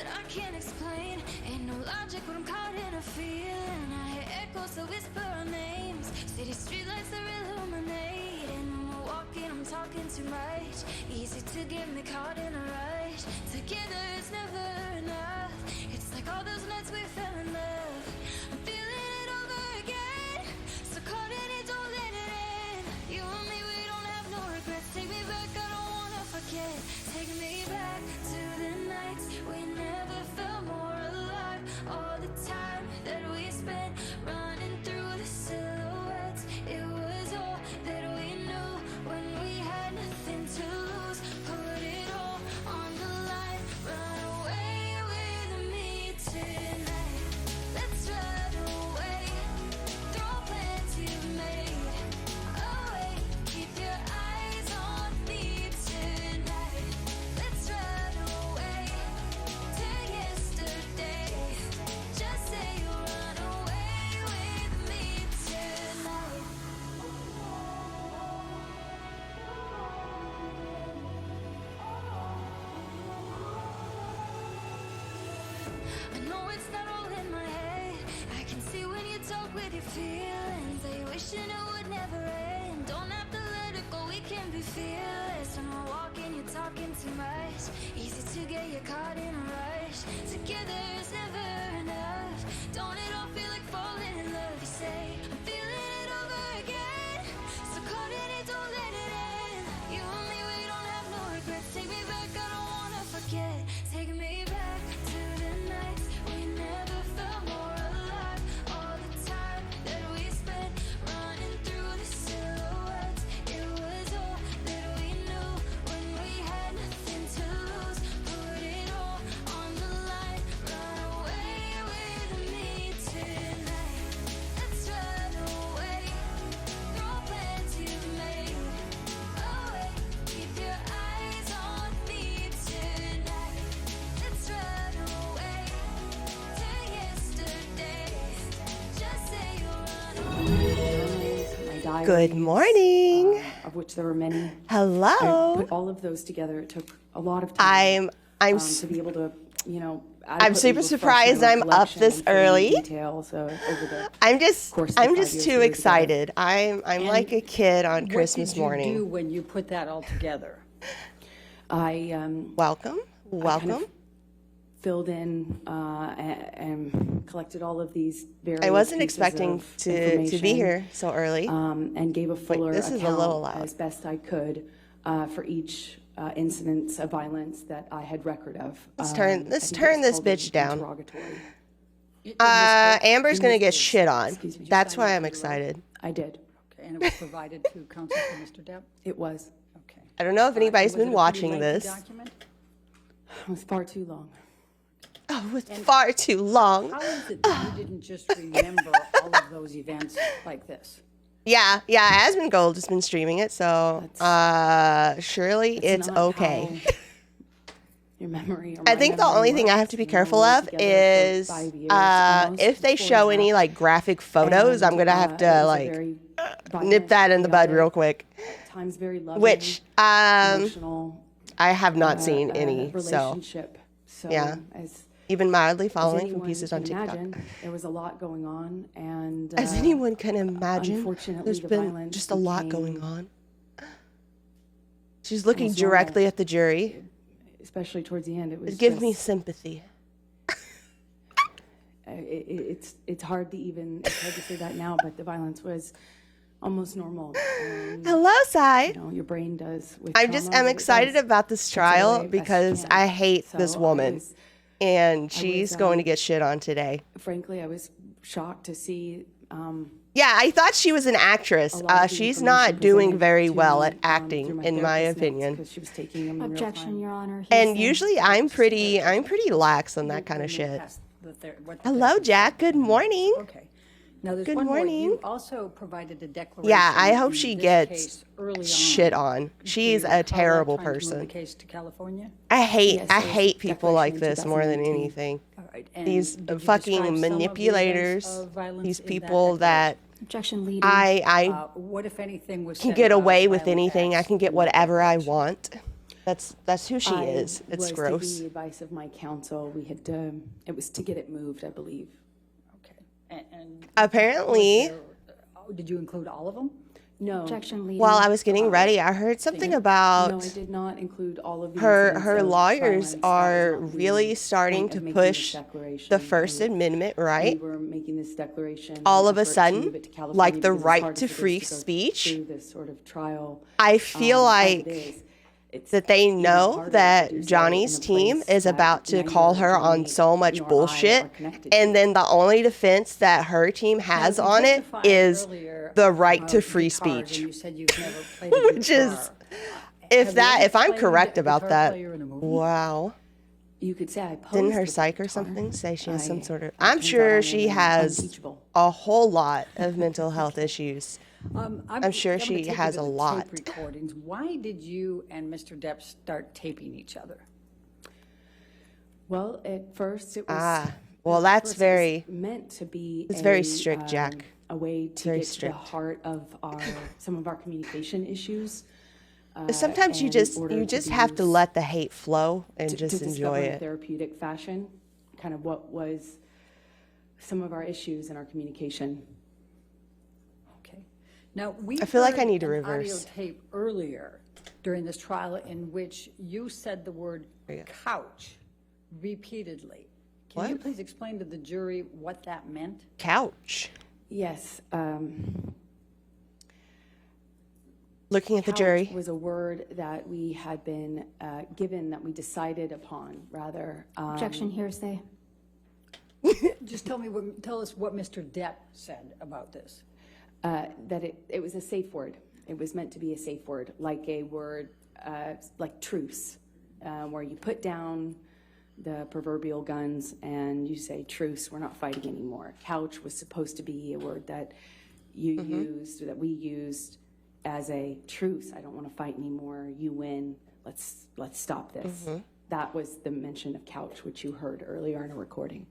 that I can't explain. Ain't no logic when I'm caught in a feeling. I hear echoes that whisper our names. City streetlights that illuminate. And when we're walking, I'm talking too much. Easy to get me caught in a rush. Together it's never enough. It's like all those nights we fell in love. I'm feeling it over again. So caught in it, don't let it end. You and me, we don't have no regrets. Take me back, I don't wanna forget. Take me back to the nights we never felt more alive. All the time that we spent running through the silhouettes. It was all that we knew when we had nothing to lose. Put it all on the line. Run away with me tonight. Let's run away. Throw plans you've made away. Keep your eyes on me tonight. Let's run away to yesterday. Just say you'll run away with me tonight. I know it's not all in my head. I can see when you talk with your feelings. That you're wishing it would never end. Don't have to let it go, we can be fearless. When we're walking, you're talking too much. Easy to get you caught in a rush. Together is never enough. Don't it all feel like falling in love? You say, I'm feeling it over again. So caught in it, don't let it end. You and me, we don't have no regrets. Take me back, I don't wanna forget. Take me back to the nights we never felt more alive. All the time that we spent running through the silhouettes. It was all that we knew when we had nothing to lose. Put it all on the line. Run away with me tonight. Let's run away. Throw plans you've made away. Keep your eyes on me tonight. Let's run away to yesterday. Just say you'll run away. My diaries, Good morning. of which there were many. I Hello. put all of those together. It took a lot of time I'm to be able to, I'm super surprised I'm up this early. Details over the I'm just course of the 5 years too we were excited. I'm like a kid on Christmas What did you morning. do when you put that all together? I Welcome. kind of filled in and collected all of these various I wasn't pieces expecting of to be information, here so early. and gave a fuller this is a account little loud. as best I could for each incidents of violence that I had record of. Let's I turn think this it's called bitch an down. interrogatory. Amber's in gonna this get case, shit on. excuse me, That's sign why it I'm to the excited. I did. Okay, and it was provided to counsel for Mr. Depp? It was. Okay. I don't know if anybody's Was it a been pretty watching lengthy this. document? It was far too long. Oh, it's far too long. How is it that you didn't just remember all of those events like this? Yeah, Asmongold has been streaming it, so surely it's not okay. how your memory or I my think the memory only thing I have works. to be You know, careful we were of together for is 5 years, almost, if they 4 show and a any half. like graphic photos, I'm And, gonna have it to was a like very nip violent, that in the bud chaotic, real quick. Times very loving, Which emotional I have not seen any, so relationship. So yeah. as even mildly as following from anyone pieces on can TikTok. imagine, there was a lot going on, and As anyone can imagine, unfortunately, there's the been violence just a lot became going on. She's looking almost directly normal. at the jury. especially towards the end. It was Give just, me sympathy. it's hard to say that now, but the violence was almost normal. Hello, Sai. You know, your brain does. With I'm trauma, excited it does. about this Takes it trial away best because can. I hate So this woman, and she's going to get shit on today. Frankly, I was shocked to see. Yeah, I thought she was an actress. a lot of the She's information not doing presented very to well me, at acting, through in my therapist notes, opinion. 'cause she was taking them in real Objection, time. Your Honor. And usually I'm pretty lax on that kind of shit. Past what the Hello, therapist Jack. said. Good morning. Okay. Now, there's Good one more. morning. You also provided a declaration. Yeah, I hope in she this gets case early shit on. on. Do She's you a recall that terrible trying to move person. the case to California? I hate Yes, there was a people like declaration in this more than 2019. anything. All right. And These did you describe fucking some of the events manipulators, of violence these in people declaration? that Objection, leading. I What, if anything, was can said get about away with violent anything. I acts can get in the whatever I declaration? want. That's who she is. It's was gross. taking the advice of my counsel. We had it was to get it moved, I believe. Okay. And Apparently, did you include all of them? No. Objection leading. while I was getting ready, I heard something No, about I did not include all of the her incidents of lawyers violence. That was are not the really starting point to of making this push declaration. the First Amendment, right? We were making this declaration. All in of a an effort to sudden, move it to California like the because it's right harder to for this free go speech. through this sort of trial. I feel as like it is. It's that they even know harder to that do so Johnny's in a team place is that about to neither call her on Johnny so much nor I bullshit. are connected And to. then the only defense that her team has You on it testified is earlier the right to about free guitars, and speech. you said you've never played a Which is, guitar. if I'm played correct a about guitar that, player in a movie? wow. You could say I posed Didn't her with the psych or guitar. something say she has some sort of? It I'm turns out I sure am she has unteachable. a whole lot of mental health issues. I'm sure gonna she take you has to a the lot. Tape recordings. Why did you and Mr. Depp start taping each other? Well, at first it was. Well, at that's first it was very. meant to be. It's very strict, Jack. A way to Very get to strict. the heart of some of our communication issues. Sometimes you and just in order you to just be have to used let the hate flow and to just discover enjoy in a it. therapeutic fashion, kind of what was some of our issues in our communication. Okay. Now, we I feel like I heard need to an audio reverse. tape earlier during this trial in which you said the word couch repeatedly. Can you What? please explain to the jury what that meant? Couch. Yes. Looking at the Couch jury. was a word that we had been given, that we decided upon, rather. Objection hearsay. Just tell us what Mr. Depp said about this. That it was a safe word. It was meant to be a safe word, like a word, like truce, where you put down the proverbial guns and you say, truce, we're not fighting anymore. Couch was supposed to be a word that you used, or that we used as a truce. I don't want to fight anymore. You win. Let's stop this. That was the mention of couch, which you heard earlier in a recording.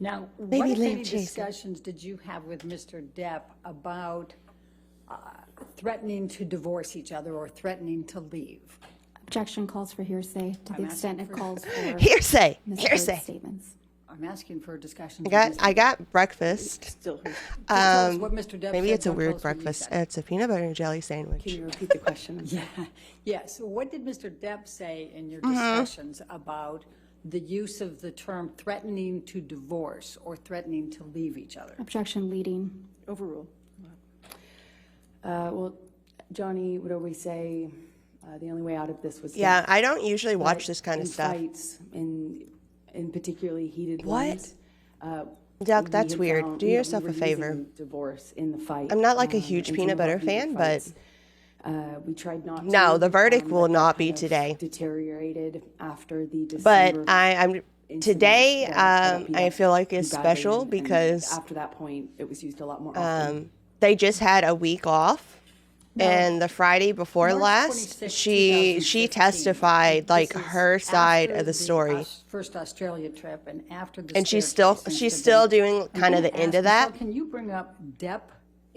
Now, Maybe what, if Liam any, Jason. discussions did you have with Mr. Depp about threatening to divorce each other or threatening to leave? Objection calls for hearsay to the I'm extent it asking for- calls for Hearsay. Ms. Hearsay. Bird's statements. I'm asking for a discussion. I got breakfast. Still, Just tell us what Mr. Depp Maybe said, it's a don't tell weird us what you breakfast. said. It's a peanut butter and jelly can sandwich. you repeat the question? Yeah, so what did Mr. Depp say in your Mm-hmm. discussions about the use of the term threatening to divorce or threatening to leave each other? Objection leading. Overruled. Well, Johnny would always say the only way out of this was Yeah, death. I don't usually watch But this kind of in stuff. Fights, in particularly heated What? ones. Doug, we that's had weird. found, Do we yourself were a favor. using divorce in the fight. I'm not like a huge in some peanut of our butter heated fan, but fights. We tried not to. No, the verdict but will that not be kind of today. Deteriorated after the But December I'm incident today. that I feel like it's badly, special and because after that point, it was used a lot more often. they just had a week off, and the Friday before March last, 26, she 2015. testified like This is her side after of the story, first Australia trip and after the and she's staircase still incident. doing kind of I'm the gonna end ask of that. Michelle, can you bring up Depp?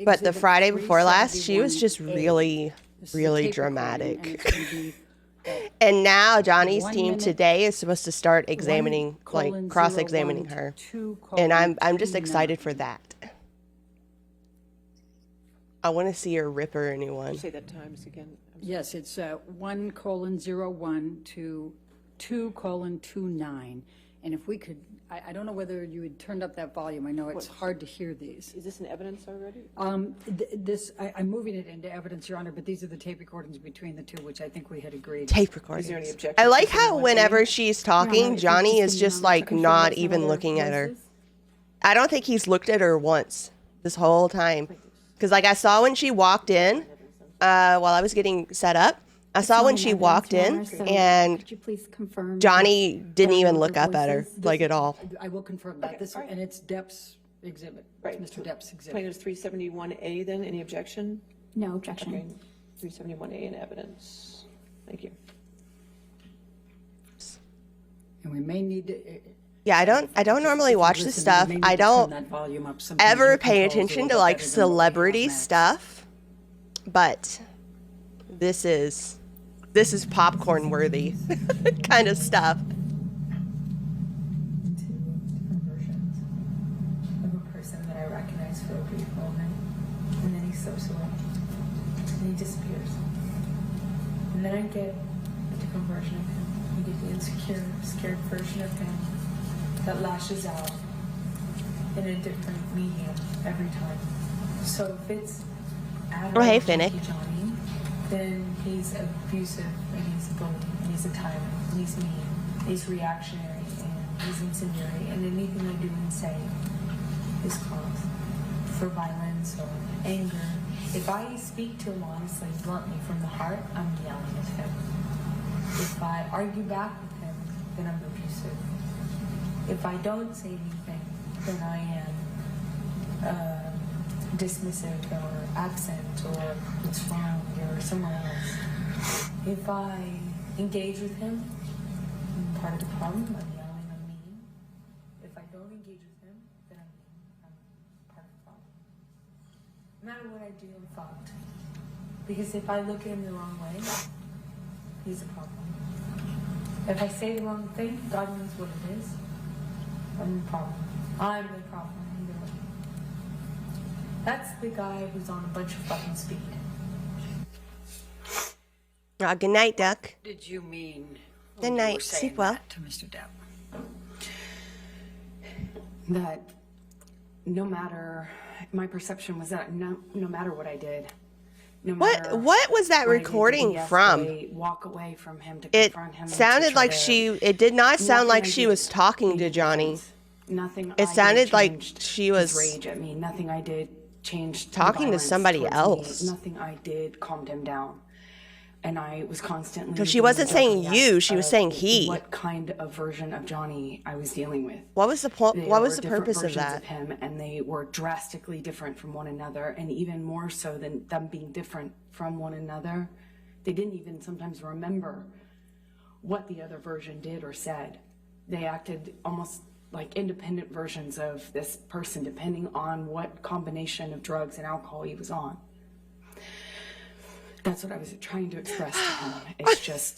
But the Exhibit Friday before last, she was just 371A? really, This is a really tape recording, dramatic. and it's gonna be And now Johnny's 1 team minute, today is supposed to start examining, like 1:01 cross-examining her, to 2:29. and I'm just excited for that. I want to see her rip her a new one. Say that times again. Yes, it's 1:01 to 2:29. And if we could, I don't know whether you had turned up that volume. I know it's hard to hear these. Is this an evidence already? I'm moving it into evidence, Your Honor, but these are the tape recordings between the two, which I think we had agreed. Tape Is recordings. there any objection? I to like how 371A? whenever she's talking, it's Johnny just is in just the like confirm not some even other looking at her. voices. I don't think he's looked at her once this whole time. Because like I saw when she walked in, while I was getting set up, I saw Not when in she evidence, walked Your in, Honor, so and could you please confirm Johnny that didn't there are even no look up at her, voices? like at all. I will confirm that. This, and it's Depp's exhibit. Right. It's Mr. Depp's exhibit. Plaintiff's 371A then, any objection? No objection. Okay, 371A in evidence. Thank you. And we may need to. Yeah, I don't normally watch this stuff. I don't ever pay attention to like celebrity stuff but this is popcorn worthy kind of stuff. Different versions of a person that I recognize for a brief moment, and then he slips away, and he disappears. And then I get a different version of him. I get the insecure, scared version of him that lashes out in a different medium every time. So if it's Adam Oh, hey, or Finnick. Johnny, then he's abusive and he's a bully and he's a tyrant and he's mean, he's reactionary and he's incendiary, and anything I do and say is cause for violence or anger. If I speak to him honestly, bluntly from the heart, I'm yelling at him. If I argue back with him, then I'm abusive. If I don't say anything, then I am dismissive or absent or what's wrong or somewhere else. If I engage with him, I'm part of the problem. I'm yelling, I'm mean. If I don't engage with him, then I'm part of the problem. No matter what I do, I'm fucked. Because if I look at him the wrong way, he's a problem. If I say the wrong thing, God knows what it is. I'm the problem. I'm the problem. Either way. That's the guy who's on a bunch of fucking speed. Good night, Duck. Did you mean Good when you night. were saying Sleep well. that to Mr. Depp? That no matter, my perception was that no matter what I did, no matter What was that what I did to recording de-escalate, from? walk away from him, to It confront him, to sounded try like to- it did not sound Nothing like I she did was talking to made Johnny. difference. Nothing. It I sounded did like changed she his was rage at me. Nothing I did changed the talking to violence somebody towards else. Me. Nothing I did calmed him down, and I was constantly. Because she doing wasn't the saying jumping you, act she was of saying he. What kind of version of Johnny I was dealing with? What was the point? There What was were the different purpose of versions that? Of him, and they were drastically different from one another, and even more so than them being different from one another, they didn't even sometimes remember what the other version did or said. They acted almost like independent versions of this person, depending on what combination of drugs and alcohol he was on. That's what I was trying to express to him. It's just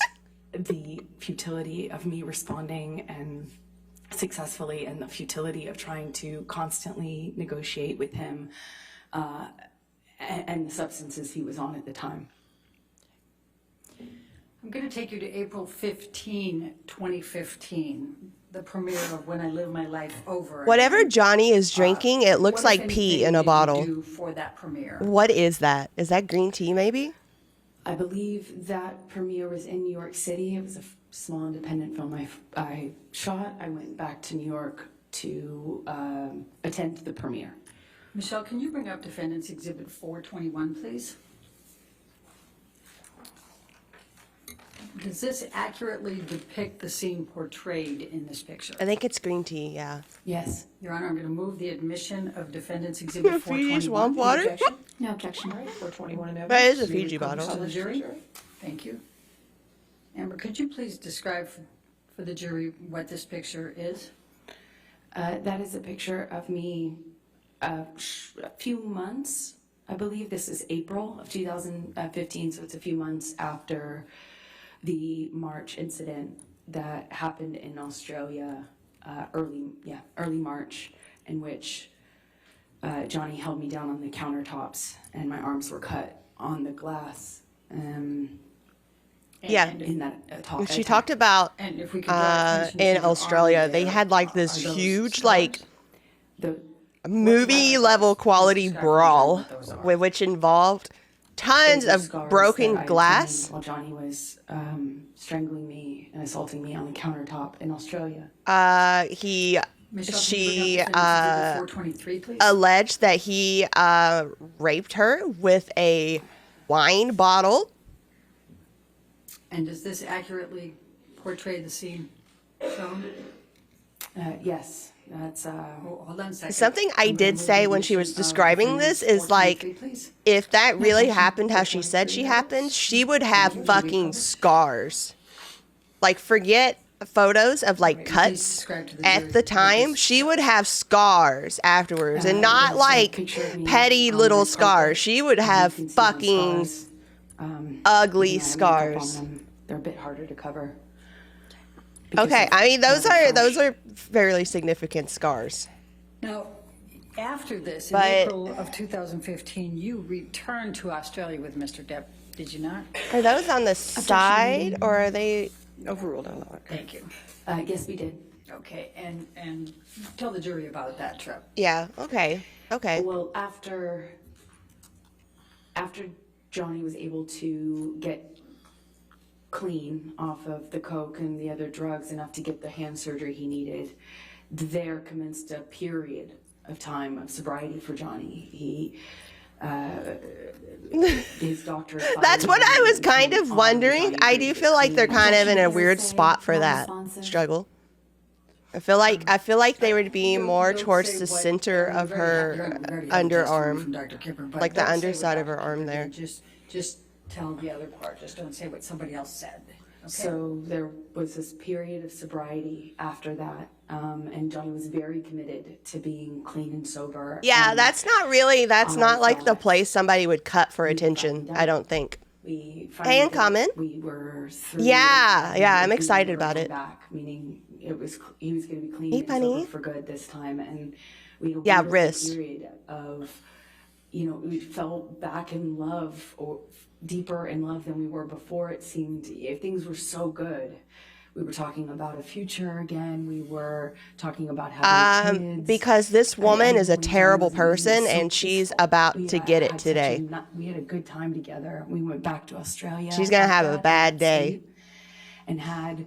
the futility of me responding and successfully, and the futility of trying to constantly negotiate with him and the substances he was on at the time. I'm going to take you to April 15, 2015, the premiere of When I Live My Life Over. Whatever Johnny is drinking, it looks What, if like pee anything, in a did you bottle. do for that premiere? What is that? Is that green tea, maybe? I believe that premiere was in New York City. It was a small independent film I shot. I went back to New York to attend the premiere. Michelle, can you bring up Defendant's Exhibit 421, please? Does this accurately depict the scene portrayed in this picture? I think it's green tea, yeah. Yes. Your Honor, I'm going to move the admission of Defendant's Exhibit Fiji 421. swamp water? No objection. All right, 421 and over. That is a May we Fiji publish bottle. to the jury? Thank you. Amber, could you please describe for the jury what this picture is? That is a picture of me a few months. I believe this is April of 2015, so it's a few months after the March incident that happened in Australia, early March, in which Johnny held me down on the countertops and my arms were cut on the glass. Yeah. In that talk. She talked about And if we could draw attention to in the Australia, arm they there, had like this are those huge, scars? like, The movie level quality Describe brawl, what those are. which involved tons Those of scars broken that I glass. obtained while Johnny was strangling me and assaulting me on the countertop in Australia. Michelle, She can you bring up Defendant's Exhibit 423, please? alleged that he raped her with a wine bottle. And does this accurately portray the scene shown? Yes, that's Hold on a second. Something I I'm gonna did move say the when she was admission of describing this Defendant's is like, 423, please. if that really happened how she said she happened, she would have fucking scars. Like, forget photos of like Please cuts describe to the jury at the time, she would have scars afterwards, and not There's a like picture of me petty on little my scars. carpet, She would and you have can see my fucking scars. ugly Even though I have makeup on scars. them, they're a bit harder to cover. Okay, I mean those are those are fairly significant scars. Now, after this, in But- April of 2015, you returned to Australia with Mr. Depp, did you not? Are those on the side or are they? Overruled on that. Thank you. Yes, we did. Okay, and tell the jury about that trip. Yeah. Okay. Okay. Well, after Johnny was able to get clean off of the coke and the other drugs enough to get the hand surgery he needed, there commenced a period of time of sobriety for Johnny. His doctor. That's what I was kind of wondering. I do feel like they're kind of in a weird spot for that struggle. I feel like they would be more Don't towards say the what- center we've of already her had testimony from underarm. Dr. Kipper, but like the don't say what underside of her Dr. arm Kipper there. did. Just tell the other part. Just don't say what somebody else said. Okay? So there was this period of sobriety after that, and Johnny was very committed to being clean and sober. Yeah, and that's not like the place somebody would cut for attention, I don't think. we Hey, and finally comment. We were through. Yeah, yeah, I'm we excited were about going it. Back, meaning he was going to be clean Hey, and bunny. sober for good this time, and we had a Yeah, wonderful wrist. period of, we fell back in love, or deeper in love than we were before. It seemed things were so good. We were talking about a future again. We were talking about having kids. Because this woman is a when terrible Johnny was leaving, person it was so and she's peaceful. about We to had- get it had such today. we had a good time together. We went back to Australia. She's gonna have a after bad that day. state, and had.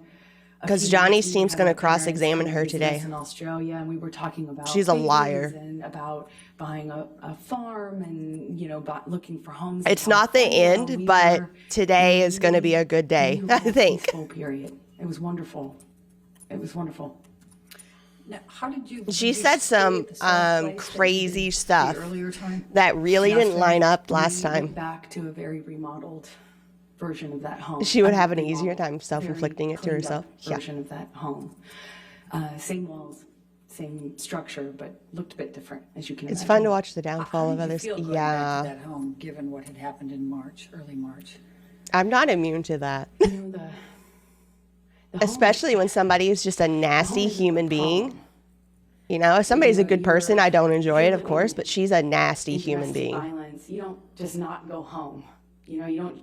a 'Cause few Johnny's nights we team's had gonna our parents cross-examine come her visit us today. in Australia, and we were talking about. She's a babies liar. And about buying a farm, and looking for homes. It's in not the California. end, We but were today is gonna be a really good day, I beautiful, think. peaceful period. It was wonderful. It was wonderful. Now, how did you? She did you said stay some at the same place that you crazy did stuff the earlier time? that really in didn't Australia? line up last We went time. back to a very remodeled version of that home. She would have an Remodeled, easier time self-inflicting very it to cleaned herself. up Yeah. Version of that home. Same walls, same structure, but looked a bit different, as you can It's imagine. fun to watch the How downfall of did you others. feel going back Yeah, to that home, given what had happened in March, early March? I'm not immune to that. You know, the home- Especially when somebody is just a nasty home isn't the human being. problem. If somebody's a know, good you're- person, I don't enjoy it, you're of course, living but she's a nasty in human domestic being. Violence, you don't just not go home. You don't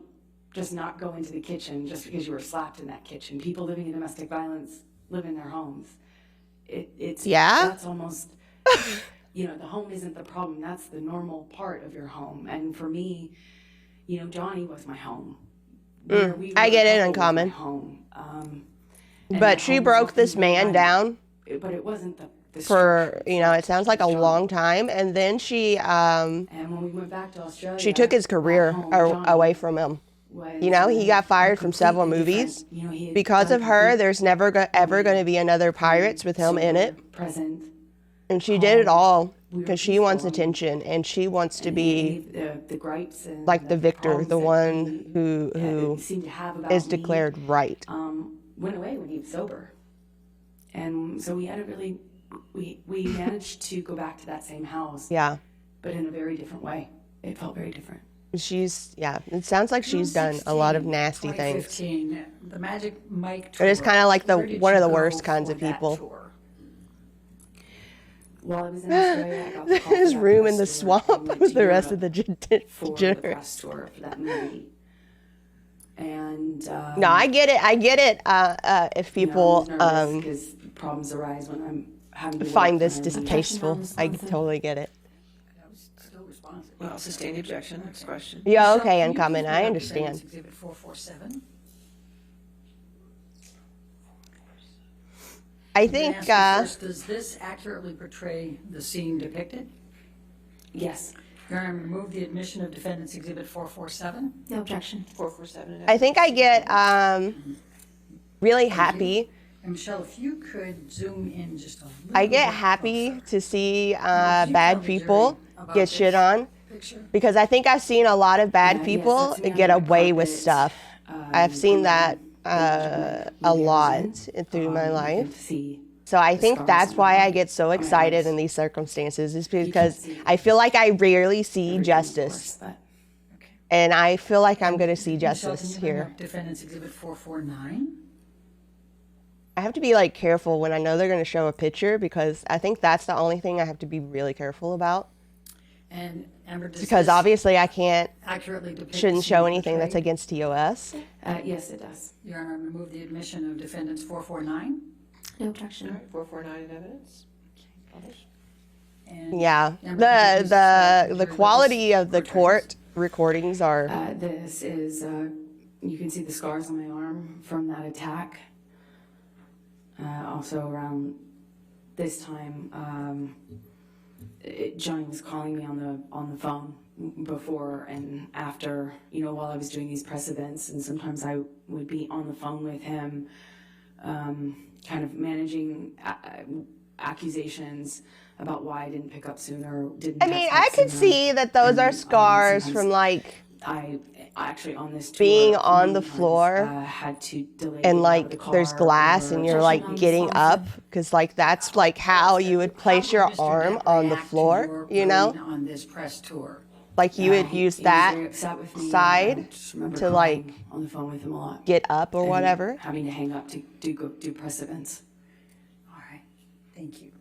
just not go into the kitchen just because you were slapped in that kitchen. People living in domestic violence live in their homes. It's Yeah? That's almost the home isn't the problem. That's the normal part of your home. And for me, Johnny was my home. Where we I were get it, couple was Uncommon. my home. And But that she home was broke often this man divided. down But it wasn't the for, structure. it sounds like a long time. And then she And when we went back to Australia, she took his that career home, Johnny away from him. was, He got fired from several completely movies. different. He had Because done of her, complete there's never ever going to be another Pirates with him in it. Present. And she did it all We were because she wants peaceful. attention and she wants to And be the gripes and like the victor, problems the that one he, who seemed to have about is me, declared right. went away when he was sober. And so we had we managed to go back to that same house, Yeah. but in a very different way. It felt very different. It sounds like she's done a lot of nasty things. 2015, the Magic Mike It tour. is kinda like Where did one you of the go worst kinds for of that people. tour? While I was in Australia, I got the call His for that room press in the tour. swamp I went with to the rest of Europe the for the degenerates. press tour for that movie. And No, I get it. If people because problems arise when I'm having to find work this and distasteful, I totally get it. That was still responsive. Well, sustained objection, next question. Yeah, Michelle, okay, can you Uncommon. please I bring up understand. Defendant's Exhibit 447? I I'm gonna think, ask you first, does this accurately portray the scene depicted? Yes. Your Honor, remove the admission of Defendant's Exhibit 447. No objection. 447. I think I get really happy. And Michelle, if you could zoom in just a little I get bit happy closer. to see Would you tell bad the people jury about get this shit on Picture. because I think I've seen a lot of bad Yes, people that's me get on that away with carpet. stuff. I've seen that a lot through my You life. could see So I think scars that's on why my I get so arms. excited in these circumstances, is because see I feel like I rarely see everything, of justice. course, but And I feel like I'm going to see Michelle, justice can you bring here. up Defendant's Exhibit 449? I have to be like careful when I know they're going to show a picture, because I think that's the only thing I have to be really careful about. And Amber, does Because this obviously I accurately depict the shouldn't scene show anything that's portrayed? against TOS. yes, it does. Your Honor, I'm going to move the admission of Defendants 449. No objection. All right, 449 in evidence. Published. And Yeah, Amber, could you please describe the what this quality of the portrays? court recordings are. This is, you can see the scars on my arm from that attack. Also around this time, Johnny was calling me on the phone before and after, while I was doing these press events, and sometimes I would be on the phone with him, kind of managing accusations about why I didn't pick up sooner. I mean, I could see that those are scars from like I actually on this tour, being on the many times, floor had to delay and getting out of the like there's car glass or- and you're like getting up, because like that's like how you would place your How did Mr. arm Beck on the react to floor, your know? going on this press tour? Like you would He use was that very upset with me. I side just remember to calling like on the phone with him a lot, get up or and whatever. having to hang up to do press events. All right, thank you.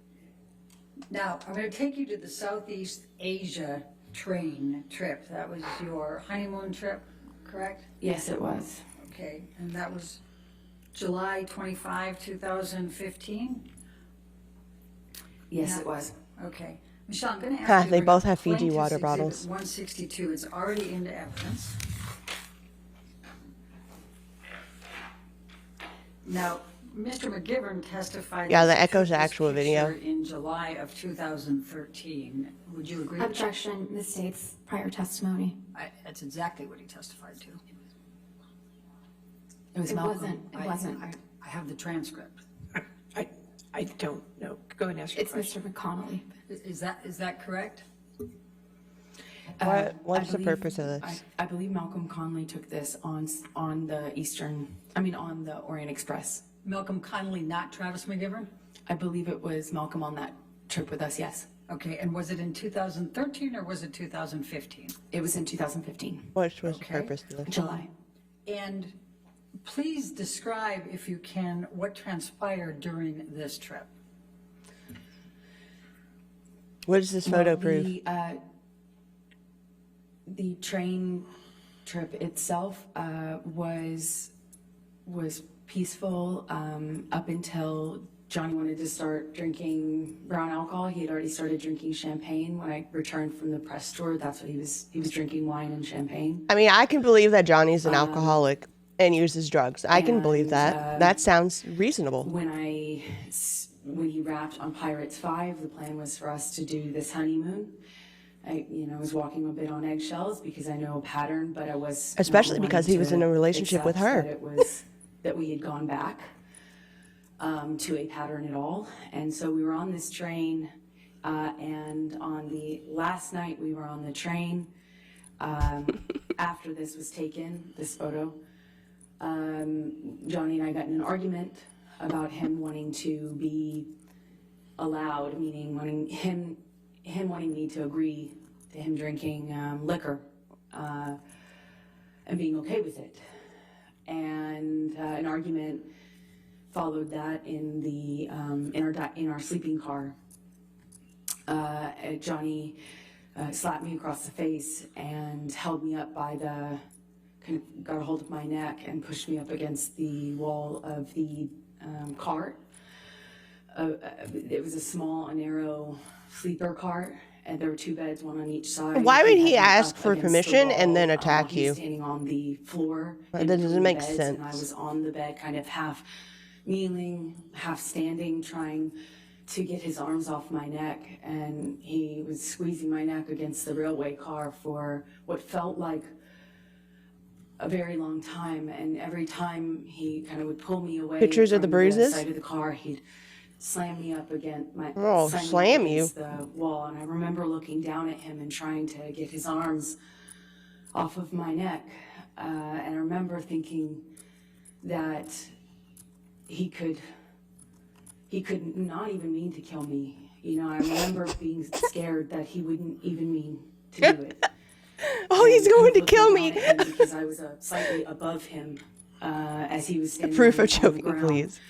Now, I'm going to take you to the Southeast Asia train trip. That was your honeymoon trip, correct? Yes, it was. Okay, and that was July 25, 2015? Yes, Yeah. it was. Okay. Michelle, I'm going to ask Huh, you to they bring both up have Fiji Plaintiff's water Exhibit bottles. 162, it's already into evidence. Now, Mr. McGivern testified. Yeah, that the he echo's took the this actual video. picture in July of 2013. Would you agree? with that? Objection, misstates prior testimony. That's exactly what he testified to. It was It Malcolm. wasn't, it wasn't. I have the transcript. I don't know. Go ahead and ask your It's question. Mr. McConnelly. Is that correct? What's I the believe- purpose of this? I believe Malcolm Conley took this on the Orient Express. Malcolm Connolly, not Travis McGivern? I believe it was Malcolm on that trip with us, yes. Okay, and was it in 2013 or was it 2015? It was in 2015, What was the Okay. purpose of this? July. And please describe, if you can, what transpired during this trip. What does this photo Well, prove? The train trip itself was peaceful up until Johnny wanted to start drinking brown alcohol. He had already started drinking champagne when I returned from the press tour. That's what he was drinking, wine and champagne. I mean, I can believe that Johnny's an alcoholic and uses drugs. I can believe that. That sounds reasonable. When he wrapped on Pirates 5, the plan was for us to do this honeymoon. I was walking a bit on eggshells because I know a pattern, but I was not Especially wanting because he was to in a relationship with accept her. that we had gone back to a pattern at all. And so we were on this train, and on the last night we were on the train, after this was taken, this photo, Johnny and I got in an argument about him wanting to be allowed, meaning him wanting me to agree to him drinking liquor and being okay with it. And an argument followed that in the in our sleeping car. Johnny slapped me across the face and held me up by the kind of got a hold of my neck and pushed me up against the wall of the cart. It was a small, narrow sleeper cart, and there were two beds, one on each side. Why would he had me ask up for against the permission and wall, then attack while he was you? standing on the floor. That in doesn't between make beds, sense. And I was on the bed, kind of half kneeling, half standing, trying to get his arms off my neck, and he was squeezing my neck against the railway car for what felt like a very long time. And every time he kind of would pull me away Pictures of the from bruises? side of the car, he'd slam me up against Slam you. the wall. And I remember looking down at him and trying to get his arms off of my neck. And I remember thinking, that he could not even mean to kill me. You know, I remember being scared that he wouldn't even mean to do it. Oh, he's And going to looking kill down me. at him because I was slightly above him as he was standing Proof on of the choking, ground. please.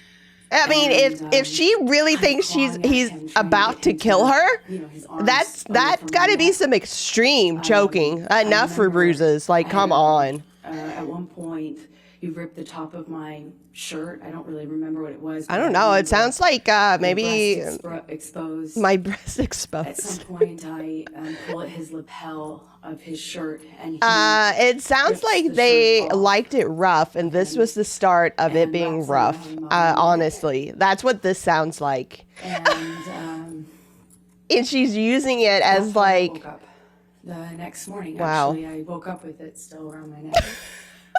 I mean, And, if she really kinda thinks clawing at he's him, trying about get to him kill her, you know, his arms that's away from got my to be neck. some extreme choking. I Enough for remember bruises. Like, I come had, on. At one point, you ripped the top of my shirt. I don't really remember what it was. I but don't know. It remember sounds like the maybe breast exposed. my breast At exposed. some point, I pull at his lapel of his shirt, and he It sounds rips like the they shirt off. liked it rough, and this was the start of it And being wraps rough. around my neck. Honestly, that's what this sounds like. And And she's using it as that's how I like, woke up the next morning. Wow. Actually, I woke up with it still around my neck,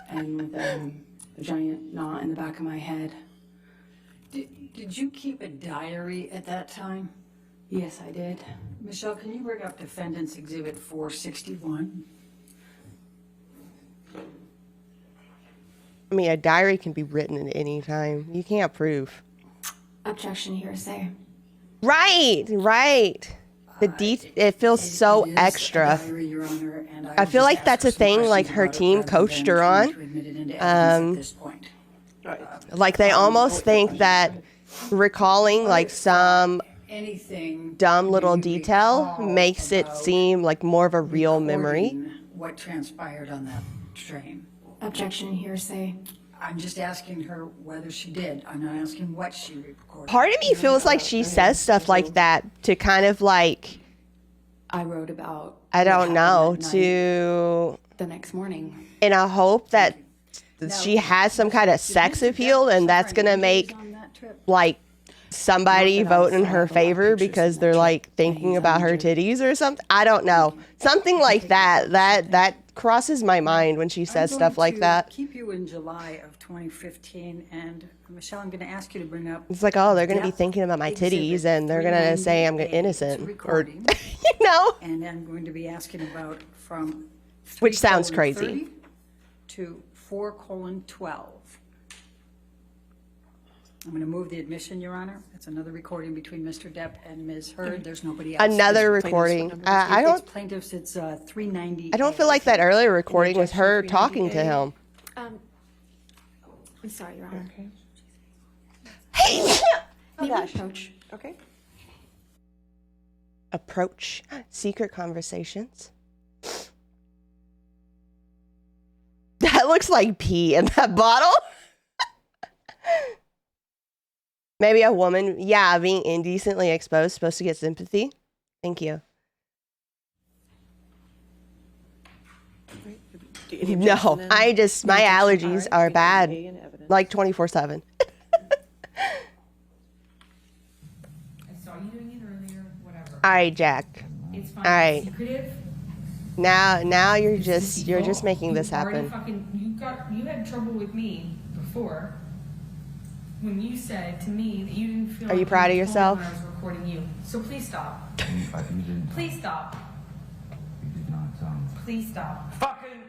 and with a giant knot in the back of my head. Did you keep a diary at that time? Yes, I did. Michelle, can you bring up Defendant's Exhibit 461? I mean, a diary can be written at any time. You can't prove. Objection hearsay. Right. It feels so It is extra. a diary, Your Honor, and I would feel just like ask that's for a some thing, like, questions her about it team rather coached than her trying on. to admit it into evidence at this point. Like, they almost think that recalling like some Anything dumb do little you detail recall makes it about seem like more of a real memory. recording what transpired on that train? Objection hearsay. I'm just asking her whether she did. I'm not asking what she recorded. Part of me feels like she says stuff like that to kind of like, I wrote about. I what don't happened know, that night, to, the next morning. in a hope that Now, she has some kind of did sex Mr. appeal, Depp and that's suffer gonna injuries make on that trip? like somebody Not that I vote in saw, her I have a lot of favor pictures because from they're that like trip, thinking and he's about her uninjured. titties or something. I don't know. Something like that. That crosses my mind when she says stuff like that. I'm going to keep you in July of 2015, and Michelle, I'm going to ask you to bring up. It's like, oh, they're gonna be Depp thinking about my titties, Exhibit and they're gonna say I'm 398A. It's a innocent, or recording, you know. and I'm going to be asking about from Which sounds 3:30 crazy. to 4:12. I'm going to move the admission, Your Honor. It's another recording between Mr. Depp and Ms. Heard. There's nobody else. Another There's recording. plaintiffs. I It's don't. plaintiffs. It's 390. I don't feel like that earlier recording was her objection, talking to 398A. him. I'm sorry, Your Honor. Hey. May we approach? Okay. Approach secret conversations. That looks like pee in that bottle. Maybe a woman, yeah, being indecently exposed, supposed to get sympathy. Thank you. No, I just, my allergies are bad, like 24/7. I saw you doing it earlier, whatever. All right, Jack. It's fine. All right. Secretive. Now you're It's just deceitful. making this You already happen. you had trouble with me before when you said to me that you didn't feel Are you like proud of were yourself? when I was recording you. So please stop. You didn't. Please stop. You did not. Please stop. Fucking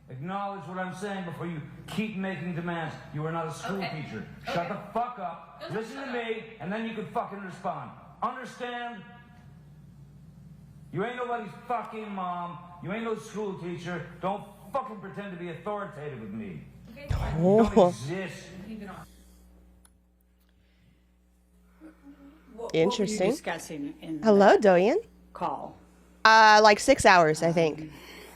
acknowledge what I'm saying before you keep making demands. You are not a school Okay. teacher. Shut the fuck up. Don't Listen shut to me, and then you can fucking respond. Understand? You ain't nobody's fucking mom. You ain't no school teacher. Don't fucking pretend to be authoritative with me. Okay, fine. You don't exist. Leave it on. What Interesting. were you discussing in Hello, that Doyen. call? Like 6 hours, I think.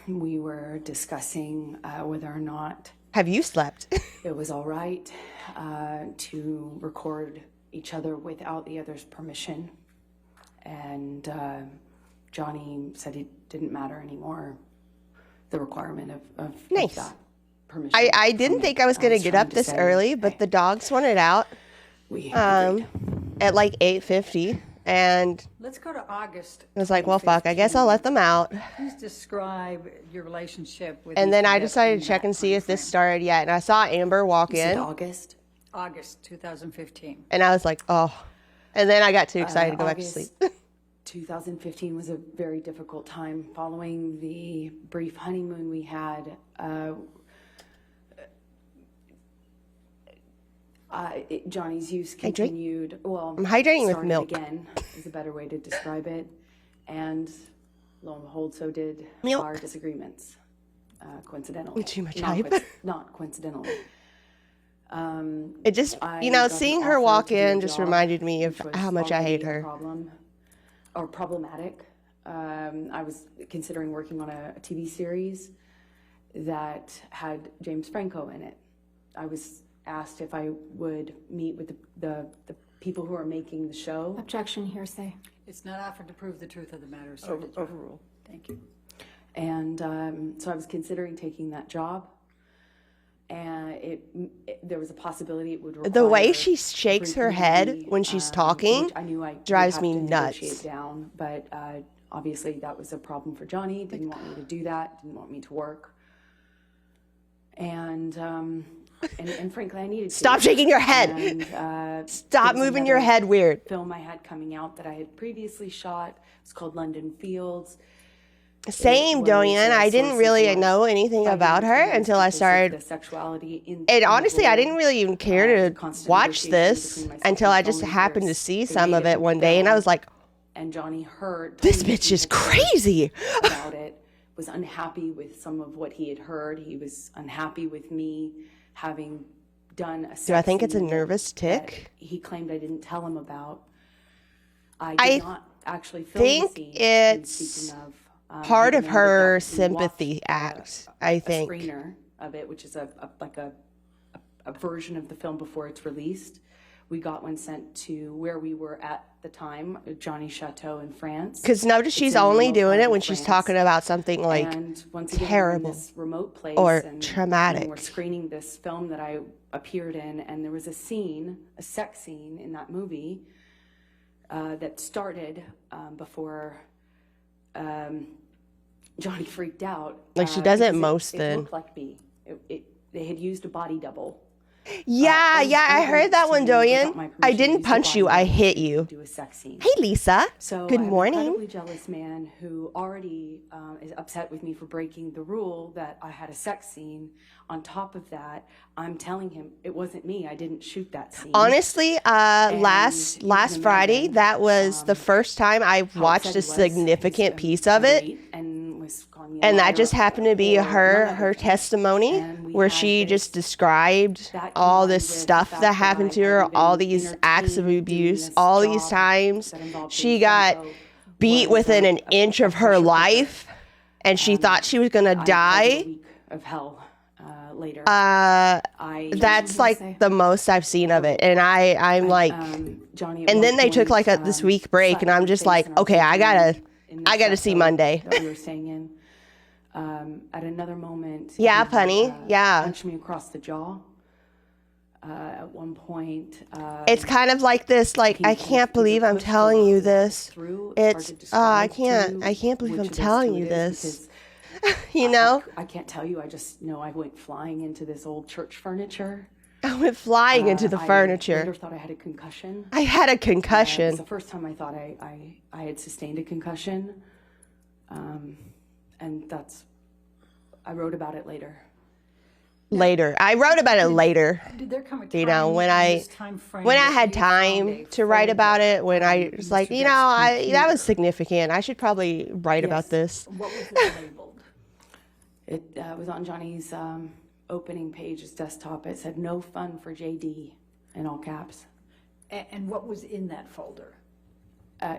We were discussing whether or not Have you slept? it was all right to record each other without the other's permission. And Johnny said it didn't matter anymore, the requirement of Nice. that permission. I didn't think I was gonna was get trying up to this say, early, but hey, the dogs wanted out we agreed. at like 8:50, and Let's go to August. I was like, well, fuck, I guess I'll let them out. Please describe your relationship with. And then Mr. I Depp decided in to check that and see if this timeframe. started yet, and I saw Amber walk You said in, August. August 2015. and I was like, oh. And then I got too excited to go back to August sleep. 2015 was a very difficult time following the brief honeymoon we had. Johnny's use drink. continued. Well, I'm hydrating with started milk. again is a better way to describe it. And lo and behold, so did Milk. our disagreements. Coincidentally. Too much Not hype. not coincidentally. It just, I know, got an seeing her offer walk to do a in just job, reminded me of which was how much I hate already a her. problem or problematic. I was considering working on a TV series that had James Franco in it. I was asked if I would meet with the people who are making the show. Objection, hearsay. It's not offered to prove the truth of the matter, sir. Overruled. Thank you. And so I was considering taking that job. And there was a possibility it would require The way she shakes her briefing head me, when she's talking which I knew I would drives have me to nuts. negotiate down, but obviously that was a problem for Johnny. Didn't want me to do that. Didn't want me to work. And frankly, I needed to. Stop shaking your head. And, Stop there was moving your another head weird. Film I had coming out that I had previously shot. It's called London Fields. Same, was Dorian. a I didn't source really of know anything fighting about her against until I because of started. the sexuality in And the honestly, I role. didn't really even care to constant watch negotiation this between myself until and I just filmmakers. happened to see They some made of it a one day, and I film, was like, and Johnny heard this told me bitch he is had heard crazy. about it, was unhappy with some of what he had heard. He was unhappy with me having done a Do I think it's a scene nervous that tick? he claimed I didn't tell him about. I I did not actually film think the scene. it's speaking of, part he of demanded her that we sympathy watch, act, I think. a screener of it, which is like a version of the film before it's released. We got one sent to where we were at the time, Johnny's Chateau in France. Because notice It's she's in a only remote doing part it of when she's France. talking about something like And once again, we're in terrible this remote place or and traumatic. we're screening this film that I appeared in, and there was a scene, a sex scene in that movie that started before Johnny freaked out. Like, she does it because most it then. looked like me. They had used a body double. Yeah, I heard that one, Dorian. I didn't punch you, I hit you. Do a sex scene. Hey, Lisa. So Good I'm morning. an incredibly jealous man who already is upset with me for breaking the rule that I had a sex scene. On top of that, I'm telling him it wasn't me. I didn't shoot that scene. Honestly, last you can Friday, imagine, that was the first time I how watched upset a he was. significant He was piece of it. irate and was calling me a And that liar just happened to be for none her other thing. testimony, And we where had she this- just described that all combined this with the stuff fact that happened I to her, had all been these acts of entertained doing abuse, this all these job times. that involved She being got Franco beat was within an inch of her pressure cooker. life, and she thought she was gonna I had a die. week of hell later. That's like the most I've seen of it, and I'm like, Johnny at and one then they took point, like this week break, and slapped I'm my just face like, in our okay, I bedroom in the gotta see chateau Monday. that we were staying in. At another moment, Yeah, he, punny, yeah. punched me across the jaw. At one point, It's kind of like this, like, I can't believe I'm telling you this. It's, I can't believe I'm telling you this. You know? I can't tell you. I just know I went flying into this old church furniture. I went flying into the I furniture. later thought I had a concussion. I had a It was concussion. the first time I thought I had sustained a concussion. And Uh, I wrote about it later. Later. I wrote about it later. Did there come a time You know, when in I this time frame when I that had you found a time to write folder about it, when I on was like, Mr. you know, Depp's that was computer? significant. I should probably write about Yes. this. What was it labeled? It was on Johnny's opening page, his desktop. It said, "No fun for JD," in all caps. And what was in that folder?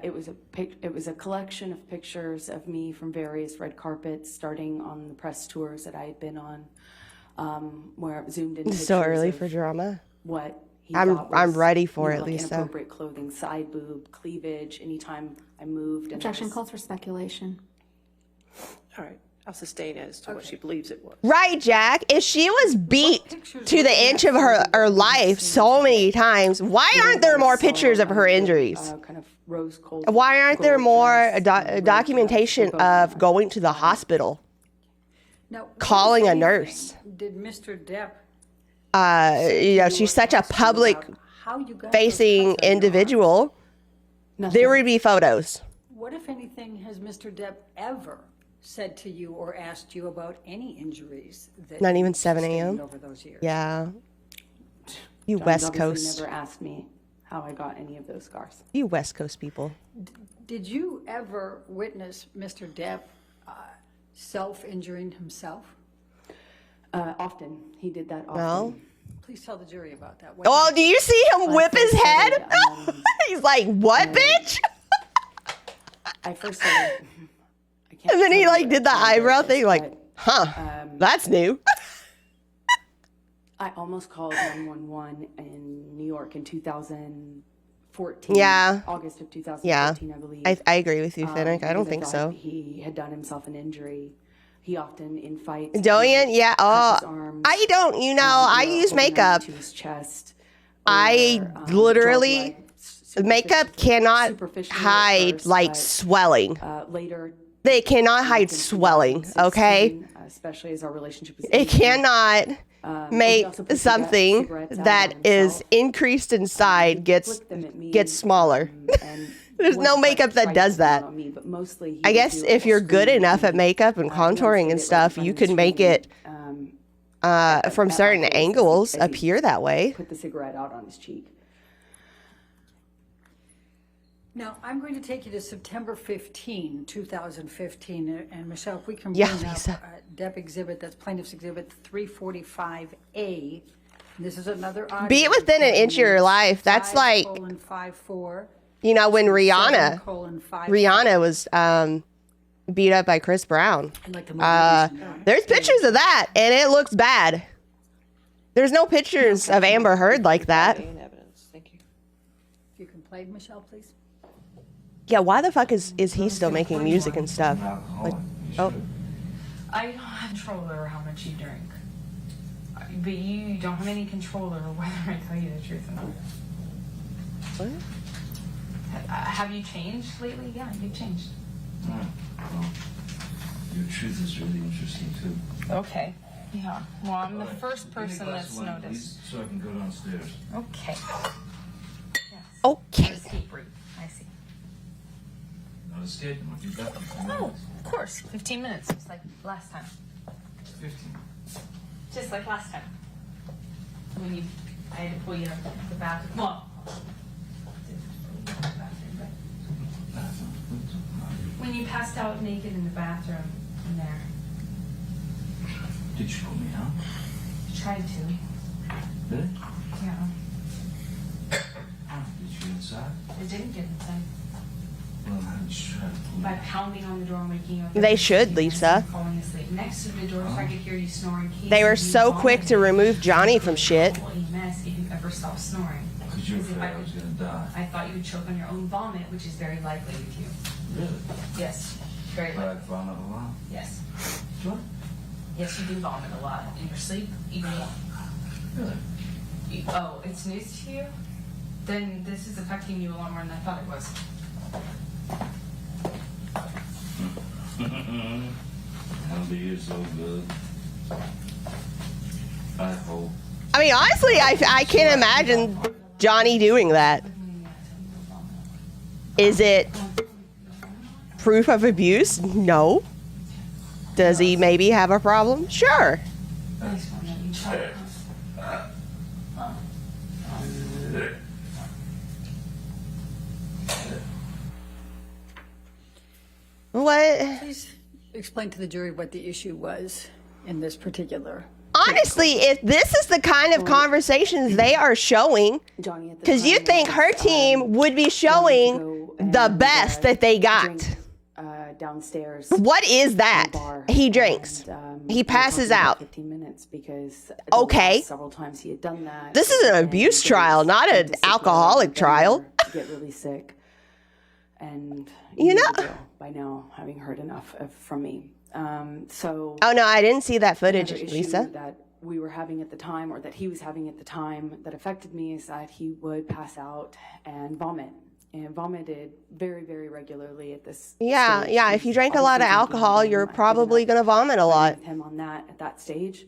It was a collection of pictures of me from various red carpets, starting on the press tours that I had been on, where it zoomed in. It's so pictures early of for drama. What he I'm thought was, ready for you know, it, like Lisa. inappropriate clothing, side boob, cleavage. Anytime I moved, and Objection there was- calls for speculation. All right. I'll sustain as to what she believes it was. Right, Jack. If she was beat pictures to were the in inch that of her, folder her that you life seen so many times, why aren't there more So, pictures of her injuries? Kind of rose gold. Why aren't there gold more dress, red documentation dress, both of going to the hospital? Now, Calling if a anything, nurse. Did Mr. Depp You know, she's such a ask you public about how you got those facing cuts on your arm? individual. Nothing. There would be photos. What, if anything, has Mr. Depp ever said to you or asked you about any injuries that Not you even 7 sustained a.m.? over those years? Yeah. You Johnny's West obviously Coast. never asked me how I got any of those scars. You West Coast people. Did you ever witness Mr. Depp self-injuring himself? Often. He did that often. No. Please tell the jury about that. Oh, do you see him whip his head? He's like, what, bitch? I first started... I can't And then he tell like you did the exactly eyebrow this, thing, like, but, huh, that's new. I almost called 911 in New York in 2014. Yeah. August of Yeah. 2014, I believe. I agree with you, Finnick. I don't because think thought so. He had done himself an injury. He often, in fights... Dorian, yeah. cut his Oh, arms, I don't, you know, I or use hold a knife makeup. to his chest, I or, literally, draw blood makeup cannot superficially at hide first, like but, swelling. later... They cannot hide in swelling, 2016, okay? Especially as our relationship was It ending. cannot he make also put something cigarettes out that on is himself. increased inside gets Flicked them at me, smaller. and There's no one makeup that tried does to put it that. on me, but mostly he I would guess do if a you're good screen enough at and, makeup and once contouring they and get right in stuff, front you of the can make screen, it from at certain my face angles as he appear that way. put the cigarette out on his cheek. Now, I'm going to take you to September 15, 2015, and Michelle, if we can Yeah, bring up Lisa. Depp exhibit, that's plaintiff's exhibit 345A. This is another audio. Be it within an inch of your life. That's like, 5:54, you know, when Rihanna 7:5. was beat up by Chris Brown. I'd like to move on. There's pictures of that, and it looks bad. There's no pictures of Amber Heard like that. In evidence. Thank you. If you can play, Michelle, please. Yeah, why the fuck is he still making music and stuff? Like, oh, I don't have control over how much you drink. But you don't have any control over whether I tell you the truth or not. what? Have you changed lately? Yeah, you've changed. Well, your truth is really interesting too. Okay. Yeah. Well, I'm the first Give me a person glass that's of wine, noticed. please, so I can go downstairs. Okay. Yes. Okay. Escape route. I see. Not escaping. What you got? Oh, of course. 15 minutes, just like last time. 15. Just like last time. When I had to pull you out of the bathroom. Well, when you passed out naked in the bathroom in there. Did you pull me out? Tried to. Really? Yeah. Did you inside? It didn't get inside. Well, how did you try to pull me By out? pounding on the door and waking up. They should, Lisa. Falling asleep next to the door so I could hear you snoring. They were so quick to remove Johnny from shit. EMS if you ever stop snoring. Because you were Because if afraid I was going to die. I thought you would choke on your own vomit, which is very likely with you. Really? Yes. Very But I likely. vomit a lot. Yes. What? Yes, you do vomit a lot in your sleep, even more. Really? Oh, it's news to you? Then this is affecting you a lot more than I thought it was. I'll be here so good. I hope. I mean, honestly, I can't imagine Johnny doing that. Is it proof of abuse? No. Does he maybe have a problem? Sure. I just want to let you try. What? Please explain to the jury what the issue was in this particular. Honestly, if this is the kind of conversations they are showing, Johnny at the because you time think was, her team would be wanted to showing go the and, best that they got. drink, downstairs. What is that? bar, He drinks. and, He we were passes talking about out. 15 minutes because Okay. several times he had done that. This is an and abuse he trial, was not trying an to sit there alcoholic and trial. Get really sick, and You need know- to go by now, having heard enough from me. So Oh no, I didn't see that footage, another issue Lisa. that we were having at the time, or that he was having at the time, that affected me is that he would pass out and vomit, and vomited very, very regularly at this. Yeah, stage. yeah. He If you was drank a lot of obviously drinking alcohol, again. you're I've given probably up gonna vomit a fighting lot. with him on that at that stage.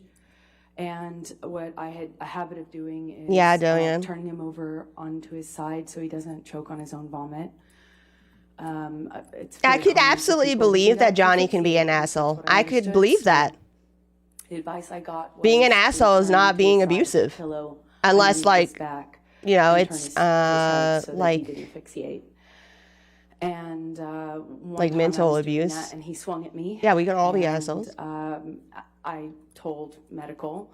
And what I had a habit of doing is Yeah, Dorian. turning him over onto his side so he doesn't choke on his own vomit. It's I very could common for absolutely people to do believe that for Johnny 15 can be an years. asshole. That's what I could understood. believe So that. the advice I got was Being an to asshole is turn not to being his side, abusive. pillow Unless, and then he like, goes back you know, and turn it's his head so that like he didn't asphyxiate. And one like time I mental was doing abuse. that, and he swung at me. Yeah, we can all be and, assholes. I told medical,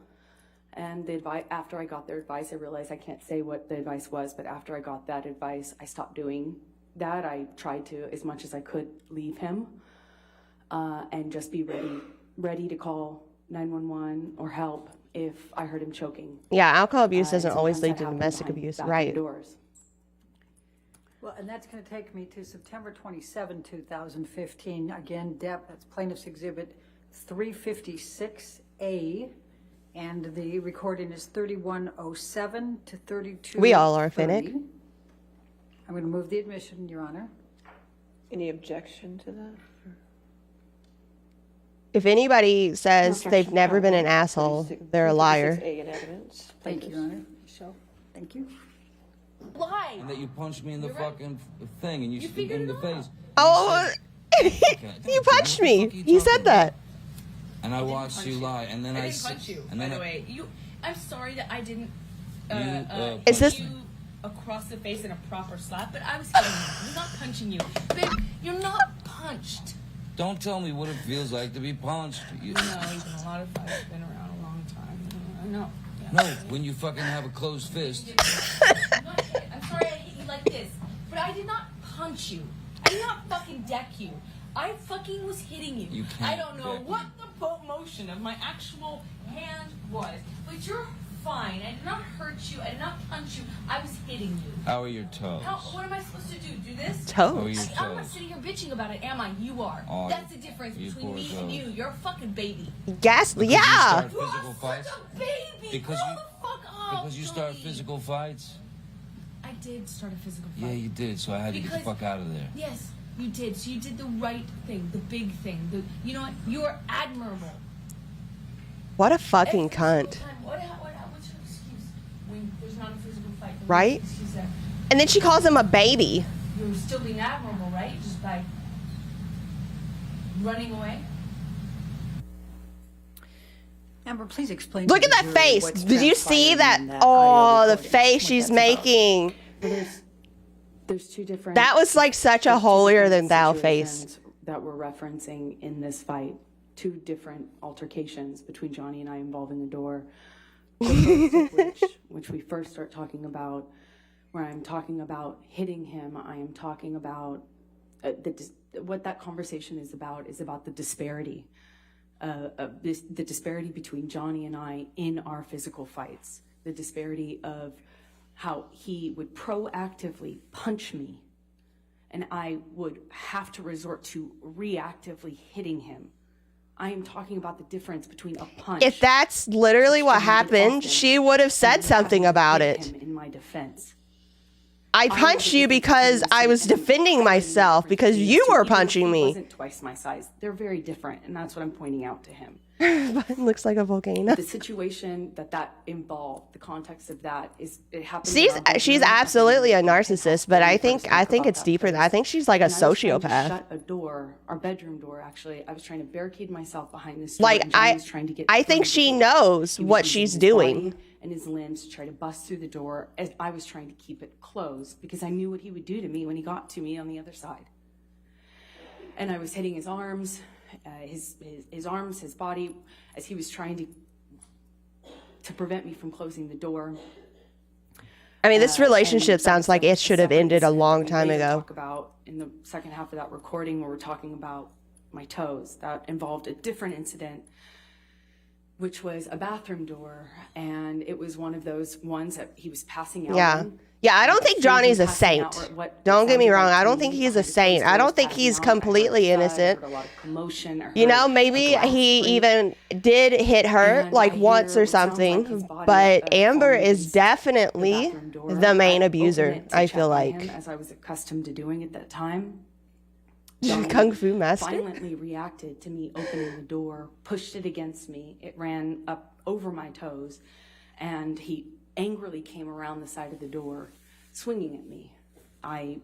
and the advice, after I got their advice, I realized I can't say what the advice was, but after I got that advice, I stopped doing that. I tried to, as much as I could, leave him and just be ready to call 911 or help if I heard him choking. Yeah, alcohol abuse doesn't And always sometimes lead that to happened domestic behind abuse, bathroom right? Doors. Well, and that's going to take me to September 27, 2015. Again, Dep, that's Plaintiff's Exhibit 356A, and the recording is 3107 to 3230. We all are, Finnick. I'm going to move the admission, Your Honor. Any objection to that? If anybody says they've never been an asshole, they're a liar. 356A in evidence. Thank you, Your Honor. Michelle, thank you. Lie. And that you punched me in the fucking thing and you figured in the it face. Oh, you punched me. You said that. And I watched you lie, and then I I didn't punch you, and by then the way. I'm sorry that I didn't Is this- hit you across the face in a proper slap, but I was hitting you. I was not punching you. Babe, you're not punched. Don't tell me what it feels like to be punched. No, he's been a lot of fights. Been around a long time. I know. Yeah. No, when you fucking have a closed fist. I'm not hit. I'm sorry I hit you like this, but I did not punch you. I did not fucking deck you. I fucking was hitting you. You can't I don't know deck what the motion of my actual hand was, but you're fine. I did not hurt you. I did not punch you. I was hitting you. How are your toes? What am I supposed to do? Do this? How are Toes. your I'm not toes? sitting here bitching about it, am I? You are. Oh, That's the difference you between poor me and toes. you. You're a fucking baby. Gas. Because Yeah. you start You are physical fights? such a baby. Because Grow you- the fuck up. Because you start Jody. physical fights? I did start a physical fight. Yeah, you did, so I had to get the Because- fuck out of there. Yes, you did. So you did the right thing, the big thing. You know what? You are admirable. What a fucking Every single cunt. time. What's your excuse when there's not a physical fight? Right? Excuse that. And then she calls him a baby. You're still being admirable, right? Just by running away. Amber, please explain. Look to at the that jury face. what's Did you see transpiring that? in Oh, audio the recording, face what she's that's about. making. There's two different. That was like such a there's two holier different than thou face. situations that we're referencing in this fight. Two different altercations between Johnny and I involving the door. The first of which we first start talking about, where I'm talking about hitting him. I am talking about what that conversation is about the disparity. The disparity between Johnny and I in our physical fights, the disparity of how he would proactively punch me and I would have to resort to reactively hitting him. I am talking about the difference between a punch. If that's literally what which can be happened, often, she would have said and something having to about hit it. him in my defense. I punched you because I was defending myself because you were punching He me. wasn't twice my size. They're very different, and that's what I'm pointing out to him. It looks like a volcano. The situation that involved, the context of that is it happened. She's absolutely a narcissist, but I think it's deeper than I think she's like a And I was trying to sociopath. shut a door, our bedroom door. Actually, I was trying to barricade myself behind this door. Like and Johnny was trying to get I think through she the door. knows He was what using she's his doing. body and his limbs to try to bust through the door as I was trying to keep it closed because I knew what he would do to me when he got to me on the other side. And I was hitting his arms, his arms, his body, as he was trying to prevent me from closing the door. I mean, this relationship And sounds like it should have separate ended a incident long we time later ago. Talk about in the second half of that recording where we're talking about my toes. That involved a different incident, which was a bathroom door, and it was one of those ones that he was passing out. Yeah. in. Yeah, I don't think He was Johnny's a passing saint. out, or what it Don't get me sounded wrong. like I to don't me think he's a behind the saint. closed I don't doors, think passing he's out. I heard completely a thud, I innocent. heard a lot of commotion. I You know, heard a maybe glass he break. even did hit her And like I once hear or what sounds like something, his body, but Amber falling is against definitely bathroom door. the main I abuser, opened it to I check feel on like. him, as I was accustomed to doing at that time. Kung Fu Master? Violently reacted to me opening the door, pushed it against me. It ran up over my toes, and he angrily came around the side of the door, swinging at me. I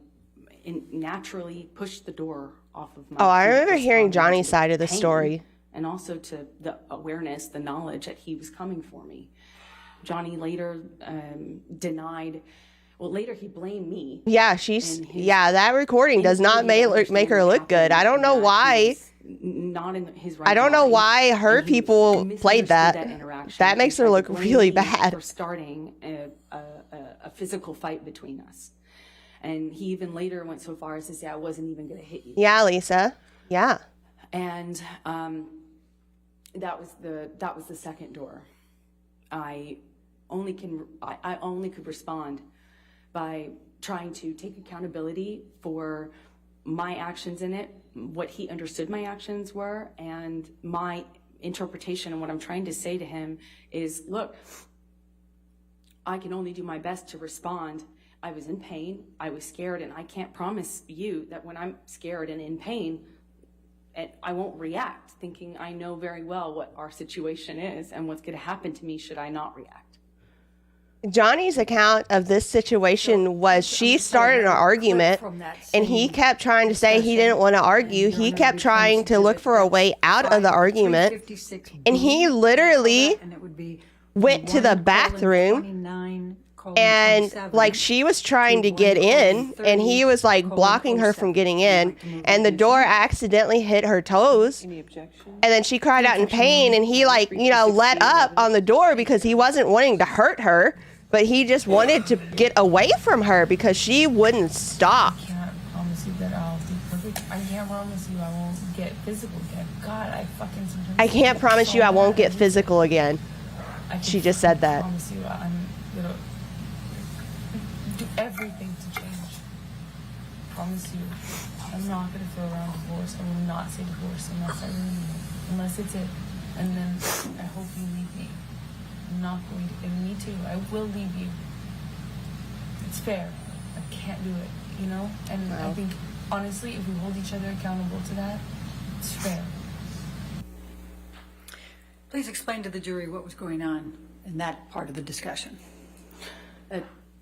naturally pushed the door off of my Oh, I feet, remember hearing responding Johnny's to side of the pain story. and also to the awareness, the knowledge that he was coming for me. Johnny later denied. Well, later he blamed me. Yeah, that recording does not make her look good. I don't know why. Not in his right I don't know mind, why her and he people played that. interaction That makes her and look blamed really me bad. for starting a physical fight between us. And he even later went so far as to say, I wasn't even going to hit you. Yeah, Lisa. Yeah. And that was the second door. I only could respond by trying to take accountability for my actions in it, what he understood my actions were, and my interpretation. And what I'm trying to say to him is, look, I can only do my best to respond. I was in pain, I was scared, and I can't promise you that when I'm scared and in pain, I won't react, thinking I know very well what our situation is and what's going to happen to me should I not react. Johnny's account of this situation was she started an argument and he kept trying to say he didn't want to argue. He kept trying to look for a way out of the argument. And he literally went to the bathroom and like she was trying to get in and he was like blocking her from getting in and the door accidentally hit her toes. Any objection? And then she cried out in pain and he like, let up on the door because he wasn't wanting to hurt her. But he just wanted to get away from her because she wouldn't stop. I can't promise you that I'll be perfect. I can't promise you I won't get physical again. God, I fucking sometimes... I can't promise you I won't get physical again. She just said that. I promise you I'm gonna do everything to change. I promise you. I'm not gonna throw around divorce. I will not say divorce unless I really mean it. Unless it's it. And then I hope you leave me. I'm not going to. And me too. I will leave you. It's fair. I can't do it, And I think, honestly, if we hold each other accountable to that, it's fair. Please explain to the jury what was going on in that part of the discussion.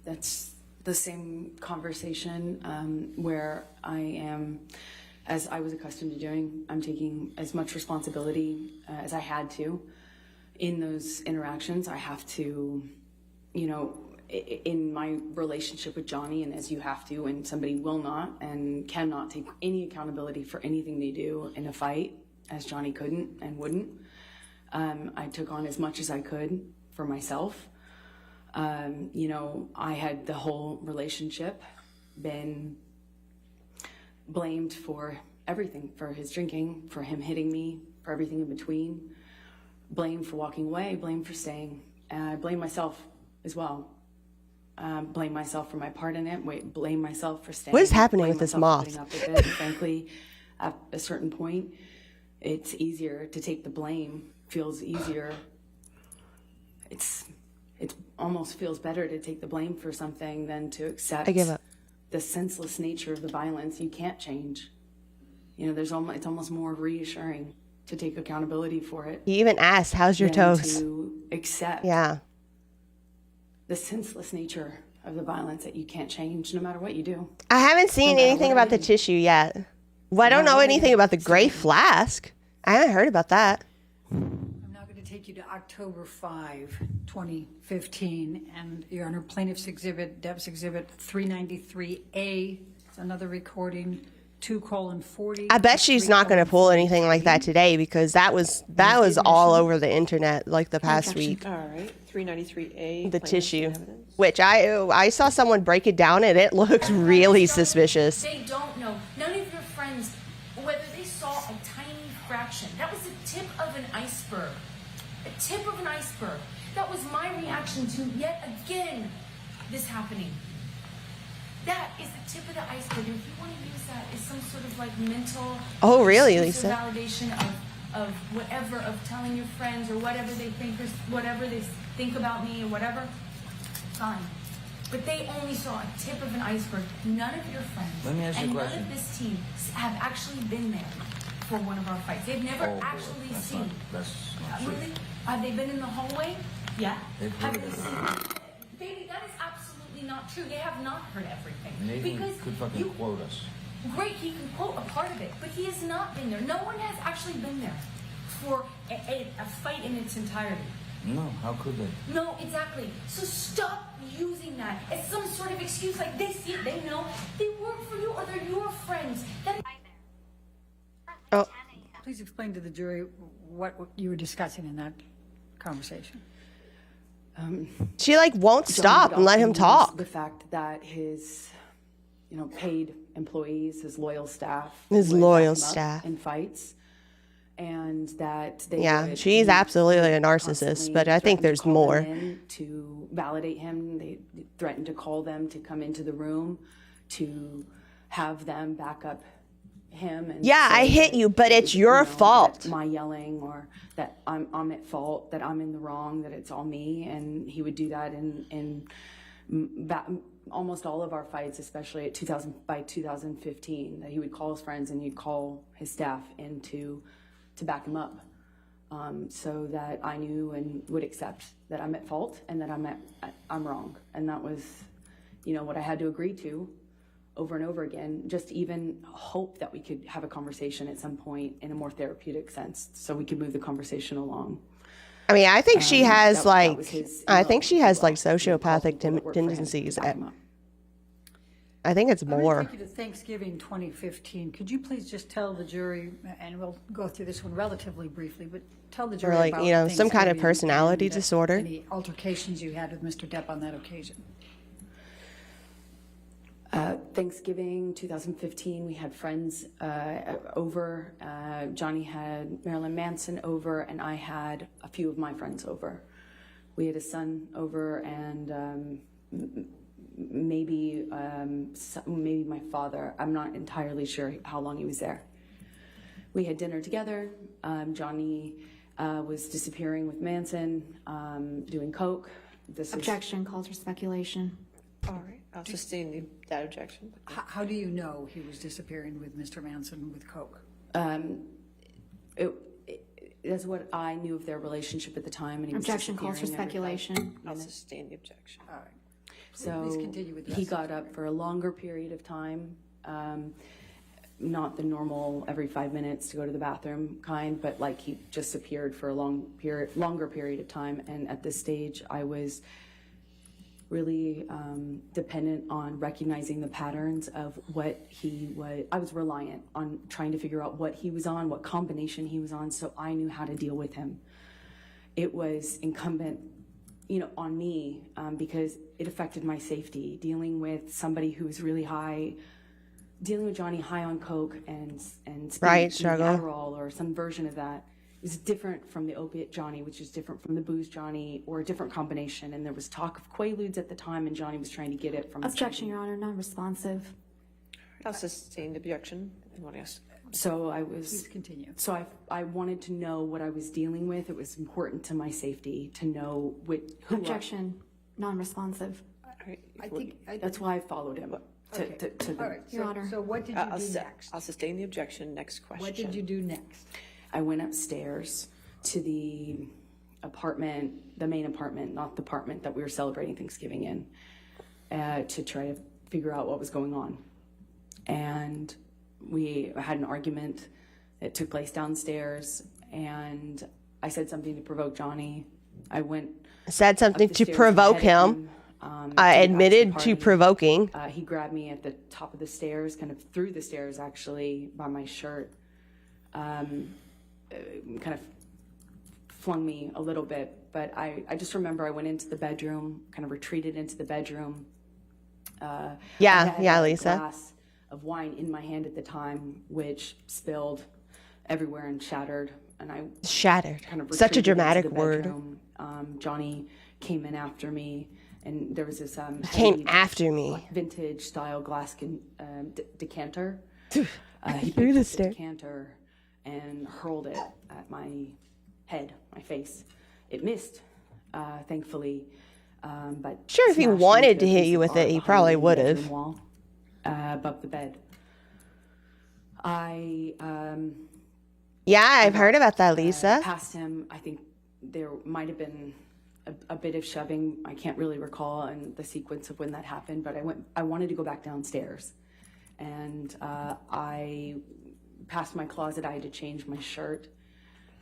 That's the same conversation where I am, as I was accustomed to doing, I'm taking as much responsibility as I had to. In those interactions, I have to, in my relationship with Johnny, and as you have to, and somebody will not and cannot take any accountability for anything they do in a fight, as Johnny couldn't and wouldn't. I took on as much as I could for myself. I had the whole relationship been blamed for everything, for his drinking, for him hitting me, for everything in between. Blame for walking away, blame for staying. I blame myself as well. Blame myself for my part in it. Blame myself for staying. What is happening blame with this myself moth? for putting up with it. Frankly, at a certain point, it's easier to take the blame. Feels easier. It almost feels better to take the blame for something than to accept I give up. the senseless nature of the violence you can't change. It's almost more reassuring to take accountability for it. He even asked, how's your toes? To accept the senseless nature of the violence that you can't change no matter what you do. I haven't seen anything about the tissue yet. Well, I don't know anything about the gray flask. I haven't heard about that. I'm now going to take you to October 5, 2015, and Your Honor, Plaintiff's Exhibit, Deb's Exhibit 393A. It's another recording. 2:40. I bet she's not going to pull anything like that today because that was all over the internet like the past week. All right, 393A. The tissue, which I saw someone break it down and it looked really suspicious. They don't know. None of your friends, whether they saw a tiny fraction. That was the tip of an iceberg. A tip of an iceberg. That was my reaction to yet again this happening. That is the tip of the iceberg. And if you want to use that as some sort of like mental Lisa? Validation of whatever, of telling your friends or whatever they think, or whatever they think about me or whatever, fine. But they only saw a tip of an iceberg. None of your friends and none of this team have actually been there for one of our fights. They've never actually seen. That's not true. Really? Have they been in the hallway? Yeah. Have they seen? Baby, that is absolutely not true. They have not heard everything. Nathan could fucking quote us. Great, he can quote a part of it, but he has not been there. No one has actually been there for a fight in its entirety. No, how could they? No, exactly. So stop using that as some sort of excuse. Like, they see it, they know, they work for you or they're your friends. That Oh, Please explain to the jury what you were discussing in that conversation. she like won't stop and let him talk. The fact that his, paid employees, his loyal staff, His would loyal back him up staff. in fights, and that they Yeah, would she's absolutely a narcissist, constantly but I think threaten to there's call more. them in to validate him. They threatened to call them to come into the room to have them back up him. And Yeah, I say hit that, you, but it's your that fault. my yelling, or that I'm at fault, that I'm in the wrong, that it's all me. And he would do that in almost all of our fights, especially at 2015. That he would call his friends and he'd call his staff in to back him up, so that I knew and would accept that I'm at fault and that I'm wrong. And that was, what I had to agree to over and over again, just to even hope that we could have a conversation at some point in a more therapeutic sense, so we could move the conversation along. I mean, I think she has that was his I think she has like He would call sociopathic people that worked for him to tendencies. back him up. I think it's I'm going more. to take you to Thanksgiving 2015. Could you please just tell the jury, and we'll go through this one relatively briefly, but tell the jury Or like, about some kind of Thanksgiving personality and, disorder. Any altercations you had with Mr. Depp on that occasion. Thanksgiving 2015, we had friends over. Johnny had Marilyn Manson over, and I had a few of my friends over. We had his son over, and maybe my father. I'm not entirely sure how long he was there. We had dinner together. Johnny was disappearing with Manson, doing coke. Objection calls for speculation. All right. I'll sustain that objection. How do you know he was disappearing with Mr. Manson with coke? That's what I knew of their relationship at the time. And he Objection was calls for disappearing every speculation. I'll sustain the objection. All right. So Please continue with the he rest of got up for a longer period of time, not the normal every 5 minutes to go to the bathroom kind, but like he just appeared for a longer period of time. And at this stage, I was really dependent on recognizing the patterns of what he was. I was reliant on trying to figure out what he was on, what combination he was on, so I knew how to deal with him. It was incumbent, on me, because it affected my safety. Dealing with somebody who was really high, dealing with Johnny high on coke and Right, speed, struggle. Adderall or some version of that is different from the opiate Johnny, which is different from the booze Johnny, or a different combination. And there was talk of Quaaludes at the time, and Johnny was trying to get it from his Objection, company. Your Honor, non-responsive. I'll sustain the objection. Anyone else? So I Please was. continue. So I wanted to know what I was dealing with. It was important to my safety to know who. Objection, non-responsive. All right. That's why I followed him. Okay. To the, All right. Your so, Honor. So what did you do next? I'll sustain the objection. Next question. What did you do next? I went upstairs to the apartment, the main apartment, not the apartment that we were celebrating Thanksgiving in, to try to figure out what was going on. And we had an argument that took place downstairs, and I said something to provoke Johnny. I went Said something up the to stairs provoke ahead of him. to I the admitted bachelor to party. provoking. He grabbed me at the top of the stairs, kind of through the stairs, actually, by my shirt. Kind of flung me a little bit, but I just remember I went into the bedroom, kind of retreated into the bedroom. I had a Lisa. glass of wine in my hand at the time, which spilled everywhere and shattered. And I Shattered. kind of Such a retreated dramatic into the word. bedroom. Johnny came in after me, and there was this Came heavy, after me. like, vintage style glass decanter. He Through picked the up stair. decanter and hurled it at my head, my face. It missed, thankfully, but Sure, if he smashed wanted into to a hit piece you of with it, art he behind probably the would have. bedroom wall, above the bed. Yeah, I've heard about that, Lisa. Past him, I think there might have been a bit of shoving. I can't really recall and the sequence of when that happened, but I wanted to go back downstairs, and I passed my closet. I had to change my shirt,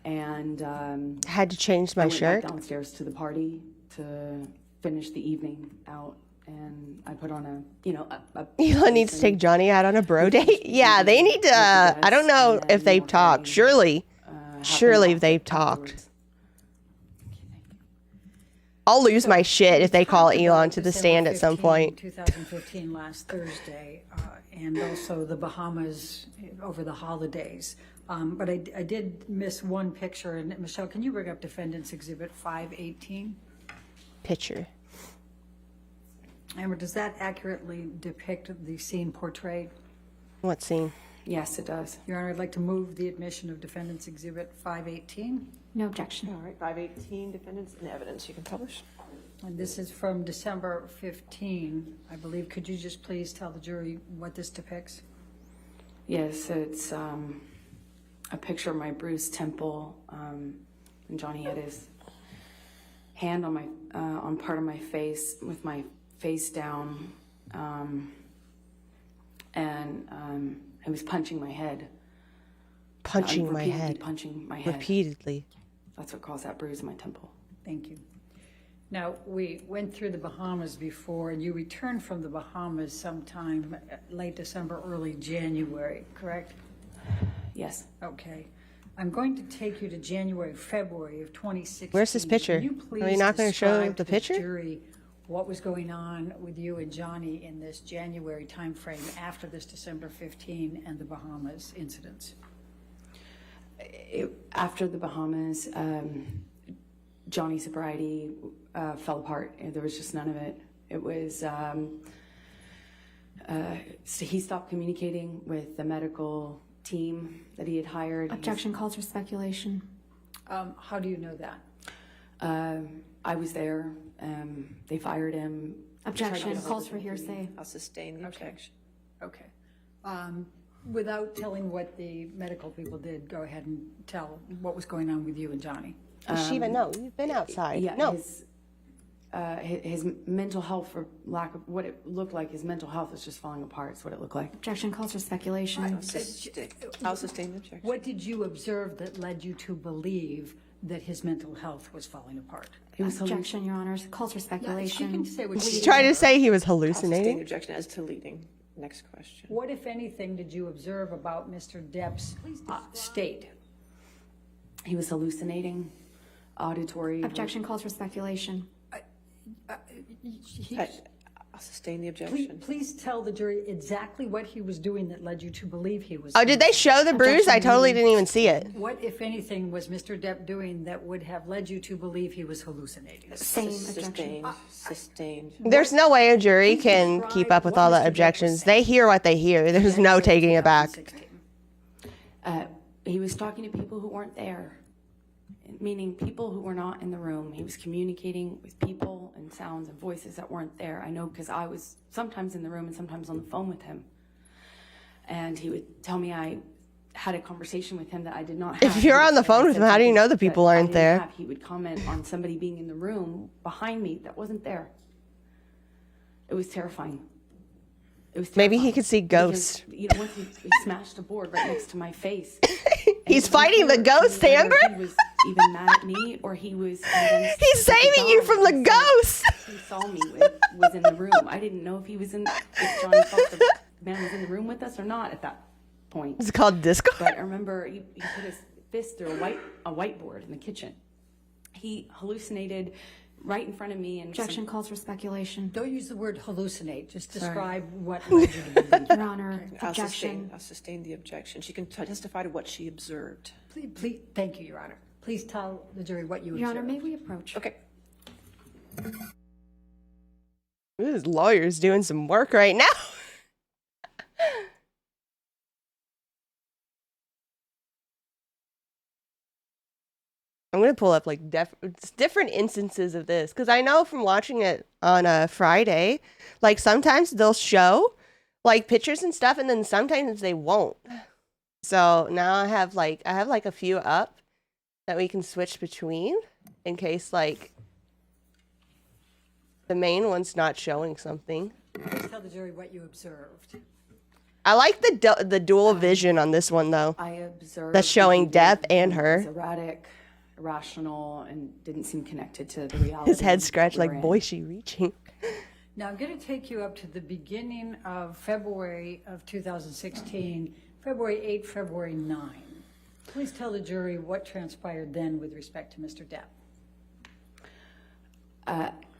and Had to change I my went shirt. back downstairs to the party to finish the evening out, and I put on a Elon needs to take Johnny out on a bro date. Yeah, they need to. I don't know if they've talked. Surely they've talked. I'll lose my shit if they call Elon to the stand at some point. 2015, last Thursday, and also the Bahamas over the holidays. But I did miss one picture. And Michelle, can you bring up Defendant's Exhibit 518? Picture. Amber, does that accurately depict the scene portrayed? What scene? Yes, it does. Your Honor, I'd like to move the admission of Defendant's Exhibit 518. No objection. All right, 518, defendants in evidence. You can publish. And this is from December 15, I believe. Could you just please tell the jury what this depicts? Yes, it's a picture of my bruised temple, and Johnny had his hand on my on part of my face with my face down, and he was punching my head. Punching my Repeatedly head. Punching my head. Repeatedly. That's what caused that bruise in my temple. Thank you. Now, we went through the Bahamas before, and you returned from the Bahamas sometime late December, early January, correct? Yes. Okay. I'm going to take you to January, February of 2016. Where's this picture? Can you please Are we not going to show describe the to picture? jury what was going on with you and Johnny in this January timeframe after this December 15 and the Bahamas incidents? After the Bahamas, Johnny's sobriety fell apart. There was just none of it. It was, so he stopped communicating with the medical team that he had hired. Objection calls for speculation. How do you know that? I was there. They fired him. Objection calls for hearsay. I'll sustain the objection. Okay. Without telling what the medical people did, go ahead and tell what was going on with you and Johnny. Shiva, no, you've been outside. Yeah, no. His mental health, for lack of what it looked like, his mental health was just falling apart. It's what it looked like. Objection calls for speculation. I'll sustain the objection. What did you observe that led you to believe that his mental health was falling apart? Objection, Your Honors. Calls for She speculation. can say what He's she trying to say he was I'll sustain the hallucinating. objection as to leading. Next question. What, if anything, did you observe about Mr. Depp's state? He was hallucinating, auditory. Objection calls for speculation. I'll sustain the objection. Please tell the jury exactly what he was doing that led you to believe he was. Oh, did they show the bruise? I totally didn't even see it. What, if anything, was Mr. Depp doing that would have led you to believe he was hallucinating? Same objection. Sustained. There's no way a jury can keep up with all the objections. They hear what they hear. There's no taking it back. He was talking to people who weren't there, meaning people who were not in the room. He was communicating with people and sounds and voices that weren't there. I know because I was sometimes in the room and sometimes on the phone with him. And he would tell me I had a conversation with him that I did not have. If you're on the And I phone with said him, how do you something know the people that I aren't didn't there? have. He would comment on somebody being in the room behind me that wasn't there. It was terrifying. It was Maybe he terrifying could see ghosts. because, once he smashed a board right next to my face. He's fighting the ghost, Whether Amber? He was even mad at me, or he was. He's saving you from the ghost. He saw me was in the room. I didn't know if he was in. If Johnny thought the man was in the room with us or not at that point. It's called disco. But I remember he put his fist through a whiteboard in the kitchen. He hallucinated right in front of me. And Objection calls for speculation. Don't use the word hallucinate. Just describe what led you to believe. Your Honor, I'll objection. sustain the objection. She can testify to what she observed. Please, thank you, Your Honor. Please tell the jury what you Your observed. Honor, may we approach? Okay. This lawyer's doing some work right now. I'm gonna pull up like different instances of this because I know from watching it on a Friday, like sometimes they'll show like pictures and stuff, and then sometimes they won't. So now I have like a few up that we can switch between in case like the main one's not showing something. Please tell the jury what you observed. I like the dual vision on this one, though. I observed That's showing behavior Depp and that her. was erratic, irrational, and didn't seem connected to the reality. His head scratched we're like, in. boy, she reaching. Now, I'm going to take you up to the beginning of February of 2016, February 8, February 9. Please tell the jury what transpired then with respect to Mr. Depp.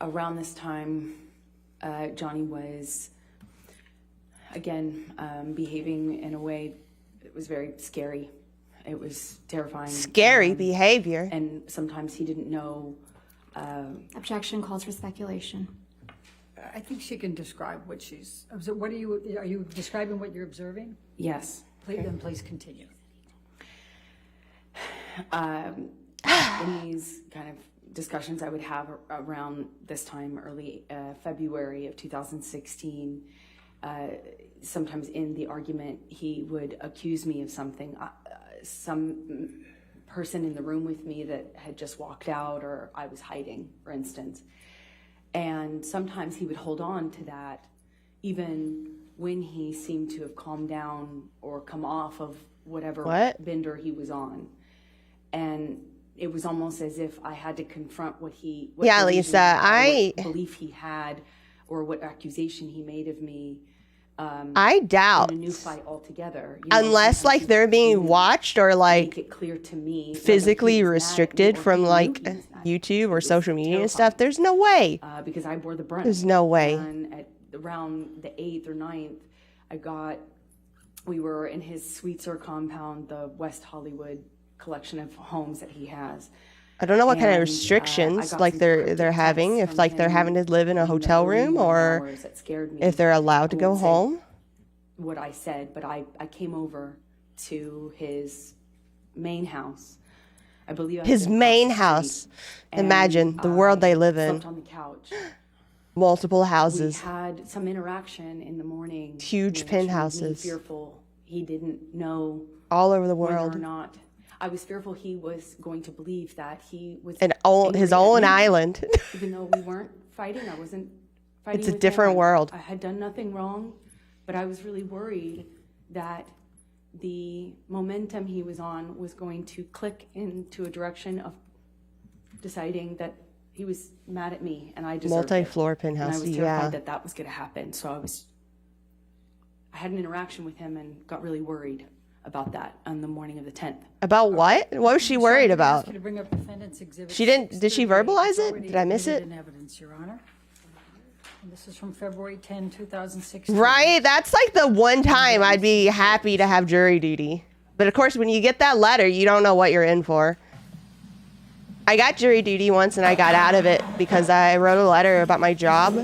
Around this time, Johnny was, again, behaving in a way that was very scary. It was terrifying. Scary behavior. And sometimes he didn't know. Objection calls for speculation. I think she can describe what she's. What are you describing what you're observing? Yes. Please continue. In these kind of discussions I would have around this time, early February of 2016, sometimes in the argument, he would accuse me of something. Some person in the room with me that had just walked out, or I was hiding, for instance. And sometimes he would hold on to that, even when he seemed to have calmed down or come off of whatever bender he was on. And it was almost as if I had to confront what belief he had, or what accusation he made of me. I doubt. In a new fight altogether. Unless like they're being watched or like make it clear to me, physically restricted from like YouTube or social media and stuff. There's no way. Because I bore the brunt. There's no way. And at around the 8th or 9th, we were in his Sweetser compound, the West Hollywood collection of homes that he has. I don't know what kind of restrictions like they're having, if like they're having to live in a hotel room or if they're allowed to go home. What I said, but I came over to his main house. I believe his main house. Imagine the world they live in. Slept on the couch. Multiple houses. We had some interaction in the morning. Huge penthouses. Fearful. He didn't know all over the world. Whether or not. I was fearful he was going to believe that he was his own island. Even though we weren't fighting, I wasn't fighting. It's a different world. I had done nothing wrong, but I was really worried that the momentum he was on was going to click into a direction of deciding that he was mad at me and I deserved multi-floor penthouse. And I was terrified that was going to happen. So I had an interaction with him and got really worried about that on the morning of the 10th. About what? What was she worried about? To bring up defendant's exhibit. She didn't. Did she verbalize it? Did I miss it? In evidence, Your Honor. And this is from February 10, 2016. Right. That's like the one time I'd be happy to have jury duty. But of course, when you get that letter, you don't know what you're in for. I got jury duty once and I got out of it because I wrote a letter about my job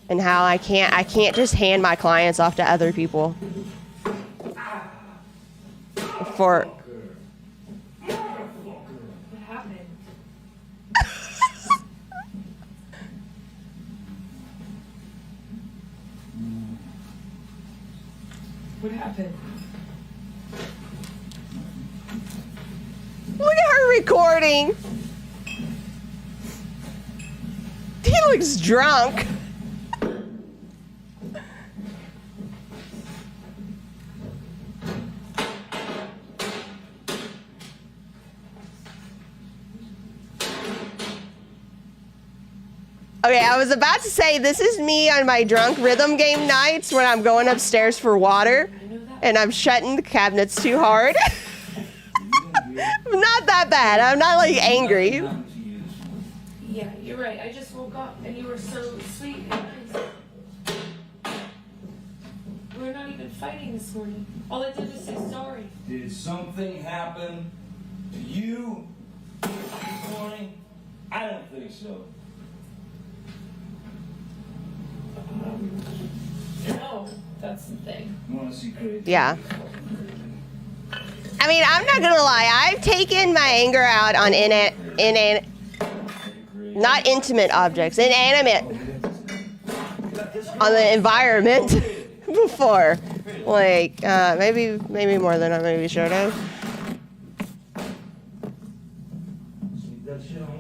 and how I can't just hand my clients off to other people. For What happened? What happened? Look at her recording. He looks drunk. Okay, I was about to say this is me on my drunk rhythm game nights when I'm going upstairs for water and I'm shutting the cabinets too hard. Not that bad. I'm not like angry. Yeah, you're right. I just woke up and you were so sweet and nice. We're not even fighting this morning. All I did was say sorry. Did something happen to you this morning? I don't think so. No, that's the thing. You want to see crazy? Yeah. I mean, I'm not gonna lie. I've taken my anger out on not intimate objects, inanimate, on the environment before. Like, maybe more than I maybe should have.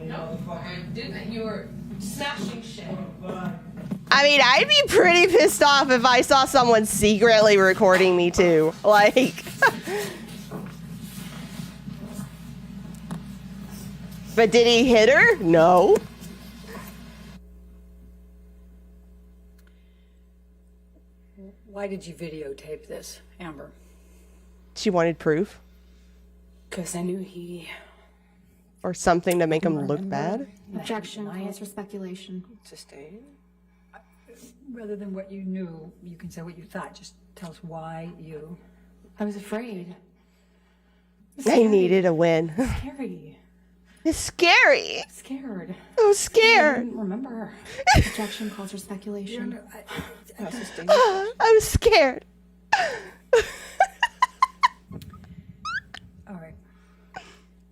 No, I didn't. You were smashing shit. I mean, I'd be pretty pissed off if I saw someone secretly recording me too. Like, but did he hit her? No. Why did you videotape this, Amber? She wanted proof Because I knew he... or something to make him look bad. Objection calls for speculation. Sustained. Rather than what you knew, you can say what you thought. Just tell us why you... I was afraid. They needed a win. Scary. It's scary. Scared. I'm I scared. didn't remember. Objection calls for speculation. I'm scared. All right.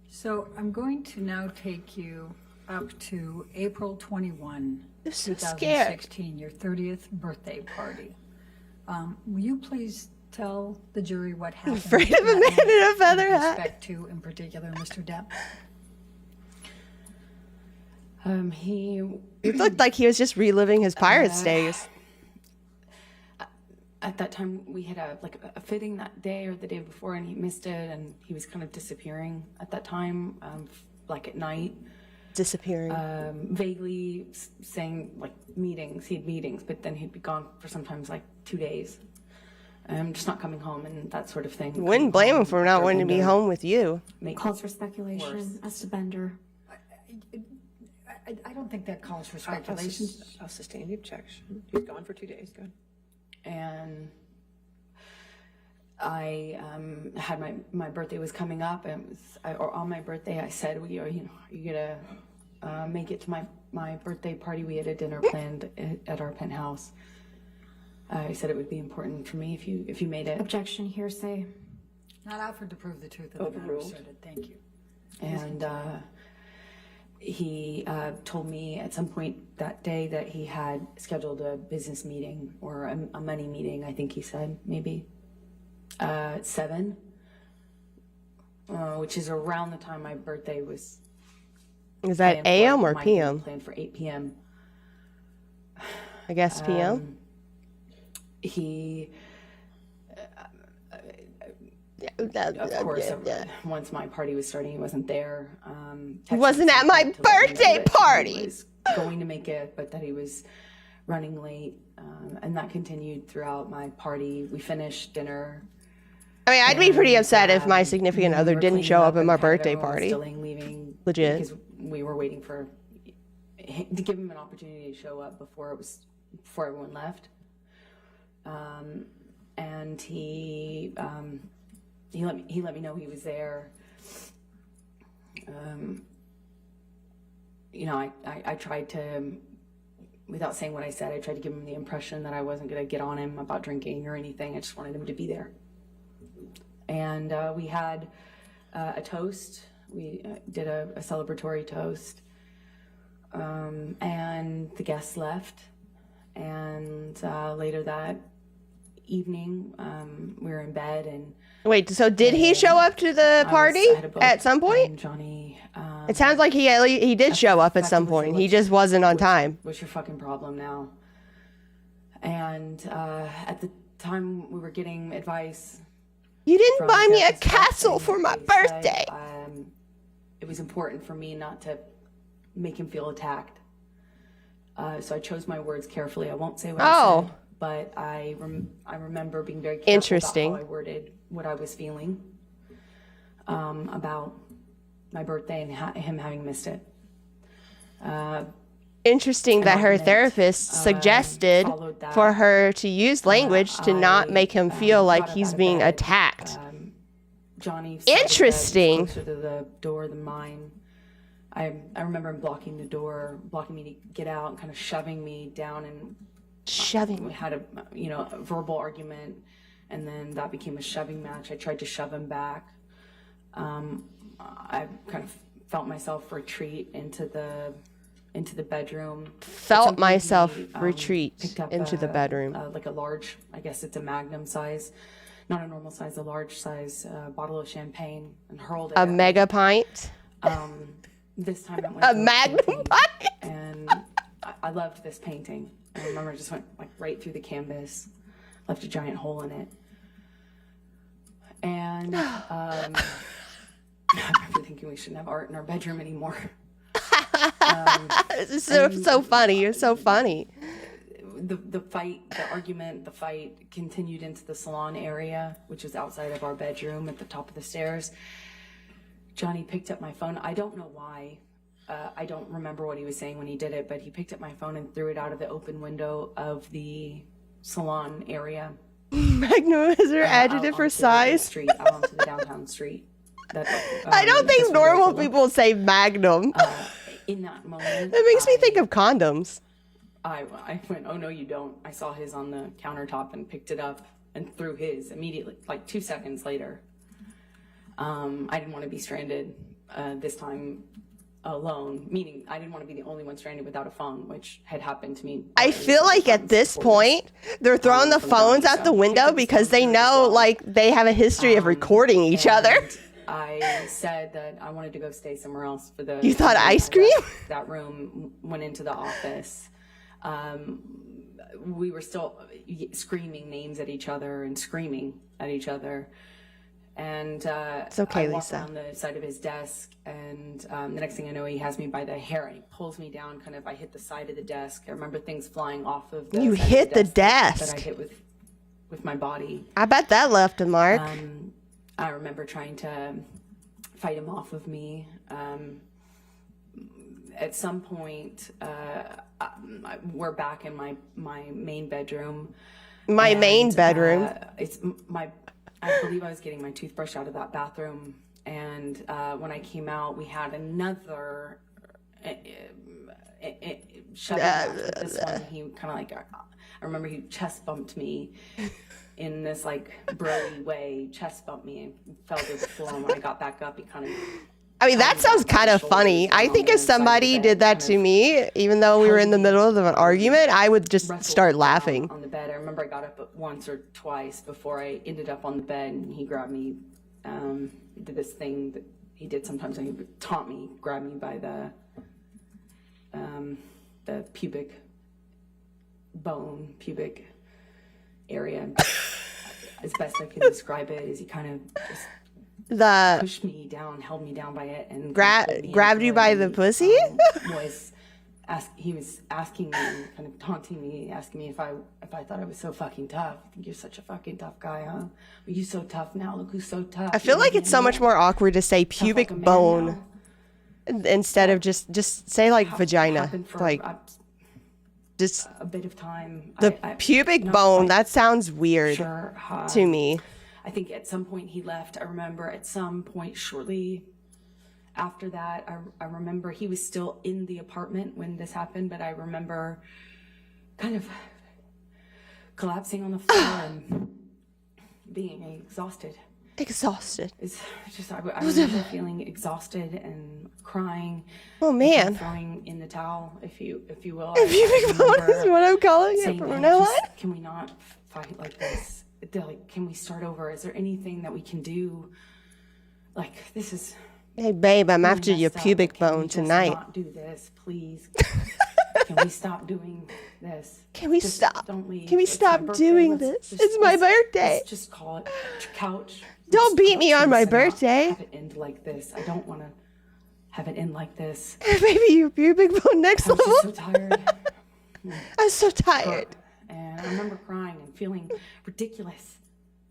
So I'm going to now take you up to April 21, I'm so scared. 2016, your 30th birthday party. Will you please tell the jury what happened? Afraid of a man in a feather with hat. respect to, in particular, Mr. Depp? He... It looked like he was just reliving his Pirates days. At that time, we had a fitting that day or the day before, and he missed it, and he was kind of disappearing at that time, like at night. Disappearing. Vaguely saying like meetings. He had meetings, but then he'd be gone for sometimes like 2 days. Just not coming home and that sort of thing. Wouldn't blame him for not wanting to be home with you. Calls for speculation as to Bender. I don't think that calls for speculation. I'll sustain the objection. He's gone for 2 days. Good. And I had my birthday was coming up, and or on my birthday I said, "Are you gonna make it to my birthday party?" We had a dinner planned at our penthouse. I said it would be important for me if you made it. Objection hearsay. Not offered to prove the truth of the matter Overruled. asserted. Thank you. And he told me at some point that day that he had scheduled a business meeting or a money meeting, I think he said, maybe, at 7, which is around the time my birthday was. Is that planned for. AM or Mine was PM? Planned for 8 p.m. I guess PM. He, of course, once my party was starting, he wasn't there. He wasn't at my birthday party. He was going to make it, but that he was running late, and that continued throughout my party. We finished dinner. I mean, I'd be pretty upset if my significant other we were didn't cleaning show up at and my kind of birthday everyone was party. still leaving Legit. because we were waiting for to give him an opportunity to show up before everyone left. And he let me know he was there. I tried to, without saying what I said, I tried to give him the impression that I wasn't going to get on him about drinking or anything. I just wanted him to be there. And we had a toast. We did a celebratory toast. And the guests left. And later that evening, we were in bed and... Wait, so did he show up to the party I had a book, at some point? Johnny... It sounds like he did show up at some point. He just wasn't on time. What's your fucking problem now? And at the time we were getting advice... You didn't from buy me a therapists, castle and for my they said, birthday. It was important for me not to make him feel attacked. So I chose my words carefully. I won't say what I said, but I remember being very careful Interesting. about how I worded what I was feeling about my birthday and him having missed it. Interesting that her argument, therapist suggested followed that. for her to use language to not make him feel like got up he's out of being bed. attacked. Johnny sat his Interesting. head closer to the door than mine. I remember him blocking the door, blocking me to get out, and kind of shoving me down, and Shoving. we had a verbal argument, and then that became a shoving match. I tried to shove him back. I kind of felt myself retreat into the bedroom. Felt myself He, retreat picked up into the bedroom. like a large, I guess it's a magnum size, not a normal size, a large size bottle of champagne, and hurled it A at me. mega pint. This time it went A to magnum champagne, pint. and I loved this painting. I remember it just went like right through the canvas, left a giant hole in it. And I remember thinking we shouldn't have art in our bedroom anymore. It's so funny. You're so funny. The fight, the argument, the fight continued into the salon area, which was outside of our bedroom at the top of the stairs. Johnny picked up my phone. I don't know why. I don't remember what he was saying when he did it, but he picked up my phone and threw it out of the open window of the salon area. Magnum is her adjective for size. Street, out onto the downtown street. I don't think normal people say Magnum. In that moment, It makes me think of condoms. I went, oh no, you don't. I saw his on the countertop and picked it up and threw his immediately, like 2 seconds later. I didn't want to be stranded this time alone, meaning I didn't want to be the only one stranded without a phone, which had happened to me. I feel like at this point, they're throwing the phones out the window because they know, like, they have a history of recording each other. I said that I wanted to go stay somewhere else for the. You thought ice cream? That room, went into the office. We were still screaming names at each other and screaming at each other. And it's okay, I walked Lisa. down the side of his desk, and the next thing I know, he has me by the hair and he pulls me down. Kind of, I hit the side of the desk. I remember things flying off of the. You side hit of the that desk. I hit with my body. I bet that left a mark. I remember trying to fight him off of me. At some point, we're back in my main bedroom. My main bedroom. I believe I was getting my toothbrush out of that bathroom, and when I came out, we had another shut this one. He kind of like, I remember he chest bumped me in this like broy way, chest bumped me and fell to the floor. And when I got back up, he kind of. I mean, that sounds kind of funny. I think if somebody did that to me, even though we were in the middle of an argument, I would just start laughing. On the bed, I remember I got up once or twice before I ended up on the bed, and he grabbed me. He did this thing that he did sometimes. He would taunt me, grab me by the pubic bone, pubic area. As best I can describe it, is he kind of just pushed me down, held me down by it, and grabbed you by the pussy. He was asking me, kind of taunting me, asking me if I thought I was so fucking tough. I think you're such a fucking tough guy, huh? Are you so tough now? Look who's so tough. I feel like it's so much more awkward to say pubic bone instead of just say like vagina, like just a bit of time. The pubic bone. That sounds weird to me. I think at some point he left. I remember at some point shortly after that, I remember he was still in the apartment when this happened, but I remember kind of collapsing on the floor and being exhausted. It's just, I remember feeling exhausted and crying. Oh man. Throwing in the towel, if you will. Pubic bone is what I'm calling it from now on. Can we not fight like this? Like, can we start over? Is there anything that we can do? Like, this is. Hey babe, I'm after your pubic bone tonight. Not do this, please. Can we stop doing this? Can we stop? Don't leave. Can we stop doing this? It's my birthday. Let's just call it couch. Don't beat me on my birthday. Have it end like this. I don't want to have it end like this. Maybe your pubic bone next level. I'm so tired. I'm so tired. And I remember crying and feeling ridiculous.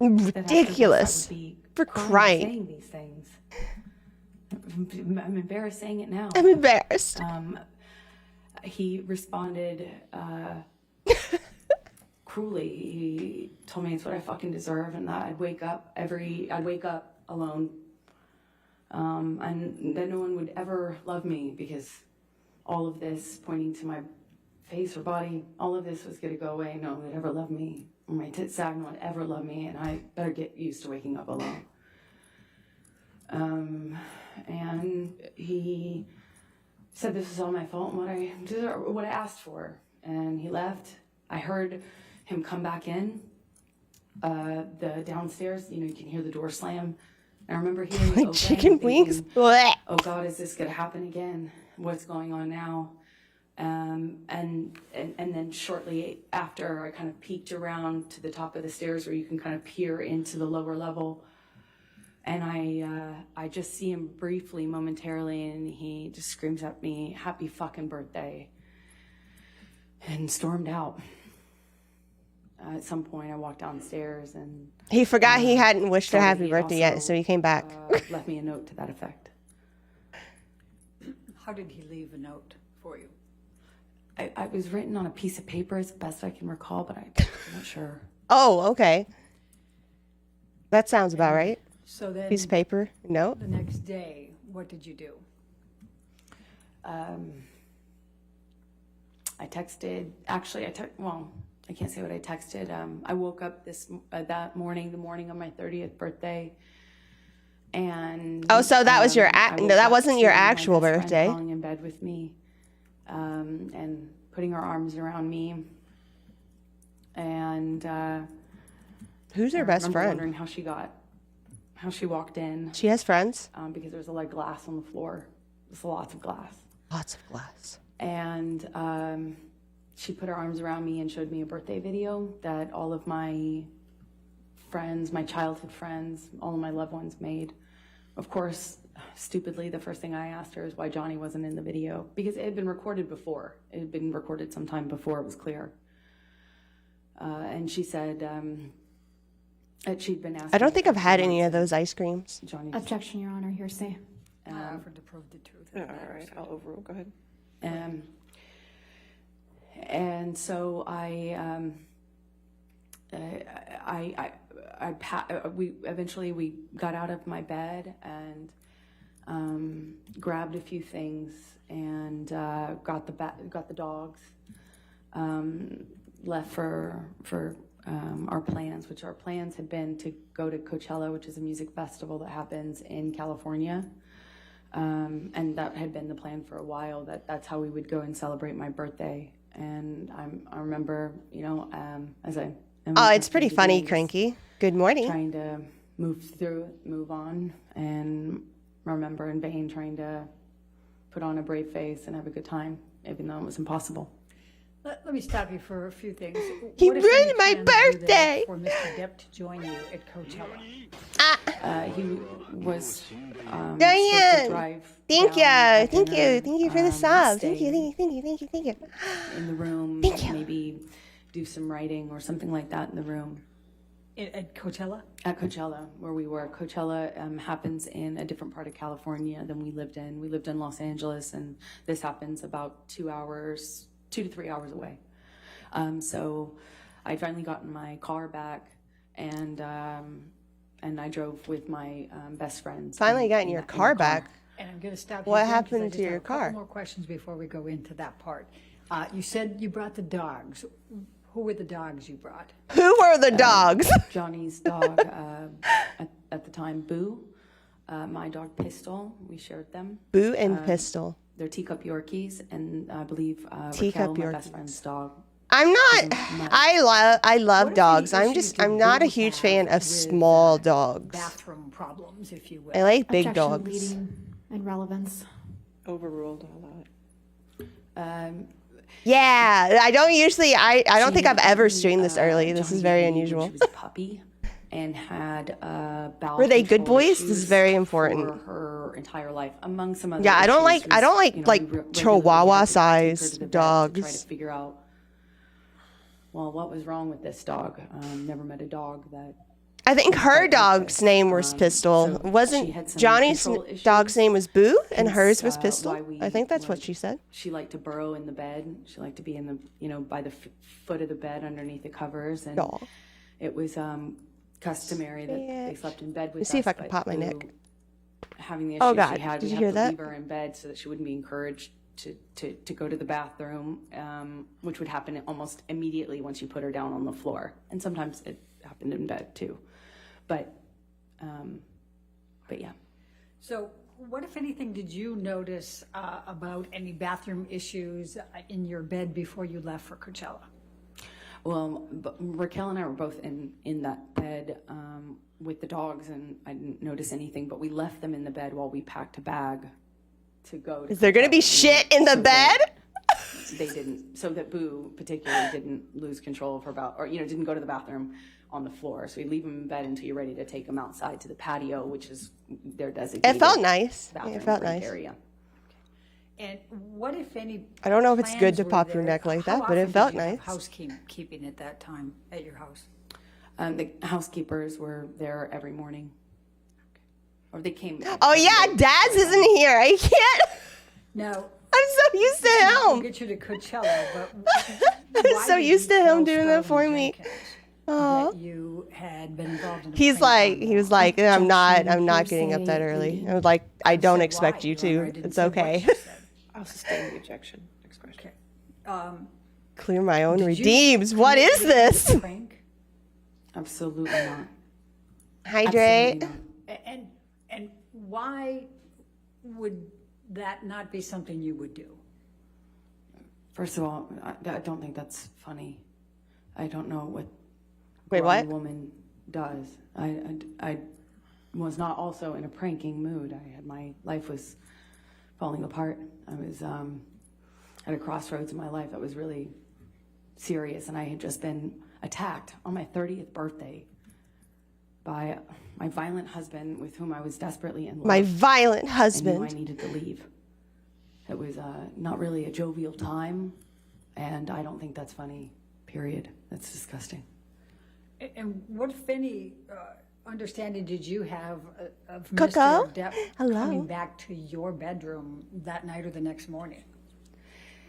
Ridiculous for crying. Saying these things. I'm embarrassed saying it now. I'm embarrassed. He responded cruelly. He told me it's what I fucking deserve, and that I'd wake up alone, and that no one would ever love me because all of this, pointing to my face or body, all of this was gonna go away. No one would ever love me. Or my tits sag, no one would ever love me, and I better get used to waking up alone. And he said this was all my fault and what I asked for. And he left. I heard him come back in the downstairs. You know, you can hear the door slam. And I remember hearing like chicken wings. Oh God, is this gonna happen again? What's going on now? And then shortly after, I kind of peeked around to the top of the stairs where you can kind of peer into the lower level. And I just see him briefly, momentarily, and he just screams at me, "Happy fucking birthday," and stormed out. At some point, I walked downstairs and... He forgot he hadn't wished her happy he birthday yet, also, so he came back. left me a note to that effect. How did he leave a note for you? I was written on a piece of paper as best I can recall, but I'm not sure. Oh, okay. That sounds about right. So then, Piece of paper, note. the next day, what did you do? I texted, actually, well, I can't say what I texted. I woke up that morning, the morning of my 30th birthday, and... Oh, so that was your, I no, woke that up wasn't to your my actual best friend birthday. falling in bed with me, and putting her arms around me, and... Who's her I best remember friend? wondering how she walked in, She has friends? because there was like glass on the floor. There's lots of glass. Lots of glass. And she put her arms around me and showed me a birthday video that all of my friends, my childhood friends, all of my loved ones made. Of course, stupidly, the first thing I asked her is why Johnny wasn't in the video, because it had been recorded before. It had been recorded sometime before it was clear. And she said that she'd been asking... I don't think I've had any of those ice creams. Johnny. Objection, Your Honor, hearsay. I offered to prove the truth. All right, I'll overrule. Go ahead. And so we eventually got out of my bed and grabbed a few things and got the dogs, left for our plans, which our plans had been to go to Coachella, which is a music festival that happens in California. And that had been the plan for a while, that's how we would go and celebrate my birthday. And I remember, as I... Oh, it's pretty funny, Cranky. Good morning. Trying to move on, and remember in vain trying to put on a brave face and have a good time, even though it was impossible. Let me stop you for a few things. He What, if any, ruined my plans were there birthday. for Mr. Depp to join you at Coachella? He was supposed to Diane, drive thank down you, for thank you, dinner, thank you for the sub. Thank stay you, thank you, thank you, thank you, thank you. in the room, Thank you. maybe do some writing or something like that in the room. At Coachella? At Coachella, where we were. Coachella happens in a different part of California than we lived in. We lived in Los Angeles, and this happens about 2 to 3 hours away. So I finally got in my car back, and I drove with my best friends. Finally got in your car back. And I'm going to stop you What again 'cause happened I to just have your a couple car? more questions before we go into that part. You said you brought the dogs. Who were the dogs you brought? Who were the dogs? Johnny's dog at the time, Boo. My dog, Pistol. We shared them. Boo and Pistol. They're teacup Yorkies, and I believe Teacup Raquel, my best Yorkies. friend's dog. I'm not. I love What, if dogs. any I'm issues I'm did not a Boo huge have fan of with, small dogs. Bathroom problems, if you will. I like big Objection, dogs. leading and relevance. Overruled all that. Yeah, I don't usually. I don't think I've ever She, streamed this early. This Johnny is very had me when unusual. She was a puppy and had bowel Were they good control boys? This is issues very important. for her entire life, among some other. Yeah, I don't issues. like We regularly Chihuahua had to take her to sized the vet to dogs. try to figure out, well, what was wrong with this dog. Never met a dog that. I think her dog's name was Pistol. so she Wasn't had some Johnny's control issues, dog's name was Boo and hence, hers was why Pistol? we I think that's what would- she said. She liked to burrow in the bed. She liked to be in the, by the foot of the bed underneath the covers. And Aw. it was customary that they slept in bed with Let's see if I us, can but pop my Boo, neck. Having the Oh, issues God. she had, Did we you had hear to that? leave her in bed so that she wouldn't be encouraged to go to the bathroom, which would happen almost immediately once you put her down on the floor. And sometimes it happened in bed too. But yeah. So, what, if anything, did you notice about any bathroom issues in your bed before you left for Coachella? Well, Raquel and I were both in that bed with the dogs, and I didn't notice anything, but we left them in the bed while we packed a bag to go to Is there gonna be Coachella. shit in the So bed? they didn't, so that Boo particularly didn't lose control of her or didn't go to the bathroom on the floor. So we leave him in bed until you're ready to take him outside to the patio, which is their designated. It felt nice. Bathroom It felt break nice. area. And what, if any, I don't know if it's good plans to were pop your there? neck like How that, but it often felt did you have nice. housekeeping at that time at your house? The housekeepers were there every morning. Or they came. Oh yeah, Dad's isn't here. I can't. Now, I'm so used to we'll him. get you to Coachella, I'm but why so did used you to him tell doing that for Starling me. Jenkins Aw. that you had been involved in a He prank was on like, I'm not Objection, getting up that hearsay, early. Indy. I was like, I them? don't Said expect why, you Your Honor, I to. didn't It's say what okay. she said. I'll sustain the objection. Next question. Okay. Clear my own Did you redeems. What commit is this? a prank? Absolutely not. Hydrate. Absolutely not. And why would that not be something you would do? First of all, I don't think that's funny. I don't know what Wait, grown what? woman does. I was not also in a pranking mood. My life was falling apart. I was at a crossroads in my life that was really serious, and I had just been attacked on my 30th birthday by my violent husband with whom I was desperately in love. My violent I knew I husband. needed to leave. It was not really a jovial time, and I don't think that's funny, period. That's disgusting. And what, if any, understanding did you have of Coco? Mr. Depp Hello? coming back to your bedroom that night or the next morning?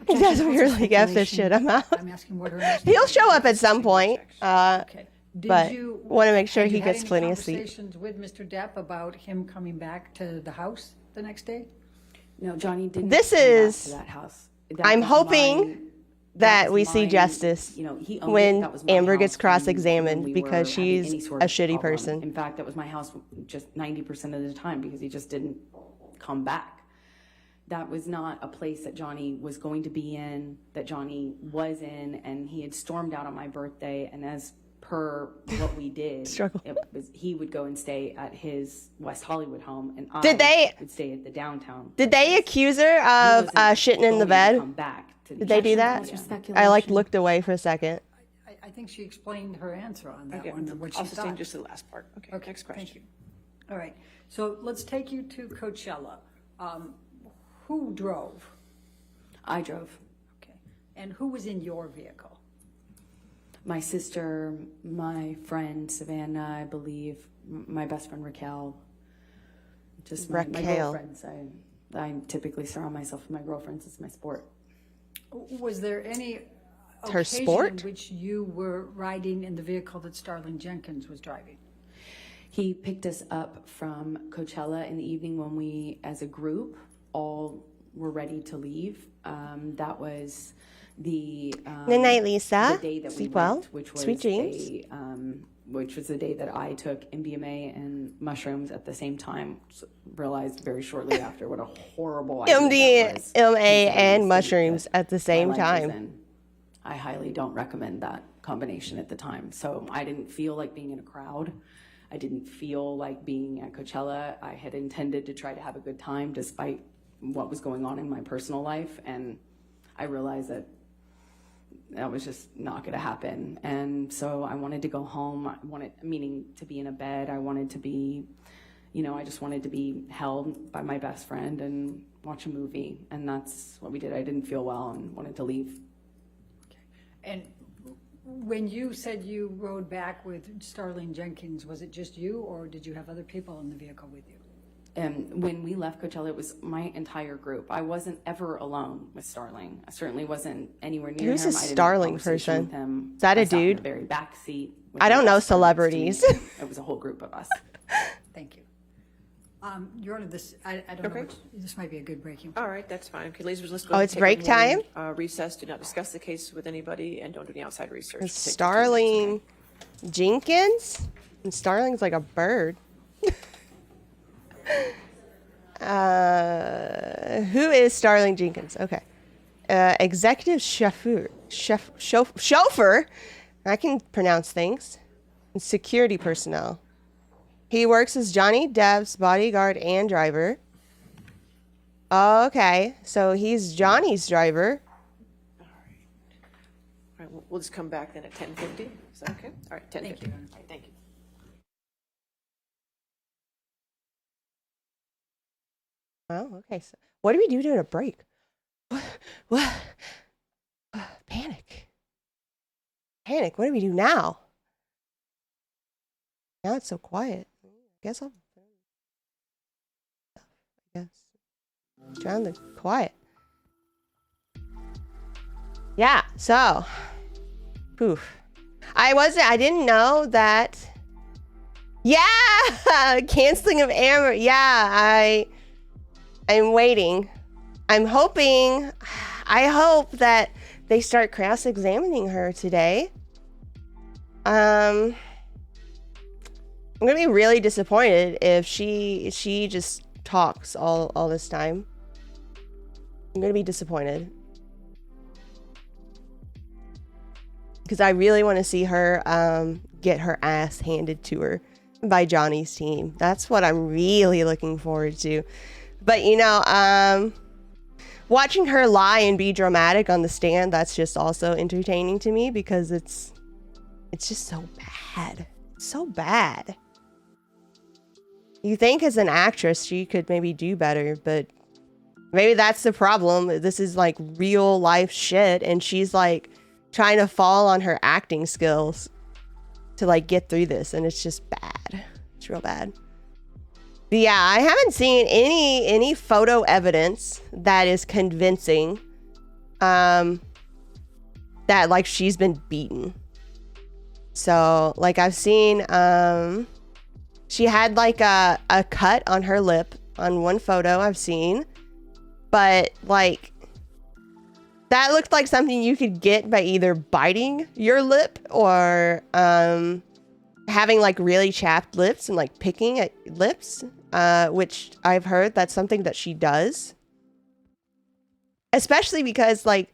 He does weirdly get this shit. I'm out. I'm asking what her understanding. He'll show up at some point. Okay. but wanna make sure had he you had gets any plenty of sleep. Conversations with Mr. Depp about him coming back to the house the next day? No, Johnny didn't This come back is- to that house. I'm was hoping that we see justice he owned it. when That was my Amber house gets when cross-examined we because were having she's any sort a of shitty problem. person. In fact, that was my house just 90% of the time because he just didn't come back. That was not a place that Johnny was going to be in, that Johnny was in, and he had stormed out on my birthday, and as per what we did, Struggle. he would go and stay at his West Hollywood home, and Did I they- would stay at the downtown. Did they place. accuse her He of wasn't shitting in the going to bed? come back to the Did they do house. that? Yeah. Speculation. I looked away for a second. I think she explained her answer on that Okay. one, what she I'll sustain thought. just the last part. Okay. Okay, Next question. thank you. All right, so let's take you to Coachella. Who drove? I drove. Okay, and who was in your vehicle? My sister, my friend Savannah, I believe, my best friend Raquel. Just my Raquel. girlfriends. I typically surround myself with my girlfriends. It's my sport. Was there any Her occasion sport? in which you were riding in the vehicle that Starling Jenkins was driving? He picked us up from Coachella in the evening when we, as a group, all were ready to leave. That was the Good night, Lisa. the day that we Sleep well. went, which was Sweet dreams. which was the day that I took MDMA and mushrooms at the same time. Realized very shortly after what a horrible idea that was. MDMA Considering and the mushrooms state that at the my same life was time. in. I highly don't recommend that combination at the time. So I didn't feel like being in a crowd. I didn't feel like being at Coachella. I had intended to try to have a good time despite what was going on in my personal life. And I realized that that was just not going to happen. And so I wanted to go home. Meaning to be in a bed. I wanted to be, I just wanted to be held by my best friend and watch a movie. And that's what we did. I didn't feel well and wanted to leave. And when you said you rode back with Starling Jenkins, was it just you, or did you have other people in the vehicle with you? And when we left Coachella, it was my entire group. I wasn't ever alone with Starling. I certainly wasn't anywhere near Who's him. a I didn't have Starling conversation person? with him. Is that a I sat in dude? the very back seat. with I my don't know best friend next to me. celebrities. It was a whole group of us. Thank you. Your Honor, I don't know, Okay. this might be a good breaking. All right, that's fine. Okay, ladies, let's go. Oh, ahead it's and break take a morning, time? Recess. Do not discuss the case with anybody, and don't do any outside research. Take 15 minutes, Starling Jenkins? And Starling's like a bird. Who is Starling Jenkins? Okay. Executive chauffeur. I can pronounce things. And security personnel. He works as Johnny Depp's bodyguard and driver. Okay, so he's Johnny's driver. right, we'll just come back then at 10:50. Is that okay? All right, 10:50. Thank you. All right, thank you. Oh, okay. So what do we do during a break? What? Panic. Panic. What do we do now? Now it's so quiet. I guess I'll. I guess. Trying to quiet. Yeah. So. Poof. I didn't know that. Yeah. Canceling of Amber. Yeah. I'm waiting. I'm hoping. I hope that they start cross-examining her today. I'm gonna be really disappointed if she just talks all this time. I'm gonna be disappointed because I really want to see her get her ass handed to her by Johnny's team. That's what I'm really looking forward to. But you know, watching her lie and be dramatic on the stand, that's just also entertaining to me because it's just so bad. So bad. You think as an actress she could maybe do better, but maybe that's the problem. This is like real life shit and she's like trying to fall on her acting skills to like get through this, and it's just bad. It's real bad. But yeah, I haven't seen any photo evidence that is convincing that like she's been beaten. So like I've seen she had like a cut on her lip on one photo I've seen, but like that looked like something you could get by either biting your lip or having like really chapped lips and like picking at lips, which I've heard that's something that she does. Especially because like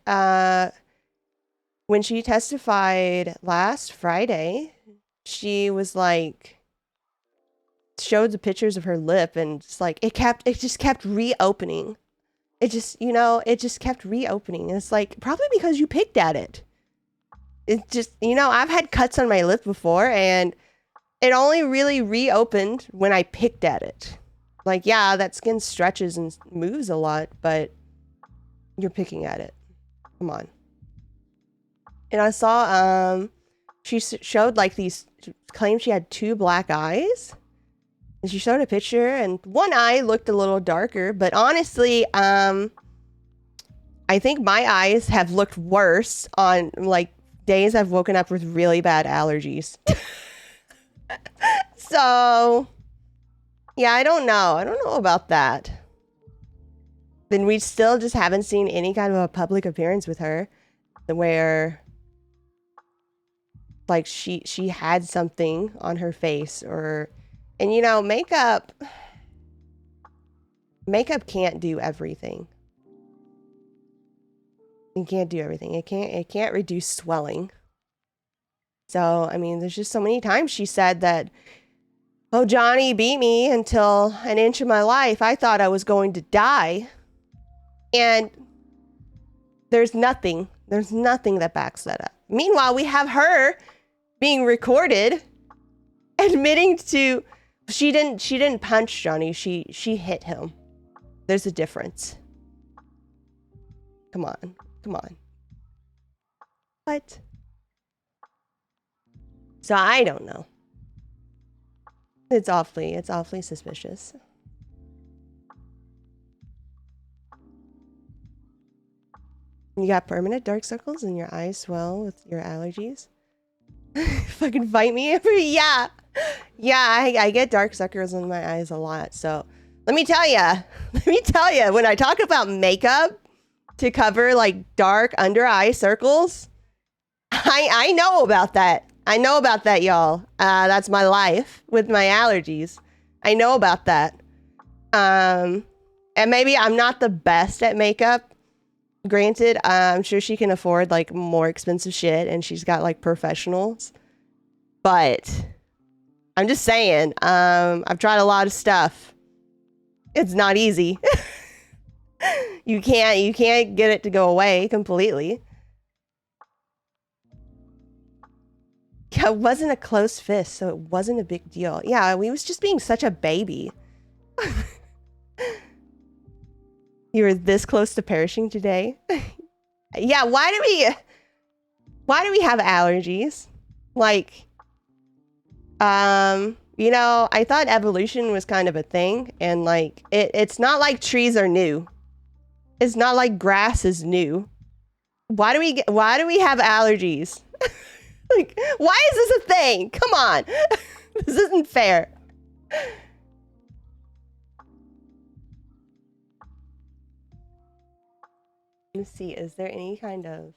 when she testified last Friday, she was like showed the pictures of her lip and it's like it just kept reopening. It just kept reopening. It's like probably because you picked at it. It just, I've had cuts on my lip before and it only really reopened when I picked at it. Like, yeah, that skin stretches and moves a lot, but you're picking at it. Come on. And I saw, she showed like claimed she had 2 black eyes. And she showed a picture and one eye looked a little darker, but honestly, I think my eyes have looked worse on like days I've woken up with really bad allergies. So, yeah, I don't know about that. Then we still just haven't seen any kind of a public appearance with her where like she had something on her face or, and makeup can't do everything. It can't do everything. It can't reduce swelling. So, I mean, there's just so many times she said that, oh, Johnny beat me until an inch of my life. I thought I was going to die. And there's nothing that backs that up. Meanwhile, we have her being recorded admitting to she didn't punch Johnny. She hit him. There's a difference. Come on. What? So I don't know. It's awfully suspicious. You got permanent dark circles and your eyes swell with your allergies? Fucking fight me. Yeah. I get dark circles in my eyes a lot. So let me tell you, when I talk about makeup to cover like dark under eye circles, I know about that. I know about that, y'all. That's my life with my allergies. I know about that. And maybe I'm not the best at makeup. Granted, I'm sure she can afford like more expensive shit and she's got like professionals. But I'm just saying, I've tried a lot of stuff. It's not easy. You can't get it to go away completely. Yeah, it wasn't a close fist, so it wasn't a big deal. Yeah, we was just being such a baby. You were this close to perishing today. Yeah, why do we have allergies? Like, you know, I thought evolution was kind of a thing, and like it's not like trees are new. It's not like grass is new. Why do we have allergies? Like, why is this a thing? Come on. This isn't fair. Let's see, is there any kind of...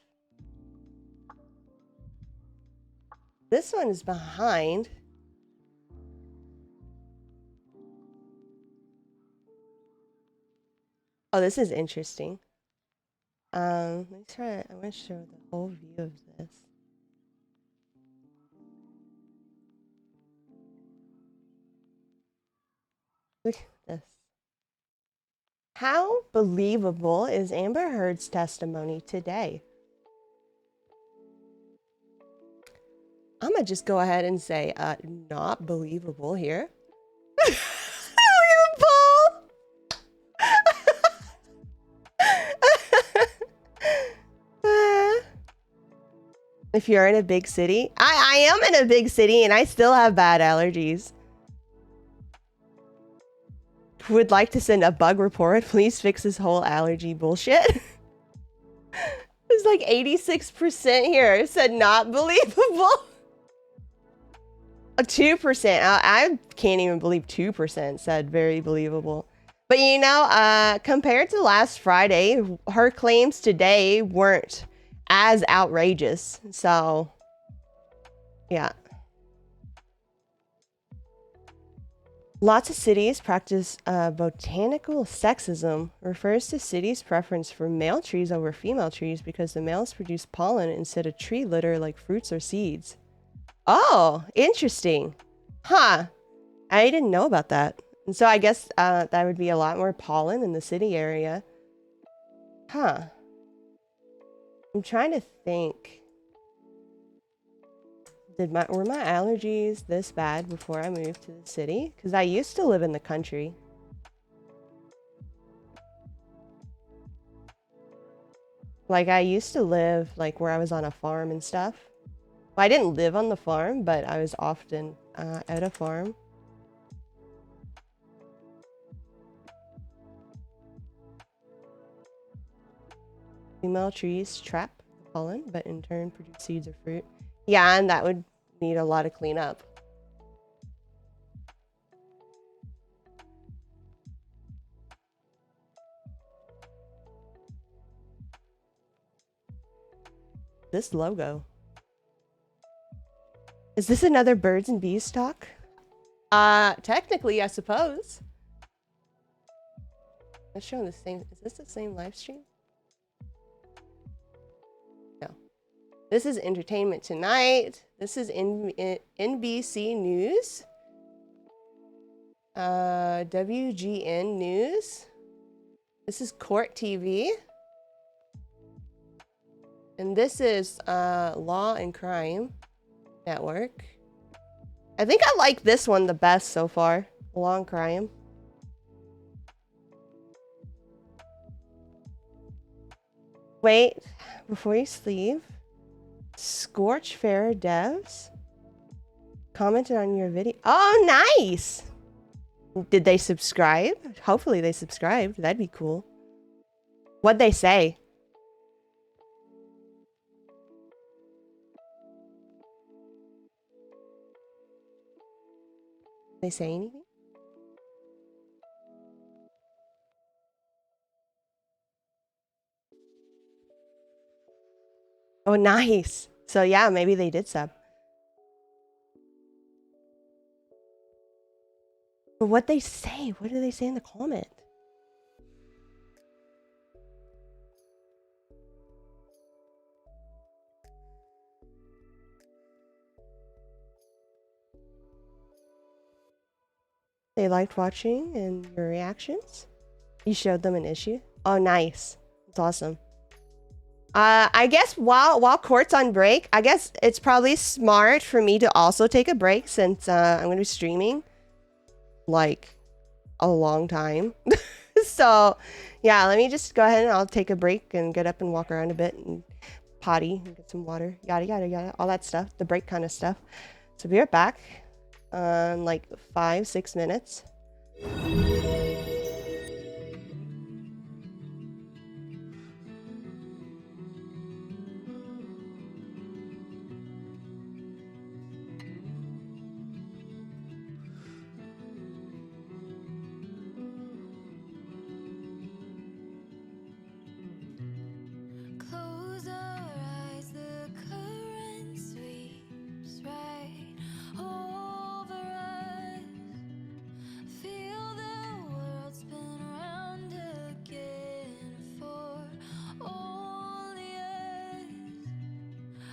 This one is behind. Oh, this is interesting. Let me try. I want to show the whole view of this. Look at this. How believable is Amber Heard's testimony today? I'm gonna just go ahead and say, not believable here. Look at the poll! If you're in a big city, I am in a big city and I still have bad allergies. Would like to send a bug report. Please fix this whole allergy bullshit. It's like 86% here said not believable. 2%. I can't even believe 2% said very believable. But you know, compared to last Friday, her claims today weren't as outrageous. So, yeah. Lots of cities practice botanical sexism, refers to cities' preference for male trees over female trees because the males produce pollen instead of tree litter like fruits or seeds. Oh, interesting. Huh. I didn't know about that. And so I guess that would be a lot more pollen in the city area. Huh. I'm trying to think. Were my allergies this bad before I moved to the city? Because I used to live in the country. Like, I used to live, like, where I was on a farm and stuff. Well, I didn't live on the farm, but I was often at a farm. Female trees trap pollen, but in turn produce seeds or fruit. Yeah, and that would need a lot of cleanup. This logo. Is this another birds and bees talk? Technically, I suppose. It's showing the same. Is this the same live stream? No. This is Entertainment Tonight. This is NBC News. WGN News. This is Court TV. And this is Law and Crime Network. I think I like this one the best so far. Law and Crime. Wait, before you sleep. Scorch Fair Devs commented on your video. Oh, nice! Did they subscribe? Hopefully they subscribed. That'd be cool. What'd they say? Did they say anything? Oh, nice. So yeah, maybe they did sub. But what they say? What do they say in the comment? They liked watching and your reactions. You showed them an issue. Oh, nice. It's awesome. I guess while Court's on break, I guess it's probably smart for me to also take a break since I'm going to be streaming like a long time. So, yeah, let me just go ahead and I'll take a break and get up and walk around a bit and potty and get some water, yada, yada, yada, all that stuff, the break kind of stuff. So be right back in like 5-6 minutes. Close our eyes, the current sweeps right over us. Feel the world spin round again for only us.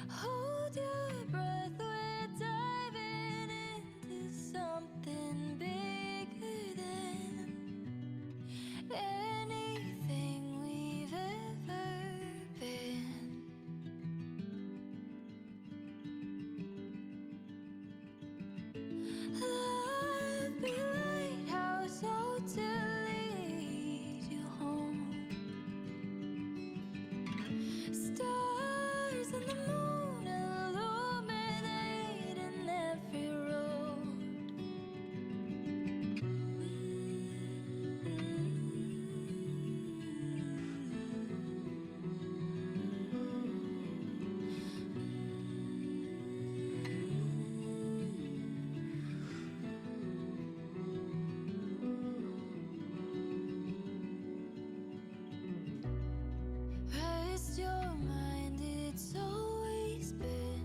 Hold your breath, we're diving into something bigger than anything we've ever been. Love be lighthouse, oh, to lead you home. Stars and the moon illuminating every road. Rest your mind, it's always been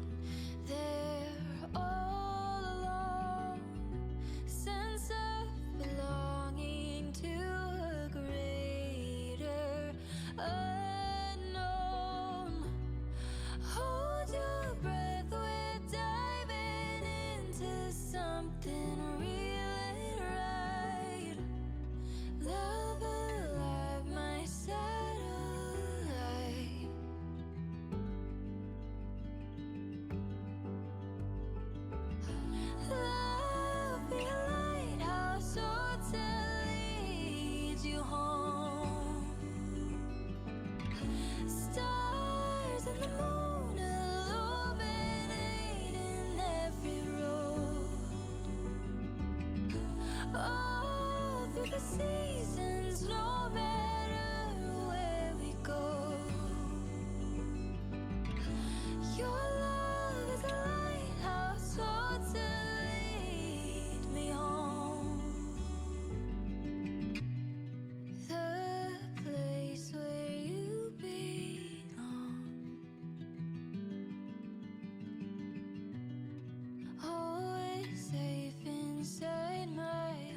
there all along. Sense of belonging to a greater unknown. Hold your breath, we're diving into something real and right. Love alive, my satellite. Love be a lighthouse, oh, to lead you home. Stars and the moon illuminating every road. All through the seasons, no matter where we go. Your love is a lighthouse, oh, to lead me home. The place where you belong. Always safe inside my arms.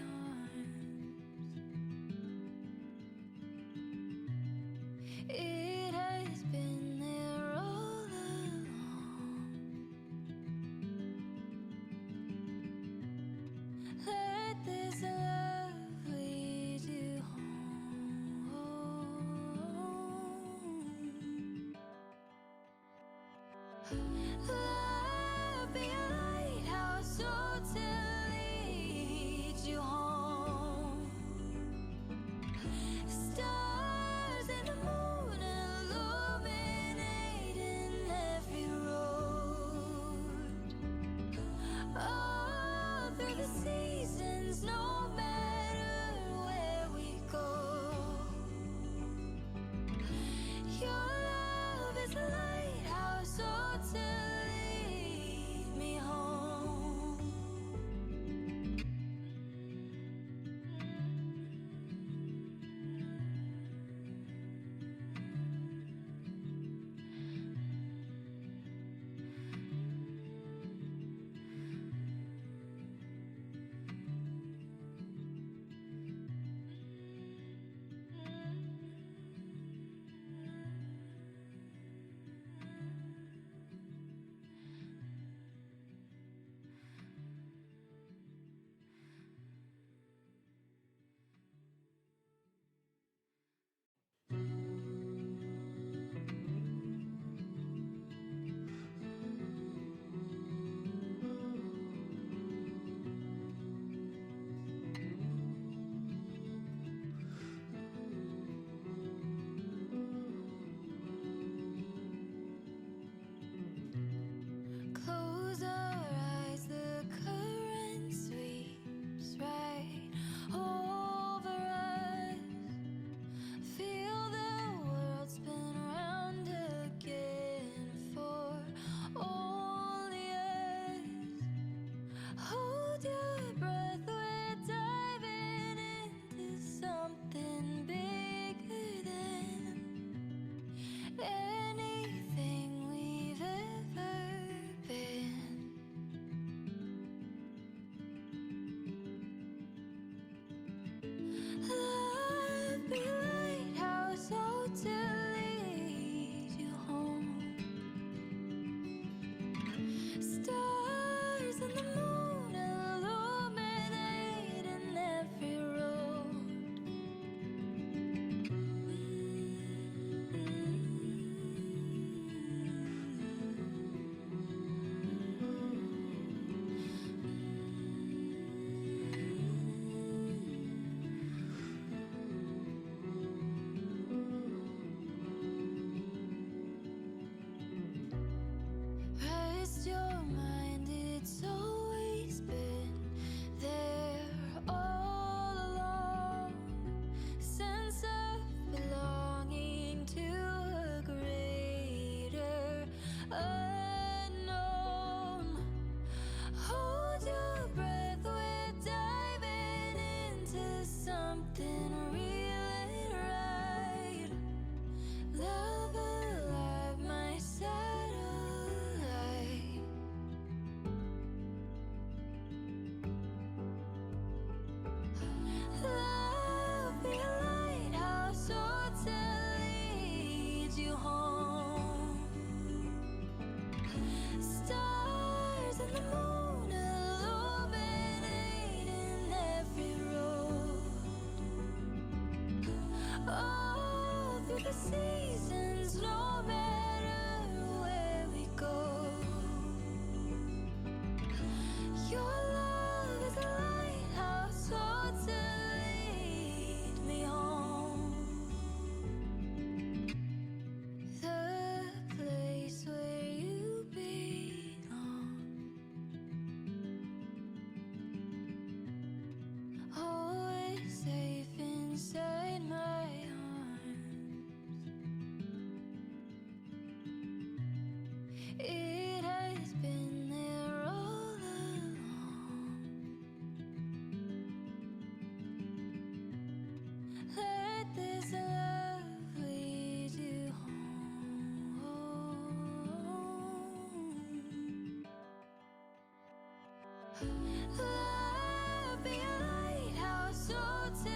Love be a lighthouse, so to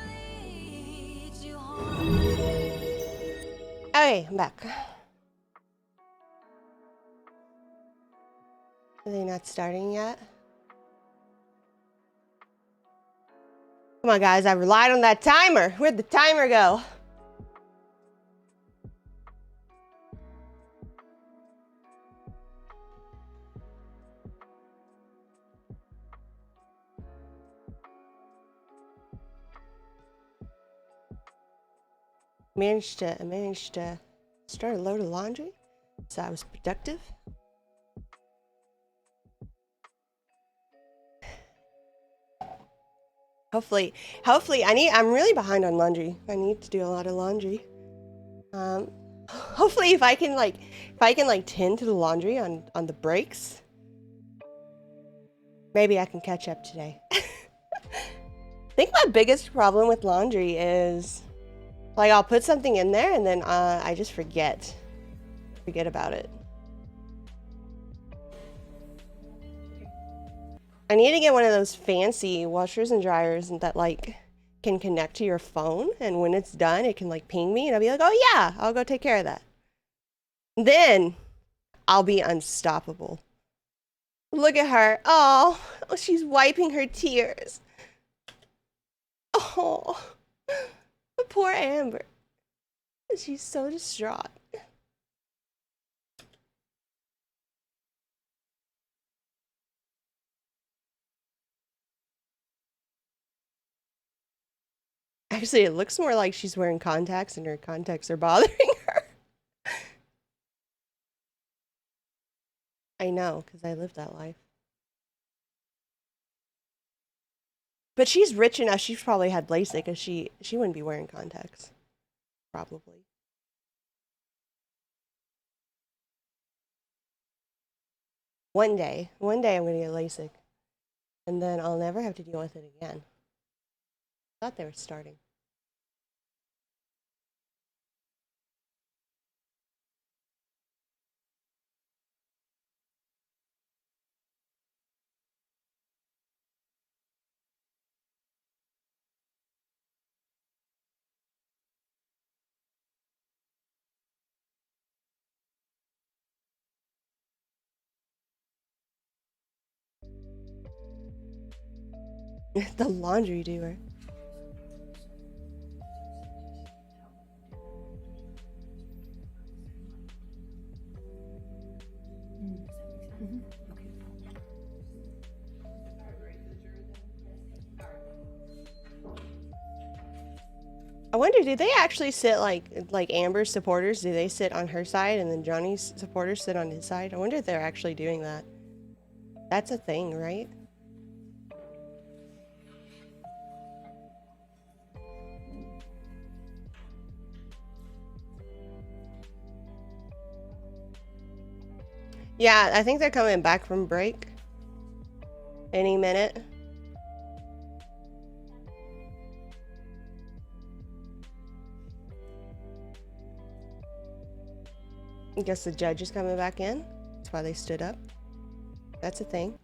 lead you home. Okay, I'm back. Are they not starting yet? Come on, guys. I relied on that timer. Where'd the timer go? I managed to start a load of laundry, so I was productive. Hopefully, I'm really behind on laundry. I need to do a lot of laundry. Hopefully if I can tend to the laundry on the breaks, maybe I can catch up today. I think my biggest problem with laundry is, like, I'll put something in there and then I just forget about it. I need to get one of those fancy washers and dryers that like can connect to your phone, and when it's done it can like ping me and I'll be like, oh yeah, I'll go take care of that. Then I'll be unstoppable. Look at her. Oh, she's wiping her tears. Oh, poor Amber. She's so distraught. Actually, it looks more like she's wearing contacts and her contacts are bothering her. I know, because I lived that life. But she's rich enough, she's probably had LASIK, because she wouldn't be wearing contacts. Probably. One day I'm going to get LASIK. And then I'll never have to deal with it again. Thought they were starting. The laundry doer. I wonder, do they actually sit like Amber's supporters? Do they sit on her side and then Johnny's supporters sit on his side? I wonder if they're actually doing that. That's a thing, right? Yeah, I think they're coming back from break any minute. I guess the judge is coming back in. That's why they stood up. That's a thing.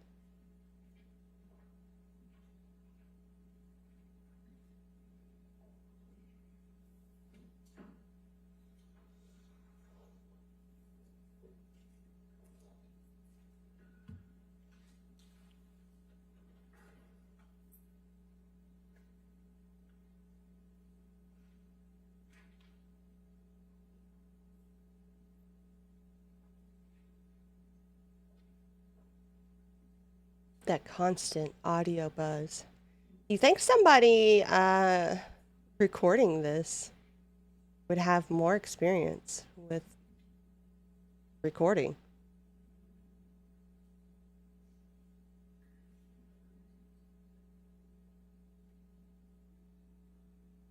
That constant audio buzz. You think somebody recording this would have more experience with recording?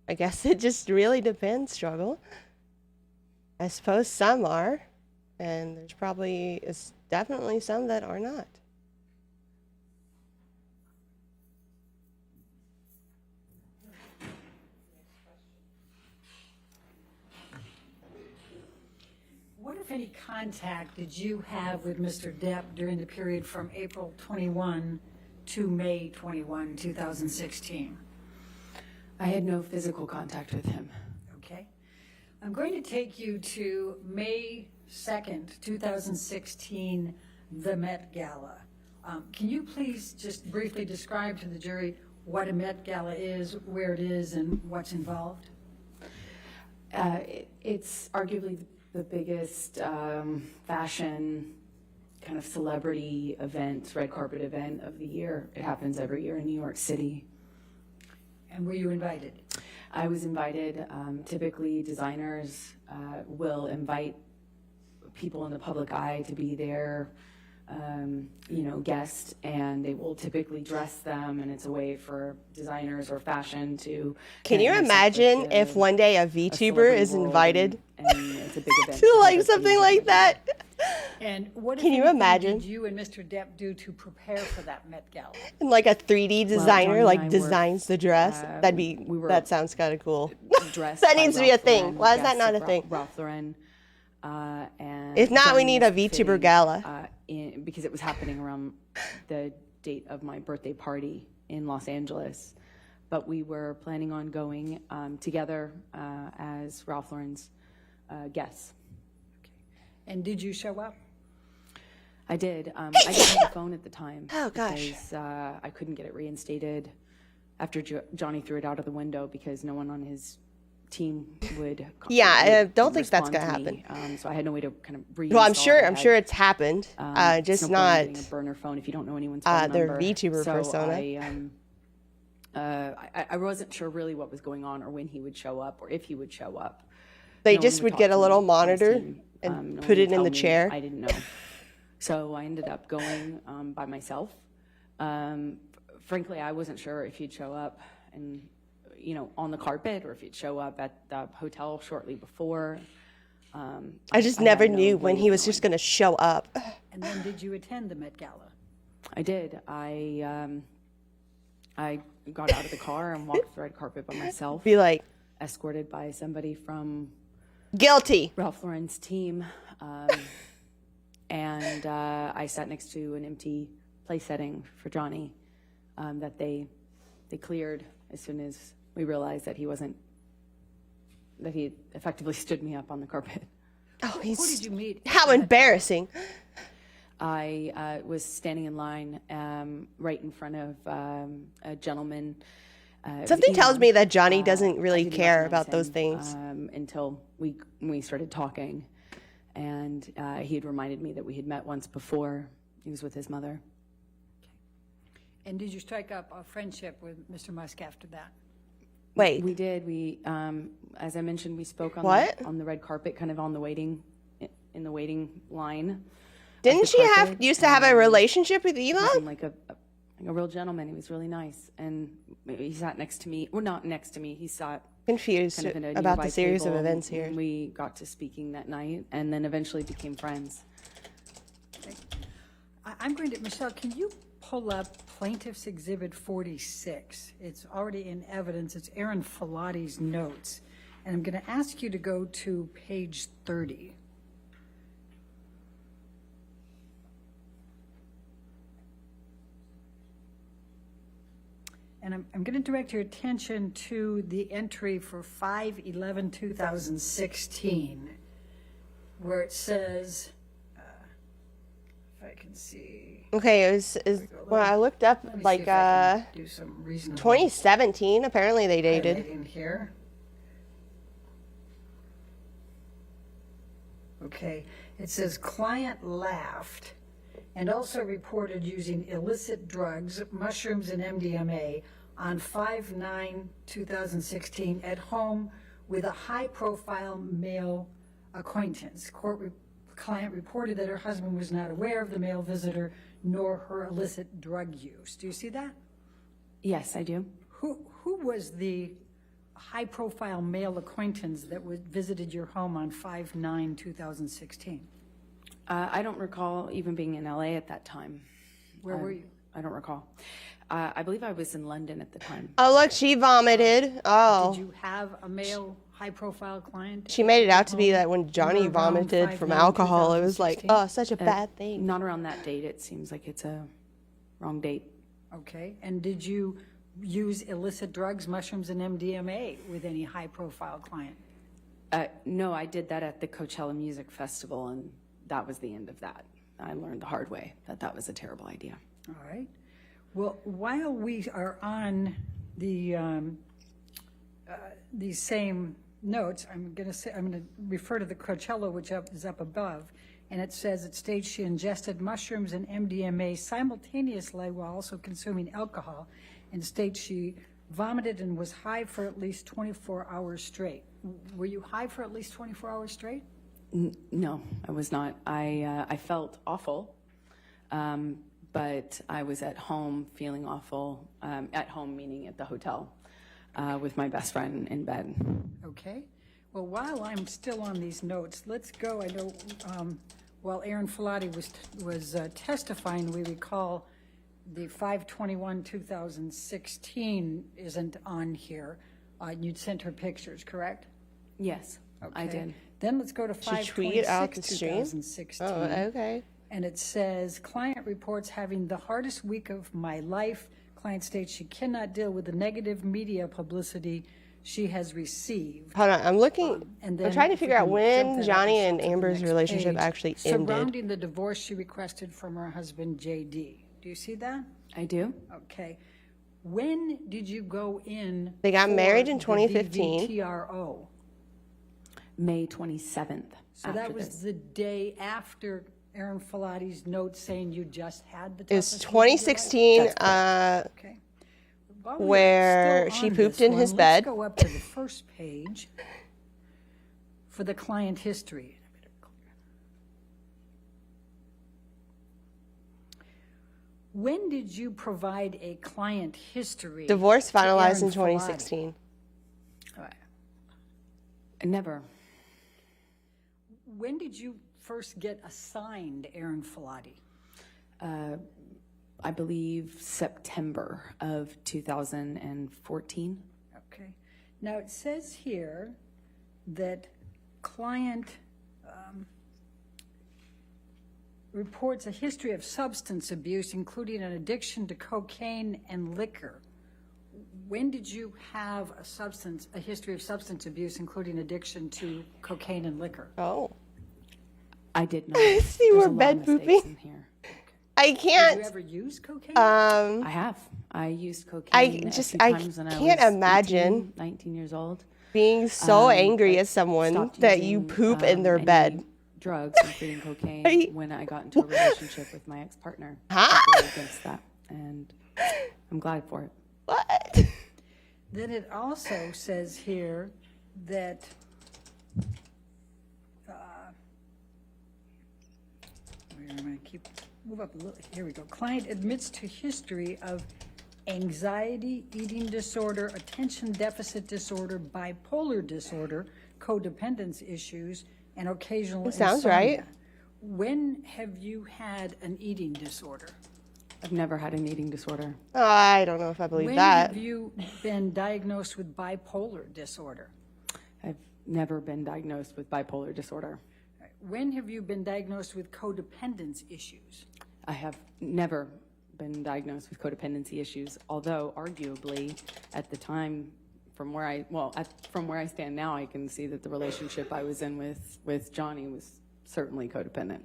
I guess it just really depends, Struggle. I suppose some are, and it's definitely some that are not. What, if any, contact did you have with Mr. Depp during the period from April 21 to May 21, 2016? I had no physical contact with him. Okay. I'm going to take you to May 2nd, 2016, the Met Gala. Can you please just briefly describe to the jury what a Met Gala is, where it is, and what's involved? It's arguably the biggest fashion kind of celebrity event, red carpet event of the year. It happens every year in New York City. And were you invited? I was invited. Typically, designers will invite people in the public eye to be their, guests, and they will typically dress them, and it's a way for designers or fashion to. Can you imagine if one day a VTuber is invited and it's a big event to like something like that? And what Can you imagine? did you and Mr. Depp do to prepare for that Met Gala? And like a 3D designer Johnny like and I designs the dress. That sounds kind of cool. That needs to be a thing. Why is that not a thing? Ralph Lauren. And If not, we Johnny need a was VTuber fitting, gala. Because it was happening around the date of my birthday party in Los Angeles. But we were planning on going together as Ralph Lauren's guests. And did you show up? I did. I didn't have a phone at the time. Oh, gosh. Because I couldn't get it reinstated after Johnny threw it out of the window because no one on his team would. Yeah, I don't think that's respond gonna to me. So I had no way to kind of reinstall. Well, I'm it. sure it's happened. It's Just no point not getting a burner phone if you don't know anyone's phone their number. VTuber So persona. I wasn't sure really what was going on or when he would show up or if he would show up. They No one just would talk get to a me little on his monitor team. and No put one it would in tell the me. chair. I didn't know. So I ended up going by myself. Frankly, I wasn't sure if he'd show up and, on the carpet or if he'd show up at the hotel shortly before. I just I never had no knew when way he of was just going to show up. And then did you attend the Met Gala? I did. I got out of the car and walked the red carpet by myself, Be like, escorted by somebody from guilty. Ralph Lauren's team. And I sat next to an empty place setting for Johnny that they cleared as soon as we realized that he had effectively stood me up on the carpet. Oh, Who did you meet? how embarrassing. I was standing in line right in front of a gentleman. Something tells Elon. me that Johnny doesn't I really didn't care recognize about those him, things. until we started talking, and he had reminded me that we had met once before. He was with his mother. And did you strike up a friendship with Mr. Musk after that? Wait, We did. We, as I mentioned, we spoke on What? on the red carpet, kind of on the waiting line. didn't the she carpet, used to have a and relationship with He Elon? seemed like a real gentleman. He was really nice, and he sat next to me. Well, not next to me. He sat Confused kind of in a about nearby the series of table, events here. and we got to speaking that night, and then eventually became friends. I'm going to, Michelle, can you pull up Plaintiff's Exhibit 46? It's already in evidence. It's Aaron Filati's notes. And I'm going to ask you to go to page 30. And I'm going to direct your attention to the entry for 5/11/2016, where it says, if I can see. Okay, well, I looked up Let me see like if I can do some reasonable 2017. Apparently they dated. highlighting here. Okay, it says client laughed and also reported using illicit drugs, mushrooms and MDMA on 5/9/2016 at home with a high-profile male acquaintance. Client reported that her husband was not aware of the male visitor nor her illicit drug use. Do you see that? Yes, I do. Who was the high-profile male acquaintance that visited your home on 5/9/2016? I don't recall even being in LA at that time. Where were you? I don't recall. I believe I was in London at the time. Oh, look, she vomited. Oh. Did you have a male high-profile client? She made it out to be that when You Johnny were around vomited from 5/9/2016? alcohol, it was like, oh, such a bad thing. Not around that date. It seems like it's a wrong date. Okay, and did you use illicit drugs, mushrooms, and MDMA with any high-profile client? No, I did that at the Coachella Music Festival, and that was the end of that. I learned the hard way that that was a terrible idea. All right. Well, while we are on the these same notes, I'm going to refer to the Coachella, which is up above, and it says it states she ingested mushrooms and MDMA simultaneously while also consuming alcohol, and states she vomited and was high for at least 24 hours straight. Were you high for at least 24 hours straight? No, I was not. I felt awful, but I was at home feeling awful, at home meaning at the hotel, with my best friend in bed. Okay. Well, while I'm still on these notes, let's go. I know while Aaron Filati was testifying, we recall the 5/21/2016 isn't on here. You'd sent her pictures, correct? Yes, I did. Then let's go to She tweeted out the stream? 5/26/2016. Oh, okay. And it says, client reports having the hardest week of my life. Client states she cannot deal with the negative media publicity she has received. Hold on, I'm looking. And I'm then trying to if we figure out can when jump that Johnny up and to the Amber's next relationship page, actually ended. surrounding the divorce she requested from her husband, JD. Do you see that? I do. Okay. When did you go in? They got for married in the 2015. VVTRO? May 27th. So that was the day after Aaron Filati's note saying you just had the It was toughest week of your life? 2016, Okay. While we are where still she on pooped this in his one, bed. Let's go up to the first page for the client history. When did you provide a client history? Divorce to finalized in Aaron Filati? 2016. Never. When did you first get assigned Aaron Filati? I believe September of 2014. Okay. Now it says here that client reports a history of substance abuse, including an addiction to cocaine and liquor. When did you have a history of substance abuse, including addiction to cocaine and liquor? Oh. I did not. See, There's we're a lot bed of mistakes pooping. in here. I Did can't. you ever use cocaine? I have. I used cocaine I a just- few I times when can't I was imagine 18, 19 years old. Being so angry I at someone stopped that you using, poop in their any bed. drugs, including cocaine, Right. when I got into a relationship with my ex-partner. Huh? I was against that, and I'm glad for it. What? Then it also says here that I'm going to move up a little. Here we go. Client admits to history of anxiety, eating disorder, attention deficit disorder, bipolar disorder, codependence issues, and occasional Sounds insomnia. right. When have you had an eating disorder? I've never had an eating disorder. Oh, I don't know if I believe When that. have you been diagnosed with bipolar disorder? I've never been diagnosed with bipolar disorder. When have you been diagnosed with codependence issues? I have never been diagnosed with codependency issues, although arguably at the time, from where I stand now, I can see that the relationship I was in with Johnny was certainly codependent.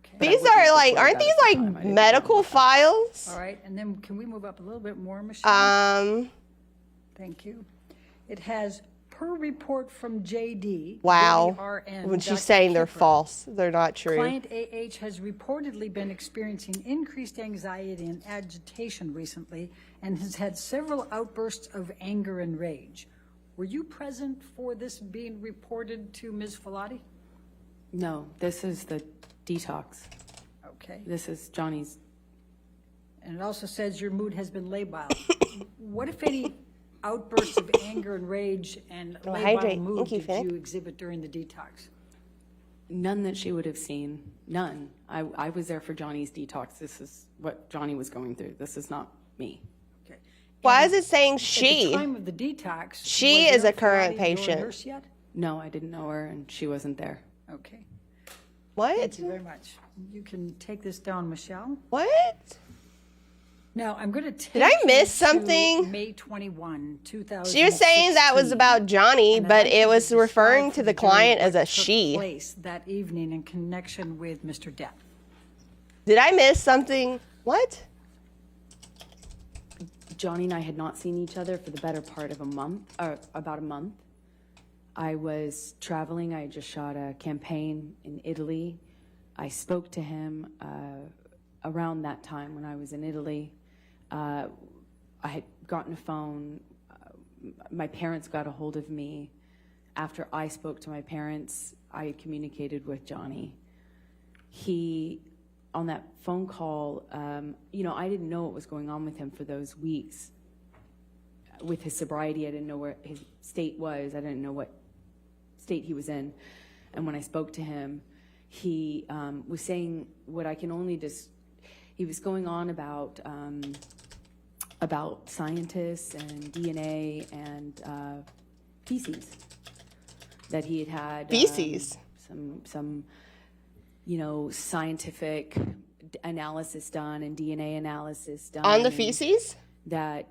Okay. These are like, aren't these like medical files? All right, and then can we move up a little bit more, Michelle? Thank you. It has, per report from JD. Wow. WRN, When she's Dr. saying they're Kipper, false, they're not true. Client AH has reportedly been experiencing increased anxiety and agitation recently and has had several outbursts of anger and rage. Were you present for this being reported to Ms. Filati? No, this is the detox. Okay. This is Johnny's. And it also says your mood has been labile. What, if any, outbursts of anger and rage and hydrate. labile mood Thank you, did Finnick. you exhibit during the detox? None that she would have seen. None. I was there for Johnny's detox. This is what Johnny was going through. This is not me. Okay. Why And is it saying At the she? time of the detox, She was is a Aaron current Filati your patient. nurse yet? No, I didn't know her, and she wasn't there. Okay. What? Thank you very much. You can take this down, Michelle. What? Now, I'm going to take Did I miss you to something? May 21, 2000. She was saying that was about Johnny, but it was referring to the client as a she. Place that evening in connection with Mr. Depp. Did I miss something? What? Johnny and I had not seen each other for the better part of a month, or about a month. I was traveling. I had just shot a campaign in Italy. I spoke to him around that time when I was in Italy. I had gotten a phone. My parents got a hold of me. After I spoke to my parents, I had communicated with Johnny. On that phone call, I didn't know what was going on with him for those weeks. With his sobriety, I didn't know where his state was. I didn't know what state he was in. And when I spoke to him, he was saying what I can only just. He was going on about scientists and DNA and feces that he had. Feces. Some scientific analysis done and DNA analysis done. On the feces? That,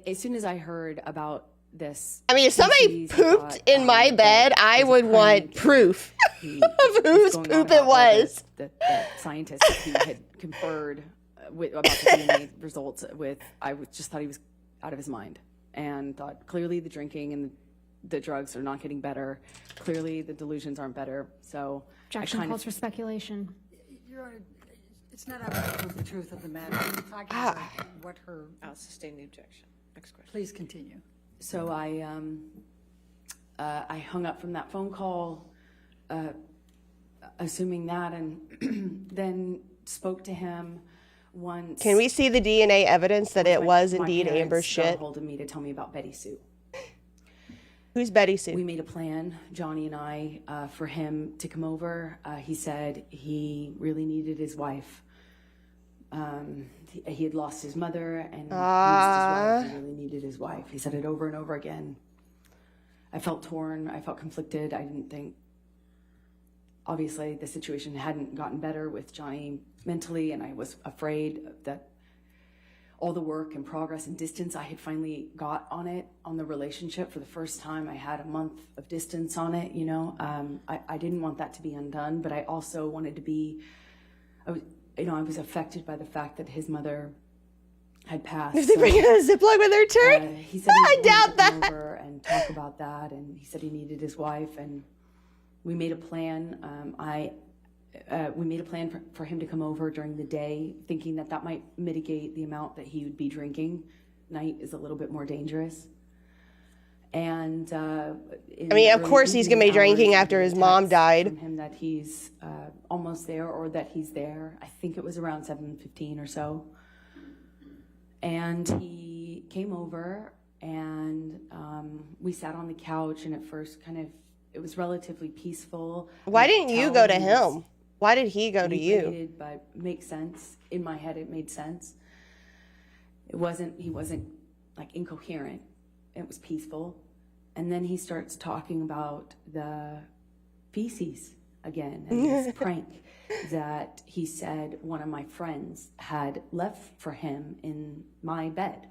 as soon as I heard about this. I mean, if somebody pooped in my bed, I would want proof of whose poop it was. The scientist that he had conferred about the DNA results with, I just thought he was out of his mind and thought clearly the drinking and the drugs are not getting better. Clearly the delusions aren't better. So Objection calls for speculation. Your Honor, it's not out of the truth of the matter. We're talking about what her. I'll sustain the objection. Next question. Please continue. So I hung up from that phone call, assuming that, and then spoke to him once. Can we see the DNA evidence that it was my indeed parents Amber's shit? got a hold of me to tell me about Betty Sue. Who's Betty Sue? We made a plan, Johnny and I, for him to come over. He said he really needed his wife. He had lost his mother and he missed his wife. He really needed his wife. He said it over and over again. I felt torn. I felt conflicted. I didn't think, obviously, the situation hadn't gotten better with Johnny mentally, and I was afraid that all the work and progress and distance I had finally got on the relationship for the first time. I had a month of distance on it, I didn't want that to be undone, but I also wanted to be, I was affected by the fact that his mother had passed. Did they bring out a Ziploc with her turn? He said I doubt that. come over and talk about that, and he said he needed his wife, and we made a plan. We made a plan for him to come over during the day, thinking that might mitigate the amount that he would be drinking. Night is a little bit more dangerous. And of course he's gonna be drinking after his mom died. From him that he's almost there, or that he's there. I think it was around 7:15 or so. And he came over, and we sat on the couch, and at first it was relatively peaceful. Like, why didn't you go to him? Why did he go to you? But makes sense. In my head, it made sense. He wasn't like incoherent. It was peaceful. And then he starts talking about the feces again, and this prank that he said one of my friends had left for him in my bed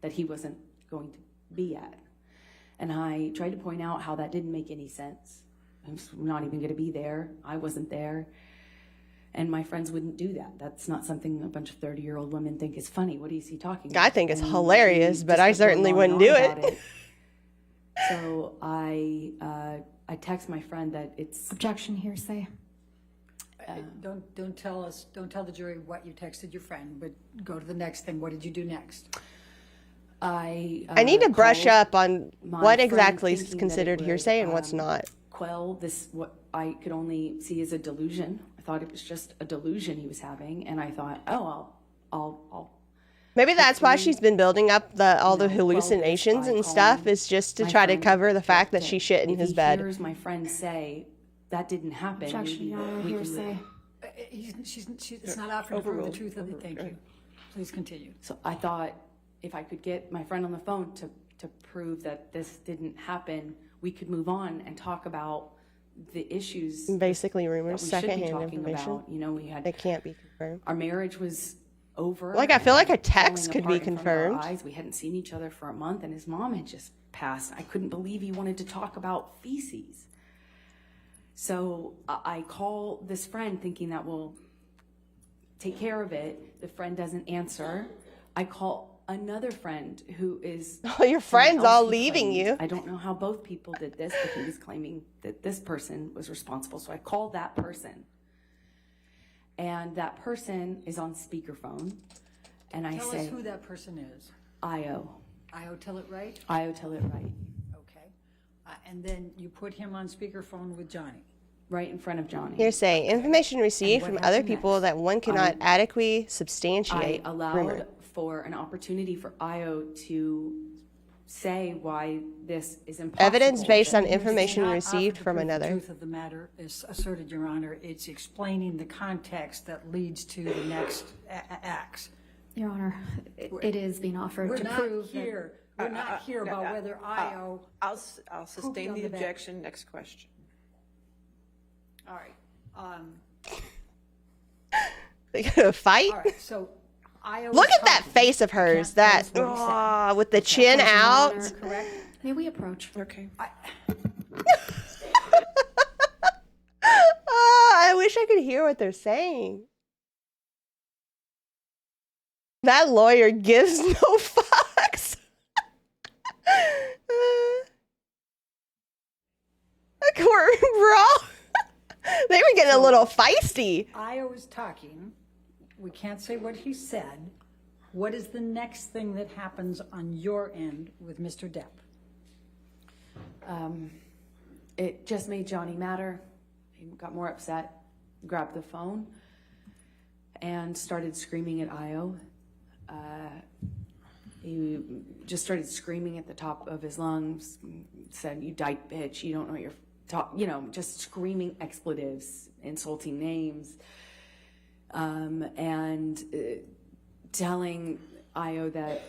that he wasn't going to be at. And I tried to point out how that didn't make any sense. I was not even going to be there. I wasn't there. And my friends wouldn't do that. That's not something a bunch of 30-year-old women think is funny. What is he talking about? I think it's hilarious, but I certainly wouldn't do it. So I text my friend that it's... Objection, hearsay. Don't tell the jury what you texted your friend, but go to the next thing. What did you do next? I need to brush up on what exactly is considered hearsay and what's not. Quell this, what I could only see as a delusion. I thought it was just a delusion he was having, and I thought, I'll Maybe that's why she's been building up all the hallucinations and stuff, is just to try to cover the fact that she shit in his bed. If he hears my friend say that didn't happen, Objection, Your Honor, hearsay. It's not out for the truth of it. Thank you. Please continue. So I thought if I could get my friend on the phone to prove that this didn't happen, we could move on and talk about the issues. Basically rumors, that we should be secondhand talking information. about. We had, it can't be confirmed. Our marriage was over. Like, I feel like a and text falling could be apart in front of our confirmed. eyes. We hadn't seen each other for a month, and his mom had just passed. I couldn't believe he wanted to talk about feces. So I call this friend thinking that we'll take care of it. The friend doesn't answer. I call another friend who is... Oh, your friend's someone all else he leaving claimed. you. I don't know how both people did this, but he was claiming that this person was responsible. So I called that person. And that person is on speakerphone. And I Tell say... us who that person is. Io. Io, tell it right? Io, tell it right. Okay. And then you put him on speakerphone with Johnny. Right in front of Johnny. Hearsay. Information received what from other happened people next? that one cannot adequately substantiate. I allowed rumor. for an opportunity for Io to say why this is impossible. Evidence based on It's information not received offered to from prove another. The truth of the matter is asserted, Your Honor. It's explaining the context that leads to the next acts. Your Honor, it is being offered We're to not prove here. We're not here about whether Io. I'll sustain on the the back. objection. Next question. All right. They gonna fight? All right. So Io. Look is at that talking. face of You hers. can't tell That us what he said. with the chin Your out. Honor, Correct. may we approach? Okay. I wish I could hear what they're saying. That lawyer gives no fucks. Bro, they were getting a little feisty. Io is talking. We can't say what he said. What is the next thing that happens on your end with Mr. Depp? It just made Johnny madder. He got more upset, grabbed the phone, and started screaming at Io. He just started screaming at the top of his lungs, said, "You dyke bitch, you don't know what you're talking," just screaming expletives, insulting names, and telling Io that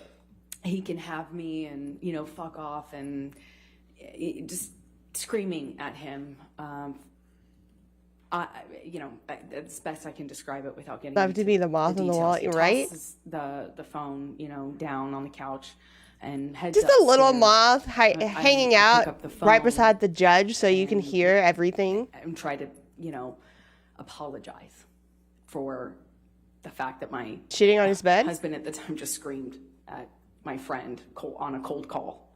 he can have me and, fuck off, and just screaming at him. That's best I can describe it without getting Love into to be the moth the on the wall, details. He right? tosses the phone, down on the couch and heads Just a little upstairs. moth I hanging pick out up the right phone beside the judge so you can hear everything. and try to, apologize for the fact that my Shitting on his bed. husband at the time just screamed at my friend on a cold call.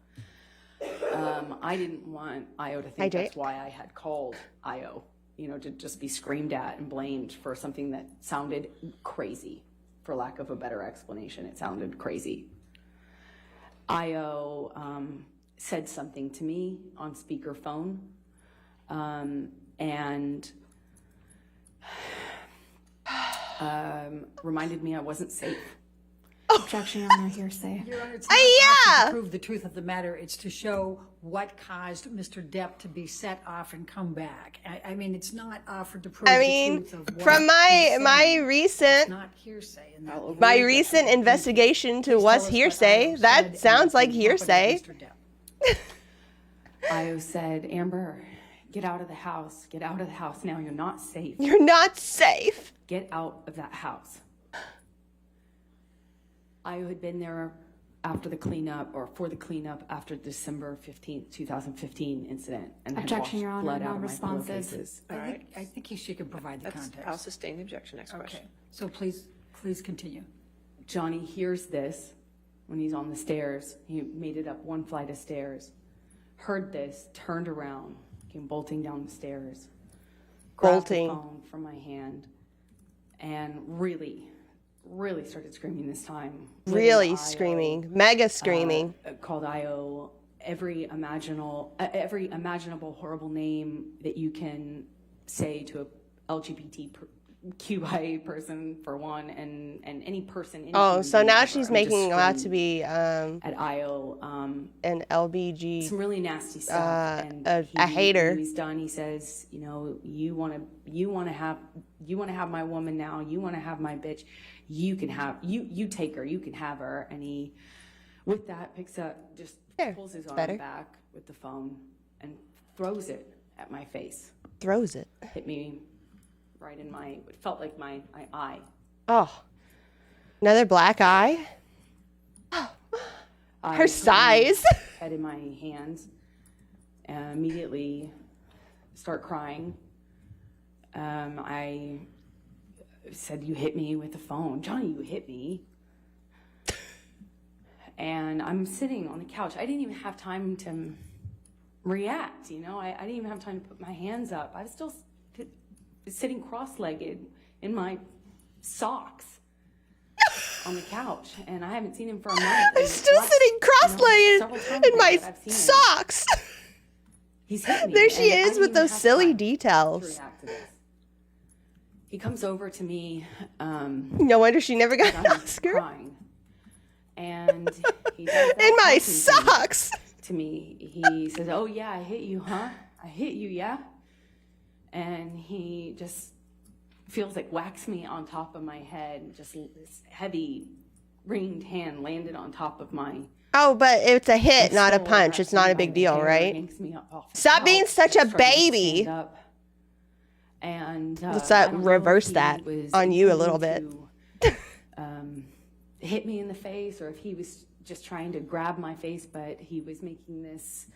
I didn't want Io to think that's why I had called Io, to just be screamed at and blamed for something that sounded crazy, for lack of a better explanation. It sounded crazy. Io said something to me on speakerphone, and reminded me I wasn't safe. Objection, Your Honor, hearsay. Your Honor, it's not offered to prove the truth of the matter. It's to show what caused Mr. Depp to be set off and come back. I mean, it's not offered to prove the truth of what from my he's my saying. It's recent not hearsay. In my recent investigation to was hearsay. That sounds like hearsay. Io said, "Amber, get out of the house. Get out of the house now. You're not safe. You're not safe. Get out of that house." Io had been there after the cleanup, or for the cleanup after December 15th, 2015 incident, and had Objection, washed Your Honor, blood out of my non-responsive. pillowcases. I think she can provide the context. I'll sustain the objection. Next question. Okay, so please continue. Johnny hears this when he's on the stairs. He made it up one flight of stairs. Heard this, turned around, came bolting down the stairs. Grabbed the phone from my hand, and really started screaming this time. Really screaming. Mega screaming. Called Io every imaginable horrible name that you can say to a LGBTQIA person, for one, and any person. Oh, so human now being she's ever. making Just out to screamed be at Io an LBG. some really nasty stuff. And a hater. When he's done, he says, you want to have my woman now. You want to have my bitch. You can have you take her. You can have her. And he, with that, picks up, just pulls his arm back with the phone and throws it at my face. Throws it. Hit me right in it felt like my eye. Oh. Another black eye. I Her put size. my head in my hands and immediately start crying. I said, "You hit me with the phone. Johnny, you hit me." And I'm sitting on the couch. I didn't even have time to react, you know? I didn't even have time to put my hands up. I was still sitting cross-legged in my socks on the couch, and I haven't seen him for a month. I'm still sitting cross-legged in my socks. He's hit me. There she and I is didn't with even those have silly time details. to react to this. He comes over to me. No wonder she never got an I'm Oscar. crying. And he does that In my talking socks. to me. He says, "Oh yeah, I hit you, huh? I hit you, yeah?" And he just feels like whacks me on top of my head. Just this heavy ringed hand landed on top of my Oh, but it's a hit, not a skull, punch. grabs It's not me a by big the deal, hair, right? yanks me up off the Stop being couch, such a starts to baby. stand up. And Let's I don't know reverse if he that was on you a little intending bit. to, hit me in the face, or if he was just trying to grab my face, but he was making this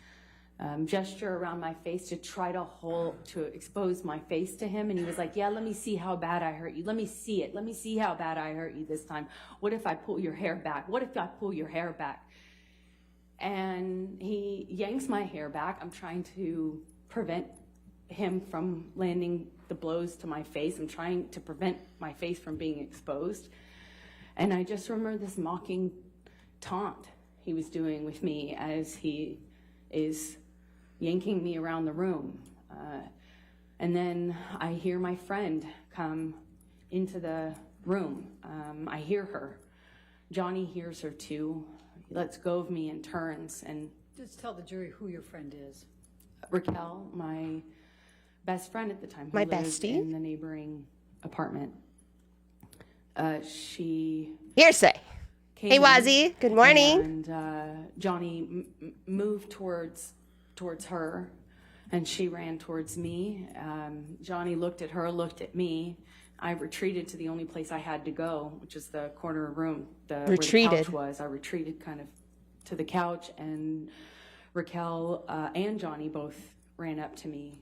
gesture around my face to try to expose my face to him. And he was like, "Yeah, let me see how bad I hurt you. Let me see it. Let me see how bad I hurt you this time. What if I pull your hair back? What if I pull your hair back?" And he yanks my hair back. I'm trying to prevent him from landing the blows to my face. I'm trying to prevent my face from being exposed. And I just remember this mocking taunt he was doing with me as he is yanking me around the room. And then I hear my friend come into the room. I hear her. Johnny hears her too. He lets go of me and turns. And Just tell the jury who your friend is. Raquel, my best friend at the time, who My lived bestie? in the neighboring apartment, she Hearsay. came Hey, in, Wazzy. Good morning. And Johnny moved towards her, and she ran towards me. Johnny looked at her, looked at me. I retreated to the only place I had to go, which is the corner room, where the couch was. I retreated kind of to the couch, and Raquel and Johnny both ran up to me.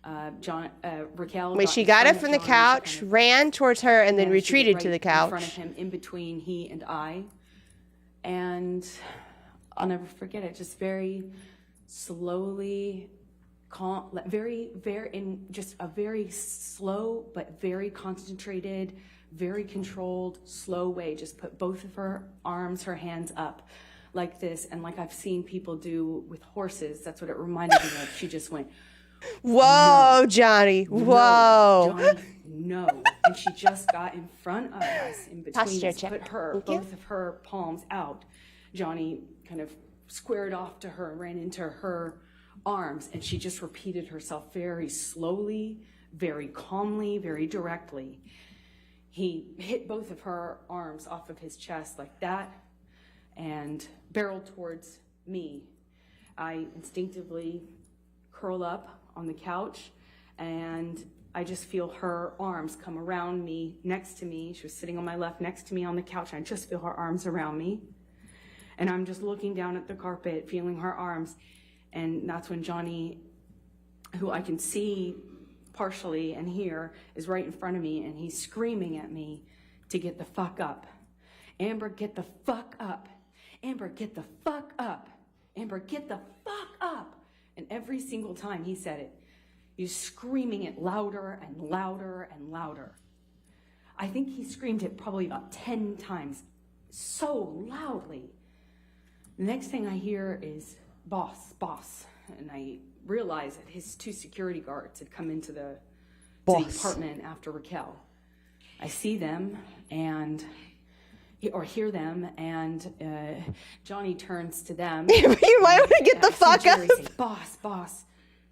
Raquel. Wait, she got up from the couch, ran towards her, and then managed to get retreated right to the in front of couch. him, in between he and I. And I'll never forget it. Just very slowly, calm, in just a very slow but very concentrated, very controlled, slow way. Just put both of her arms, her hands up like this, and like I've seen people do with horses. That's what it reminded me of. She just went, Whoa, "No, Johnny. no, Whoa. Johnny, no." And she just got in front of us, in between Posture us, check. put both of her palms out. Johnny kind of squared off to her and ran into her arms, and she just repeated herself very slowly, very calmly, very directly. He hit both of her arms off of his chest like that and barreled towards me. I instinctively curl up on the couch, and I just feel her arms come around me, next to me. She was sitting on my left next to me on the couch, and I just feel her arms around me. And I'm just looking down at the carpet, feeling her arms. And that's when Johnny, who I can see partially and hear, is right in front of me, and he's screaming at me to get the fuck up. "Amber, get the fuck up. Amber, get the fuck up. Amber, get the fuck up." And every single time he said it, he's screaming it louder and louder and louder. I think he screamed it probably about 10 times, so loudly. The next thing I hear is, "Boss, boss." And I realize that his 2 security guards had come into the apartment after Raquel. I see them and hear them, and Johnny turns to them. You might want to get the fuck up. Jerry say, "Boss, boss."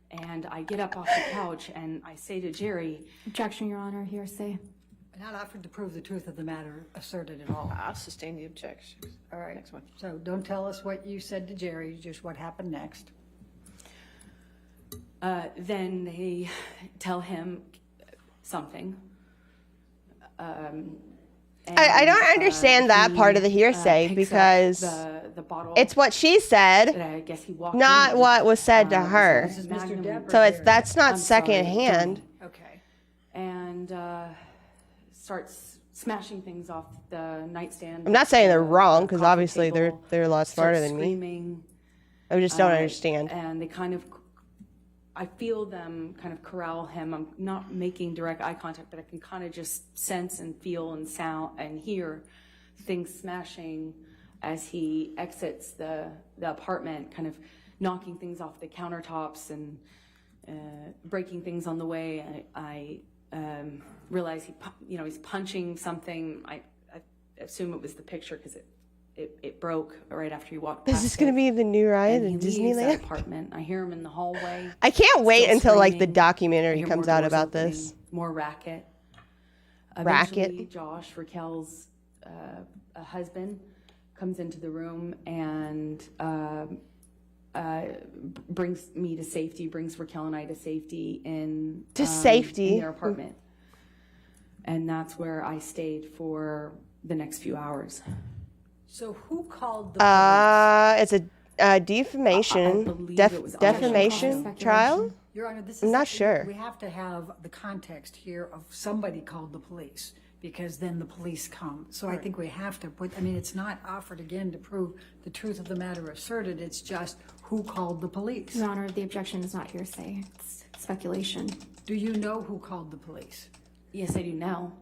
And I get up off the couch and I say to Jerry, Objection, Your Honor, hearsay. Not offered to prove the truth of the matter asserted at all. I'll sustain the objection. All right. Next one. So don't tell us what you said to Jerry, just what happened next. then they tell him something. I don't understand that part of the hearsay picks up because the bottle it's what she said, that I guess he walked not in what was said to with. her. This is Mr. Depp. So that's not I'm sorry, secondhand. Johnny. Okay. And starts smashing things off the nightstand. I'm not saying they're wrong the because coffee obviously table, they're a lot smarter starts than me. screaming, I just don't understand. and they kind of, I feel them kind of corral him. I'm not making direct eye contact, but I can kind of just sense and feel and sound and hear things smashing as he exits the apartment, kind of knocking things off the countertops and breaking things on the way. I realize he's punching something. I assume it was the picture because it broke right after he walked past. Is this going to be the new ride and in he leaves that Disneyland? apartment. I hear him in the hallway. I can't wait still until like the screaming. I documentary hear comes more out doors about opening, this. More racket. Racket? Eventually, Josh, Raquel's husband, comes into the room and brings me to safety, brings Raquel and I to safety in safety? in their apartment. And that's where I stayed for the next few hours. So who called the police? It's a I defamation, believe it was defamation Speculation. trial. Your Honor, this is I'm not sure. We have to have the context here of somebody called the police because then the police come. So I think we have to put, it's not offered again to prove the truth of the matter asserted. It's just who called the police. Your Honor, the objection is not hearsay. It's speculation. Do you know who called the police? Yes, I do now.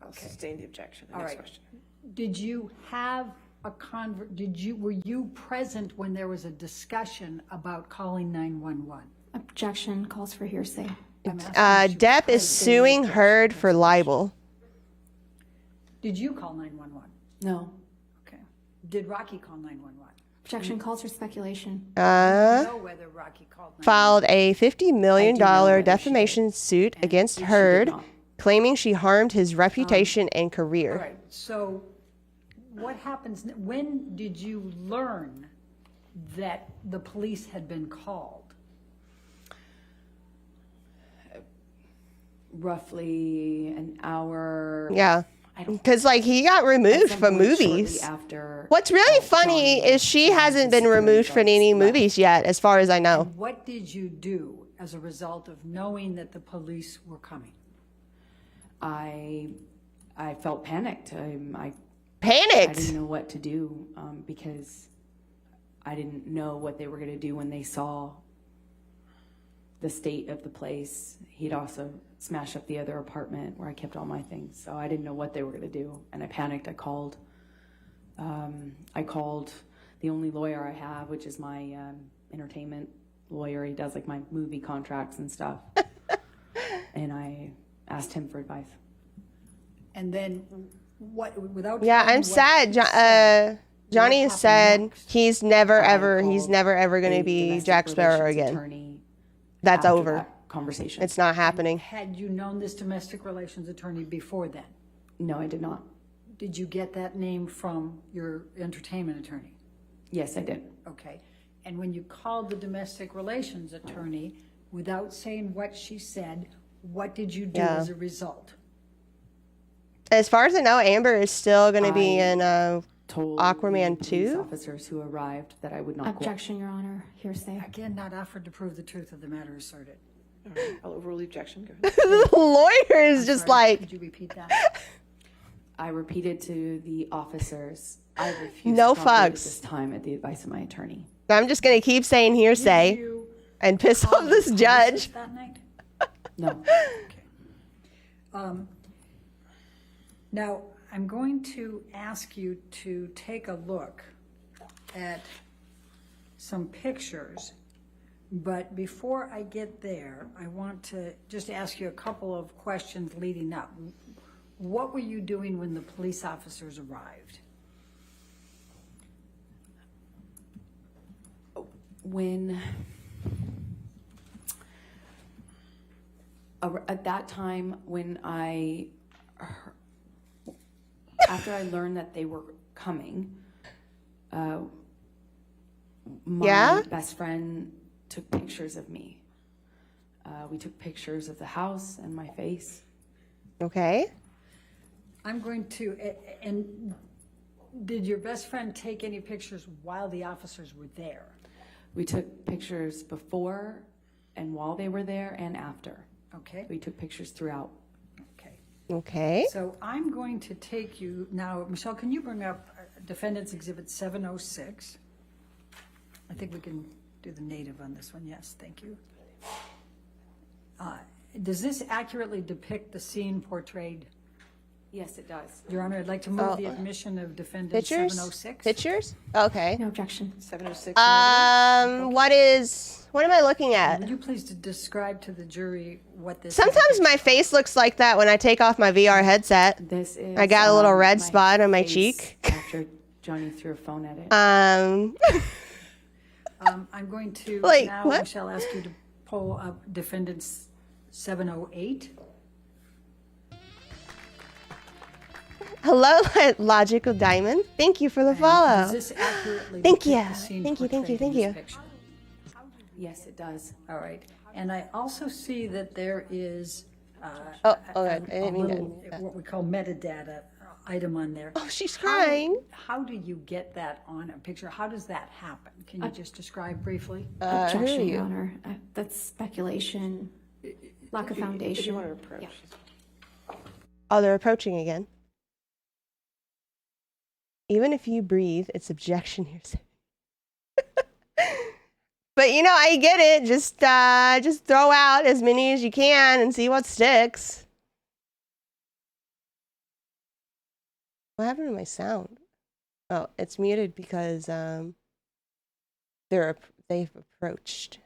Okay. Sustain the objection. All Next right. question. Did you have a were you present when there was a discussion about calling 911? Objection calls for hearsay. Depp is suing Heard for libel. Did you call 911? No. Okay. Did Rocky call 911? Objection calls for speculation. Do you know whether Rocky called 911? Filed a $50 million I do know whether she defamation suit against she did Heard, not. claiming she harmed his reputation and career. All right. So what happens, when did you learn that the police had been called? Roughly an hour. Yeah. I don't Because, like, he got removed Some from point shortly movies. After, What's really funny Johnny is she and hasn't his been security removed from guards any left. movies yet, as far as I know. What did you do as a result of knowing that the police were coming? I felt panicked. I Panicked. didn't know what to do because I didn't know what they were going to do when they saw the state of the place. He'd also smashed up the other apartment where I kept all my things. So I didn't know what they were going to do. And I panicked. I called the only lawyer I have, which is my entertainment lawyer. He does like my movie contracts and stuff. And I asked him for advice. And then what, without Yeah, telling I'm what sad. he said, Johnny has happened said next? he's never I ever called going to the be domestic Jack Sparrow relations again. attorney That's after over. that conversation. It's not happening. Had you known this domestic relations attorney before then? No, I did not. Did you get that name from your entertainment attorney? Yes, I did. Okay. And when you called the domestic relations attorney, without saying what she said, what did you do Yeah. as a result? As far as I know, Amber is still going to be I in Told Aquaman the police 2? officers who arrived that I would not go. Objection, Your Honor. Hearsay. Again, not offered to prove the truth of the matter asserted. All right. I'll overrule the objection. Go ahead. The lawyer is just Sorry, like, Could you repeat that? I repeated to the officers, I refuse No to cooperate at fucks. this time at the advice of my attorney. I'm just going to keep saying hearsay Did you and piss call off this the judge. police that night? No. Now, I'm going to ask you to take a look at some pictures, but before I get there, I want to just ask you a couple of questions leading up. What were you doing when the police officers arrived? When, at that time, when after I learned that they were coming, my Yeah? best friend took pictures of me. We took pictures of the house and my face. Okay. I'm going to, and did your best friend take any pictures while the officers were there? We took pictures before and while they were there and after. Okay. We took pictures throughout. Okay. Okay. So I'm going to take you now, Michelle, can you bring up Defendant's Exhibit 706? I think we can do the native on this one. Yes, thank you. Does this accurately depict the scene portrayed? Yes, it does. Your Honor, I'd like to move the admission of Defendant Pictures? 706. Pictures? Okay. No objection. 706. What am I looking at? Would you please describe to the jury what this Sometimes my face looks like that when I take off my VR headset. This is. I got a little red my spot on my face cheek. After Johnny threw a phone at it. I'm going to Like, now, what? Michelle, ask you to pull up Defendant's 708. Hello, Logical Diamond. Thank you for the Does follow. this accurately Thank depict you. the scene Thank you, thank you, portrayed in thank this you. picture? Yes, it does. All right. And I also see that there is Oh, okay. I a didn't mean little, to. what we call metadata item on there. Oh, she's crying. How do you get that on a picture? How does that happen? Can you just describe briefly? Who are Objection, you? Your Honor. That's speculation. Lack of foundation. If you want to approach. Yeah. Oh, they're approaching again. Even if you breathe, it's objection hearsay. But you know, I get it. Just throw out as many as you can and see what sticks. What happened to my sound? Oh, it's muted because they've approached.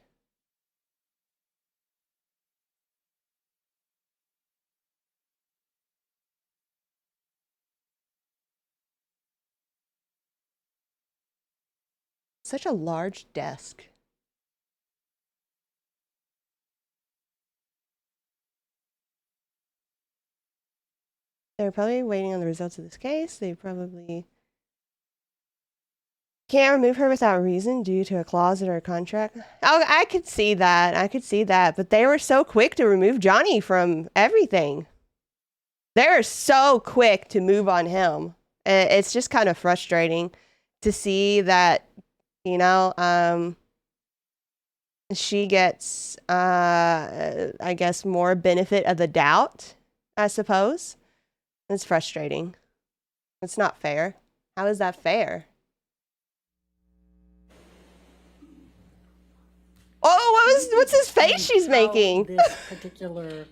Such a large desk. They're probably waiting on the results of this case. They probably can't remove her without reason due to a clause in her contract. Oh, I could see that. I could see that. But they were so quick to remove Johnny from everything. They're so quick to move on him. It's just kind of frustrating to see that, you know, she gets, I guess, more benefit of the doubt, I suppose. It's frustrating. It's not fair. How is that fair? Oh, what's his face she's How making? this particular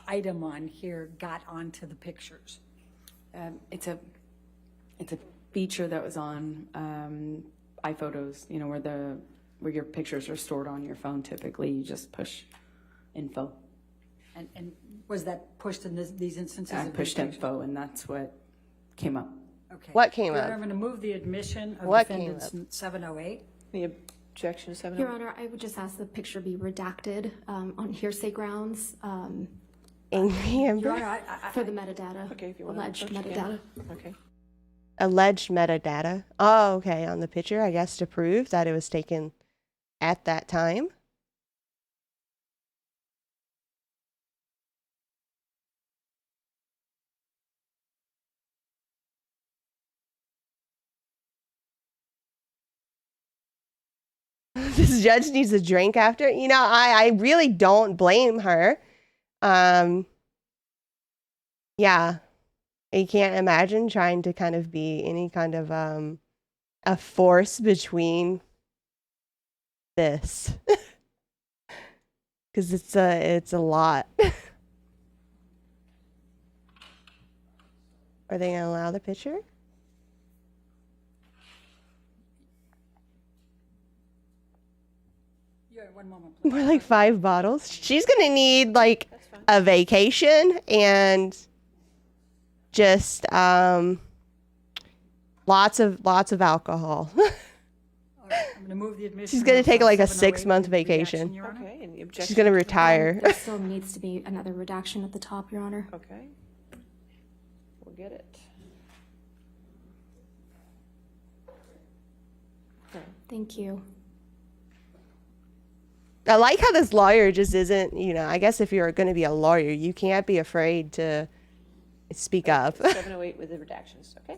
item on here got onto the pictures. It's a feature that was on iPhotos. You know, where your pictures are stored on your phone. Typically, you just push info. And was that pushed in these instances? I of pushed these pictures? info, and that's what came up. Okay. What came Your up? Honor, I'm going to move the admission of What came Defendant's 708. The objection to 708. Your Honor, I would just ask the picture be redacted on hearsay grounds Angry Your Amber? Honor, for the metadata. Okay, if you want Alleged to approach metadata. again. Okay. Alleged metadata. Oh, okay. On the picture, I guess, to prove that it was taken at that time. This judge needs a drink after. You know, I really don't blame her. Yeah. You can't imagine trying to kind of be any kind of a force between this. Cuz it's a lot. Are they going to allow the picture? one moment, please. More like 5 bottles. She's gonna need like a vacation and just lots of alcohol. All right, I'm going to move the admission. She's gonna of, take like a 708 6-month with reaction, vacation. Your Honor. Okay, and the objection. She's gonna retire. There still needs to be another redaction at the top, Your Honor. Okay. We'll get it. Okay. Thank you. I like how this lawyer just isn't, you know, I guess if you're going to be a lawyer, you can't be afraid to speak up. 708 with the redactions, okay?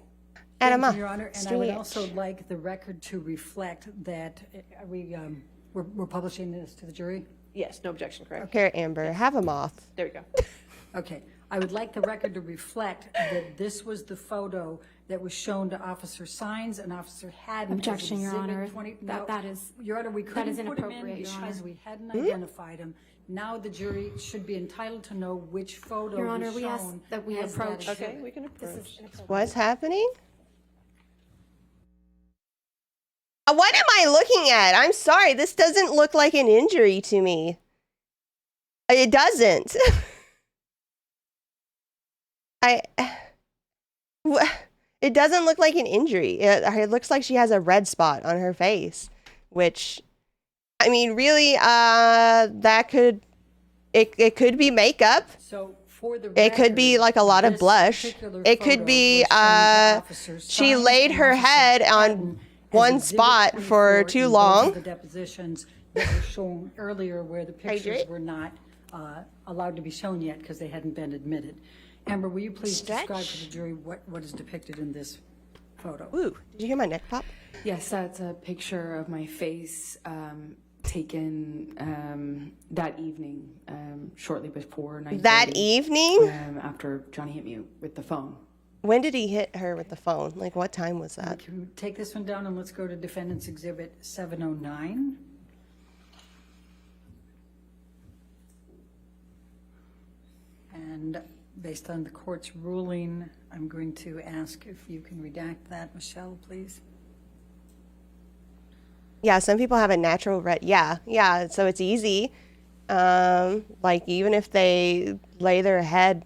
Adama, Thank you, Your Honor, and I would stretch. also like the record to reflect that we're publishing this to the jury. Yes, no objection, correct? Here, Amber, have a moth. There we go. Okay, I would like the record to reflect that this was the photo that was shown to Officer Sines and Officer Haddon. as Objection, Your Exhibit Honor. 20 That is- Your Honor, we couldn't is put him in inappropriate, Your because Honor. we hadn't identified him. Now the jury should be entitled to know which photo Your was Honor, we ask shown that we as that approach- exhibit. Okay, we can approach. What's happening? What am I looking at? I'm sorry. This doesn't look like an injury to me. It doesn't. It doesn't look like an injury. It looks like she has a red spot on her face, which, I mean, really, it could be makeup. So for the It could be record, like a lot of this blush. particular It could photo be, was shown to Officer she Sines laid and her Officer head on Haddon as one Exhibit spot 24 for too in both long. of the depositions that were shown earlier where the pictures Hydrate. were not allowed to be shown yet because they hadn't been admitted. Amber, will you please describe Stretch. to the jury what is depicted in this photo? Ooh, did you hear my neck pop? Yes, that's a picture of my face taken that evening, shortly before 9:30. That evening? After Johnny hit me with the phone. When did he hit her with the phone? Like, what time was that? Can we take this one down and let's go to Defendant's Exhibit 709. And based on the court's ruling, I'm going to ask if you can redact that. Michelle, please. Yeah, some people have a natural red. Yeah, so it's easy. Like, even if they lay their head.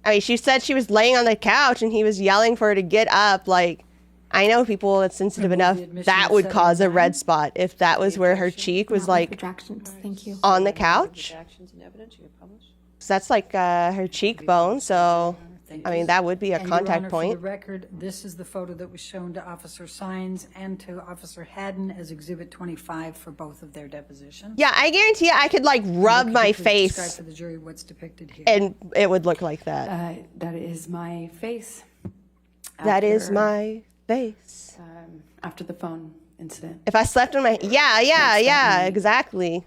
I mean, she said she was laying on the couch and he was yelling for her to get up. Like, I know people that's sensitive Remove enough the admission that of would cause a 709. red spot if that was where her cheek was Not with like retractions. Thank you. on the couch. Redactions and evidence, you can publish. 'Cause that's like her cheekbone. So, Thank I you. mean, that would be a And Your contact Honor, point. For the record, this is the photo that was shown to Officer Sines and to Officer Haddon as Exhibit 25 for both of their depositions. Yeah, I guarantee you I could like rub Could you my please describe face to the jury what's depicted here? and it would look like that. That is my face. That is after, my face. After the phone incident. If I slept on my, yeah, exactly.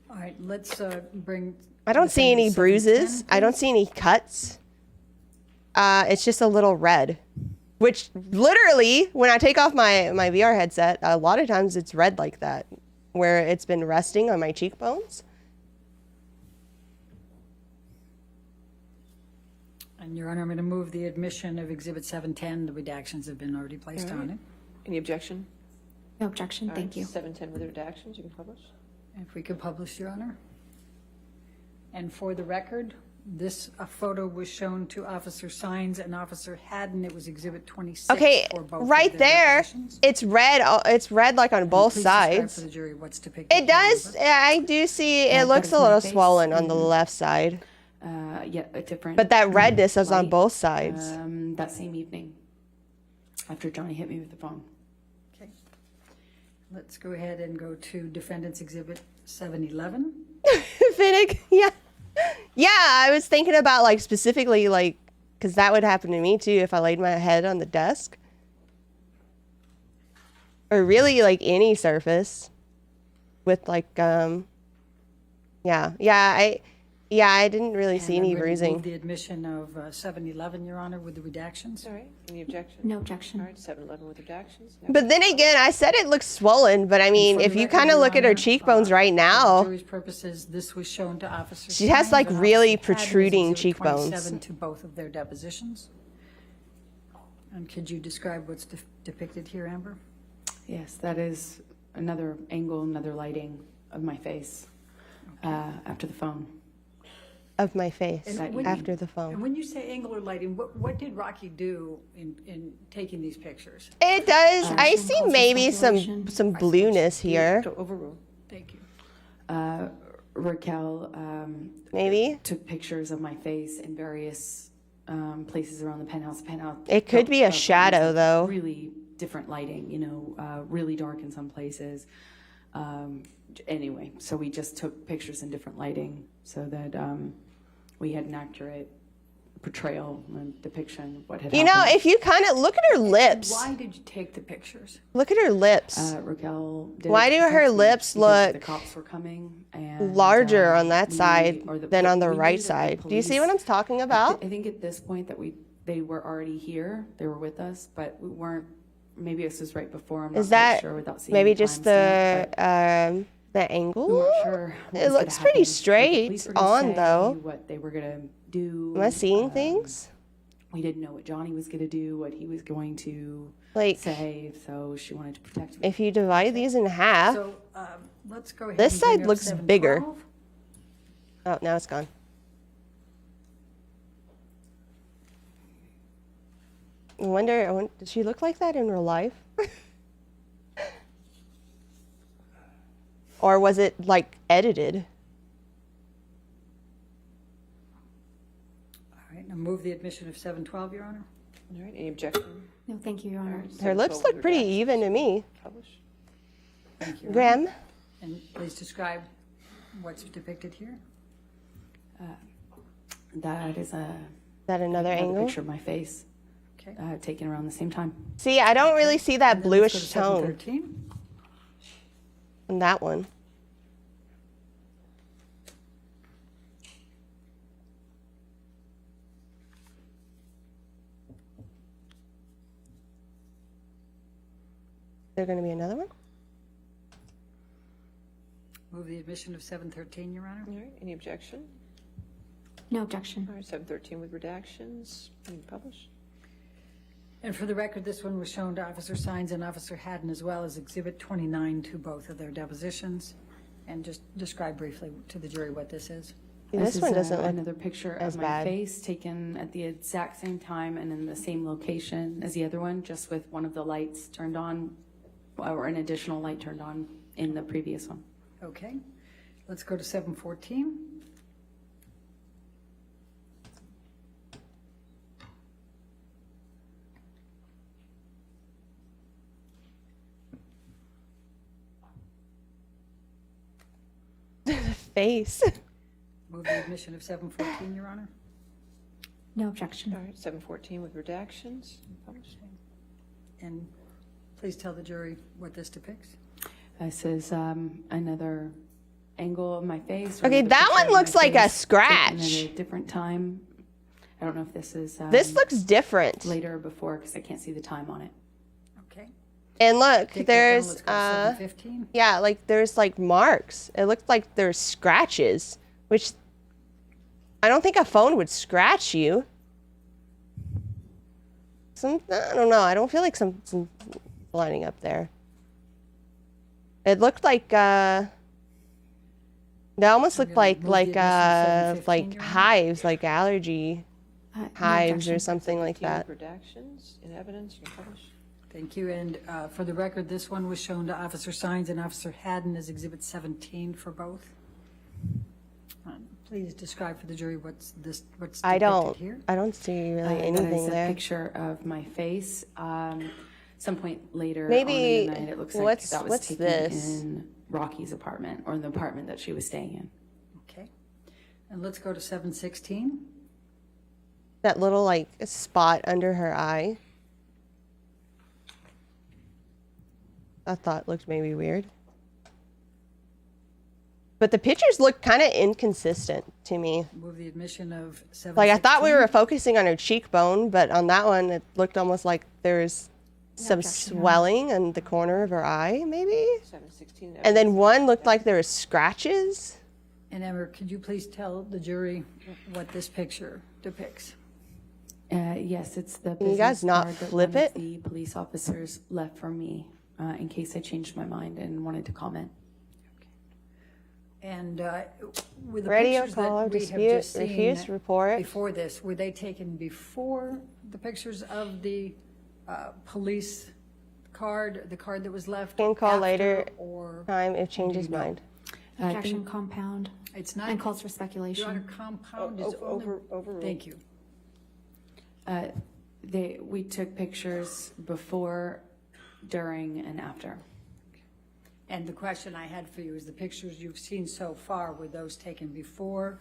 All right, let's bring. I don't see any Defendant bruises. 710, I don't see any cuts. It's just a little red, which literally, when I take off my VR headset, a lot of times it's red like that, where it's been resting on my cheekbones. And Your Honor, I'm going to move the admission of Exhibit 710. The redactions have been already placed on it. Any objection? No objection. All Thank right, you. 710 with the redactions, you can publish. If we could publish, Your Honor. And for the record, this photo was shown to Officer Sines and Officer Haddon. It was Exhibit 26 Okay, for both of right their there, depositions. it's red. It's red like on both Please describe sides. for the jury what's depicted. It here, does. Amber. I do see. It that looks is a my little face. swollen on the left side, Yeah, a different. but that redness is on light, both sides. That same evening, after Johnny hit me with the phone. Okay. Let's go ahead and go to Defendant's Exhibit 711. Finnick, yeah. Yeah, I was thinking about like specifically like, because that would happen to me too if I laid my head on the desk. Or really like any surface with like, I didn't really see And any I'm going to move bruising. the admission of 711, Your Honor, with the redactions. All right, any objection? No objection. All right, 711 with redactions. But then again, I said it looks swollen, but I mean, For if the you record, kind of Your look at her Honor, cheekbones right For now, the jury's purposes, this was shown to Officer She has, Sines like, and really Officer Haddon as protruding Exhibit cheekbones. 27 to both of their depositions. And could you describe what's depicted here, Amber? Yes, that is another angle, another lighting of my face after the phone. of my face And when after the And phone. when you say angular lighting, what did Rocky do in taking these pictures? It does. I see causes maybe speculation. some blueness here. To overrule. Thank you. Raquel Maybe. took pictures of my face in various places around the penthouse. It could be a felt shadow, like though. Really different lighting, really dark in some places. Anyway, so we just took pictures in different lighting so that we had an accurate portrayal and depiction of what had You know, happened. if you kind of look at her lips. Why did you take the pictures? Look at her lips. Raquel did Why it do to her protect me lips because look the cops were coming and, larger on that we- side or than on the we knew right that the side. Do you see police- what I'm talking about? I think at this point that they were already here, they were with us, but we weren't. Maybe this was right before. I'm not Is that quite sure without seeing maybe the just timestamp, but the angle? we weren't sure what It was looks gonna pretty happen. straight The police were gonna on, say though. What they were gonna do. Am I seeing things? We didn't know what Johnny was gonna do, what he was going to Like, say, so she wanted to protect me. if you divide these in half, So let's go ahead. This and bring side up looks bigger. 712. oh, now it's gone. I wonder, does she look like that in real life? Or was it like edited? All right, now move the admission of 712, Your Honor. All right, any objection? No, thank you, Your Honor. Her lips look pretty even to me. Publish. Thank you. Graham? And please describe what's depicted here. That is That another another angle? picture of my face, Okay. taken around the same time. See, I don't really see that And then let's go bluish to tone 713. in that one. Is there going to be another one? Move the admission of 713, Your Honor. All right, any objection? No objection. All right, 713 with redactions. Any publish? And for the record, this one was shown to Officer Sines and Officer Haddon as well as Exhibit 29 to both of their depositions. And just describe briefly to the jury what this is. This one doesn't look another picture as of my bad. face taken at the exact same time and in the same location as the other one, just with one of the lights turned on, or an additional light turned on in the previous one. Okay. Let's go to 714. face. Move the admission of 714, Your Honor. No objection. All right, 714 with redactions. Any publish? And please tell the jury what this depicts. This is another angle of my face. Okay, another that picture one of my looks like a face scratch. taken at a different time. I don't know if this is This looks different. later or before because I can't see the time on it. Okay. And look, Take that down. there's Let's go to 715. yeah, like there's like marks. It looks like there's scratches, which I don't think a phone would scratch you. I don't know. I don't feel like something's lining up there. It looked like that almost looked gonna move the admission of 715, like Your Honor. hives, like allergy No hives or objection. something like 715 that. with redactions in evidence. You can publish. Thank you. And for the record, this one was shown to Officer Sines and Officer Haddon as Exhibit 17 for both. Please describe for the jury what's I depicted here. don't see really That anything is a there. picture of my face. Some point later Maybe- on in the night, it looks like what's- that was what's taken this? in Rocky's apartment or the apartment that she was staying in. Okay. And let's go to 716. That little like spot under her eye. I thought looked maybe weird. But the pictures look kind of inconsistent to me. Move the admission of 716. Like I thought we were focusing on her cheekbone, but on that one it looked almost like there's some objection, swelling in the corner of her eye, maybe. 716 in And then evidence. one looked like there was scratches. And Emma, could you please tell the jury what this picture depicts? Yes, it's the you business guys not card that flip one it? of the police officers left for me in case I changed my mind and wanted to comment. And with the Radio pictures caller, that we dispute, have just seen refuse report. before this, were they taken before the pictures of the police card, the card that was left? Can call after, later or time if changes know? mind. Objection compound it's not? and calls for Your Honor, speculation. compound is only. Overruled. Thank you. We took pictures before, during, and after. And the question I had for you is the pictures you've seen so far, were those taken before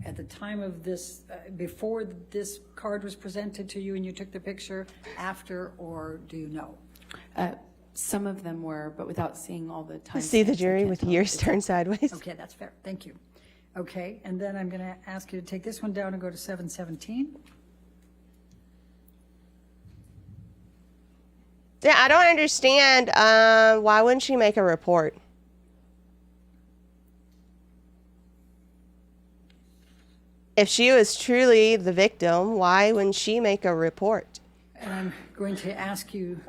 at the time of this, before this card was presented to you and you took the picture, after, or do you know? Some of them were, but without seeing all the time. See the jury with ears turned sideways. Okay, that's fair. Thank you. Okay, and then I'm going to ask you to take this one down and go to 717. Yeah, I don't understand. Why wouldn't she make a report? If she was truly the victim, why wouldn't she make a report? And I'm going to ask you,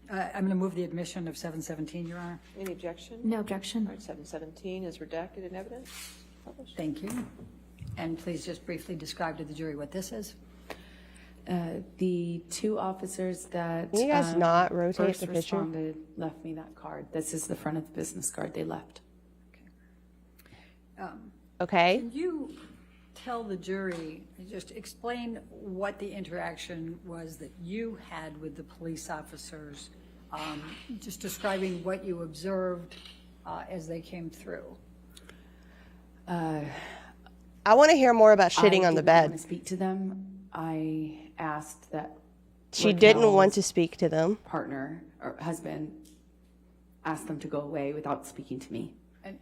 I'm going to move the admission of 717, Your Honor. Any objection? No objection. All right, 717 is redacted in evidence. Published. Thank you. And please just briefly describe to the jury what this is. The two officers that Can you guys not rotate first the picture? responded left me that card. This is the front of the business card they left. Okay. Can you tell the jury, just explain what the interaction was that you had with the police officers, just describing what you observed as they came through? I want to hear more about shitting on the I bed. want to speak to them. I asked that She didn't want Raquel's to speak to them. partner or husband asked them to go away without speaking to me.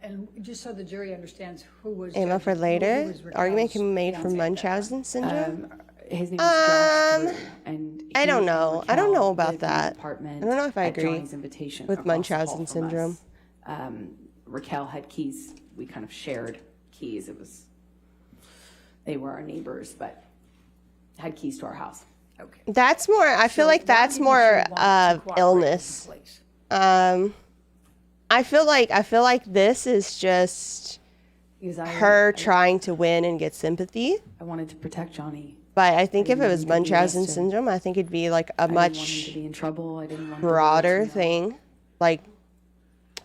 And just so the jury understands who was... Ammo for who later. was Raquel's Argument can be made for fiancé at that time. Munchausen syndrome. His name is Josh Blue, and I he don't and know. I don't Raquel know about lived in an that. apartment I don't know if I at agree Johnny's invitation with across the hall Munchausen from syndrome. us. Raquel had keys. We kind of shared keys. They were our neighbors, but had keys to our house. Okay. That's more, I feel like that's more illness. I feel like this is just Because her trying to win and get sympathy. I wanted to protect Johnny. But I think if it didn't was want him to be Munchausen arrested. syndrome, I think it'd be like a I didn't want him much to be in trouble. I didn't want the world broader to know. thing. Like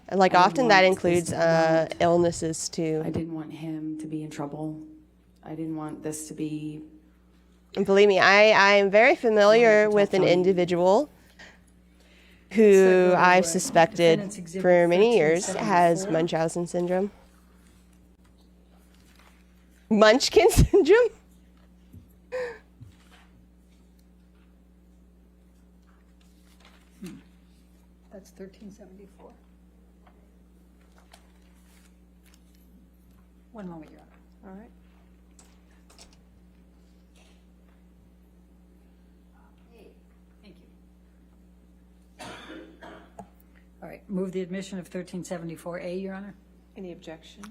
didn't often that want this includes to come out. illnesses too. I didn't want him to be in trouble. I didn't want this to be. And believe me, I am very familiar with an individual who I've suspected Defendant's Exhibit for many years 1374. has Munchausen syndrome. Munchkin syndrome? That's 1374. One moment, Your Honor. All right. Thank you. All right, move the admission of 1374A, Your Honor. Any objection?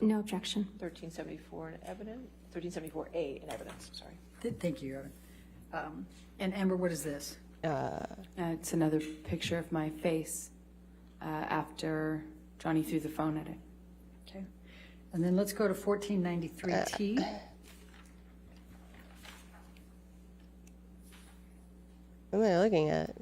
No objection. 1374 in evidence. 1374A in evidence. Sorry. Thank you, Your Honor. And Amber, what is this? It's another picture of my face after Johnny threw the phone at it. Okay. And then let's go to 1493T. What am I looking at?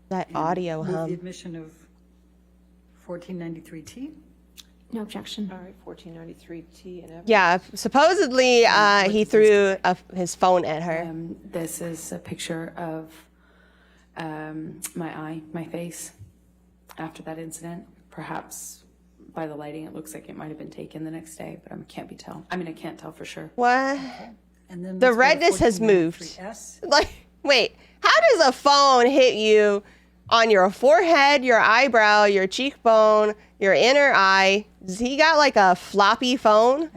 That audio Move the hum. admission of 1493T. No objection. All right. 1493T in evidence. Yeah, supposedly he threw his phone at her. This is a picture of my face after that incident. Perhaps by the lighting, it looks like it might have been taken the next day, but I can't tell for sure. What? And then The let's go to redness has moved. 1493S. Like, wait, how does a phone hit you on your forehead, your eyebrow, your cheekbone, your inner eye? Does he got like a floppy phone?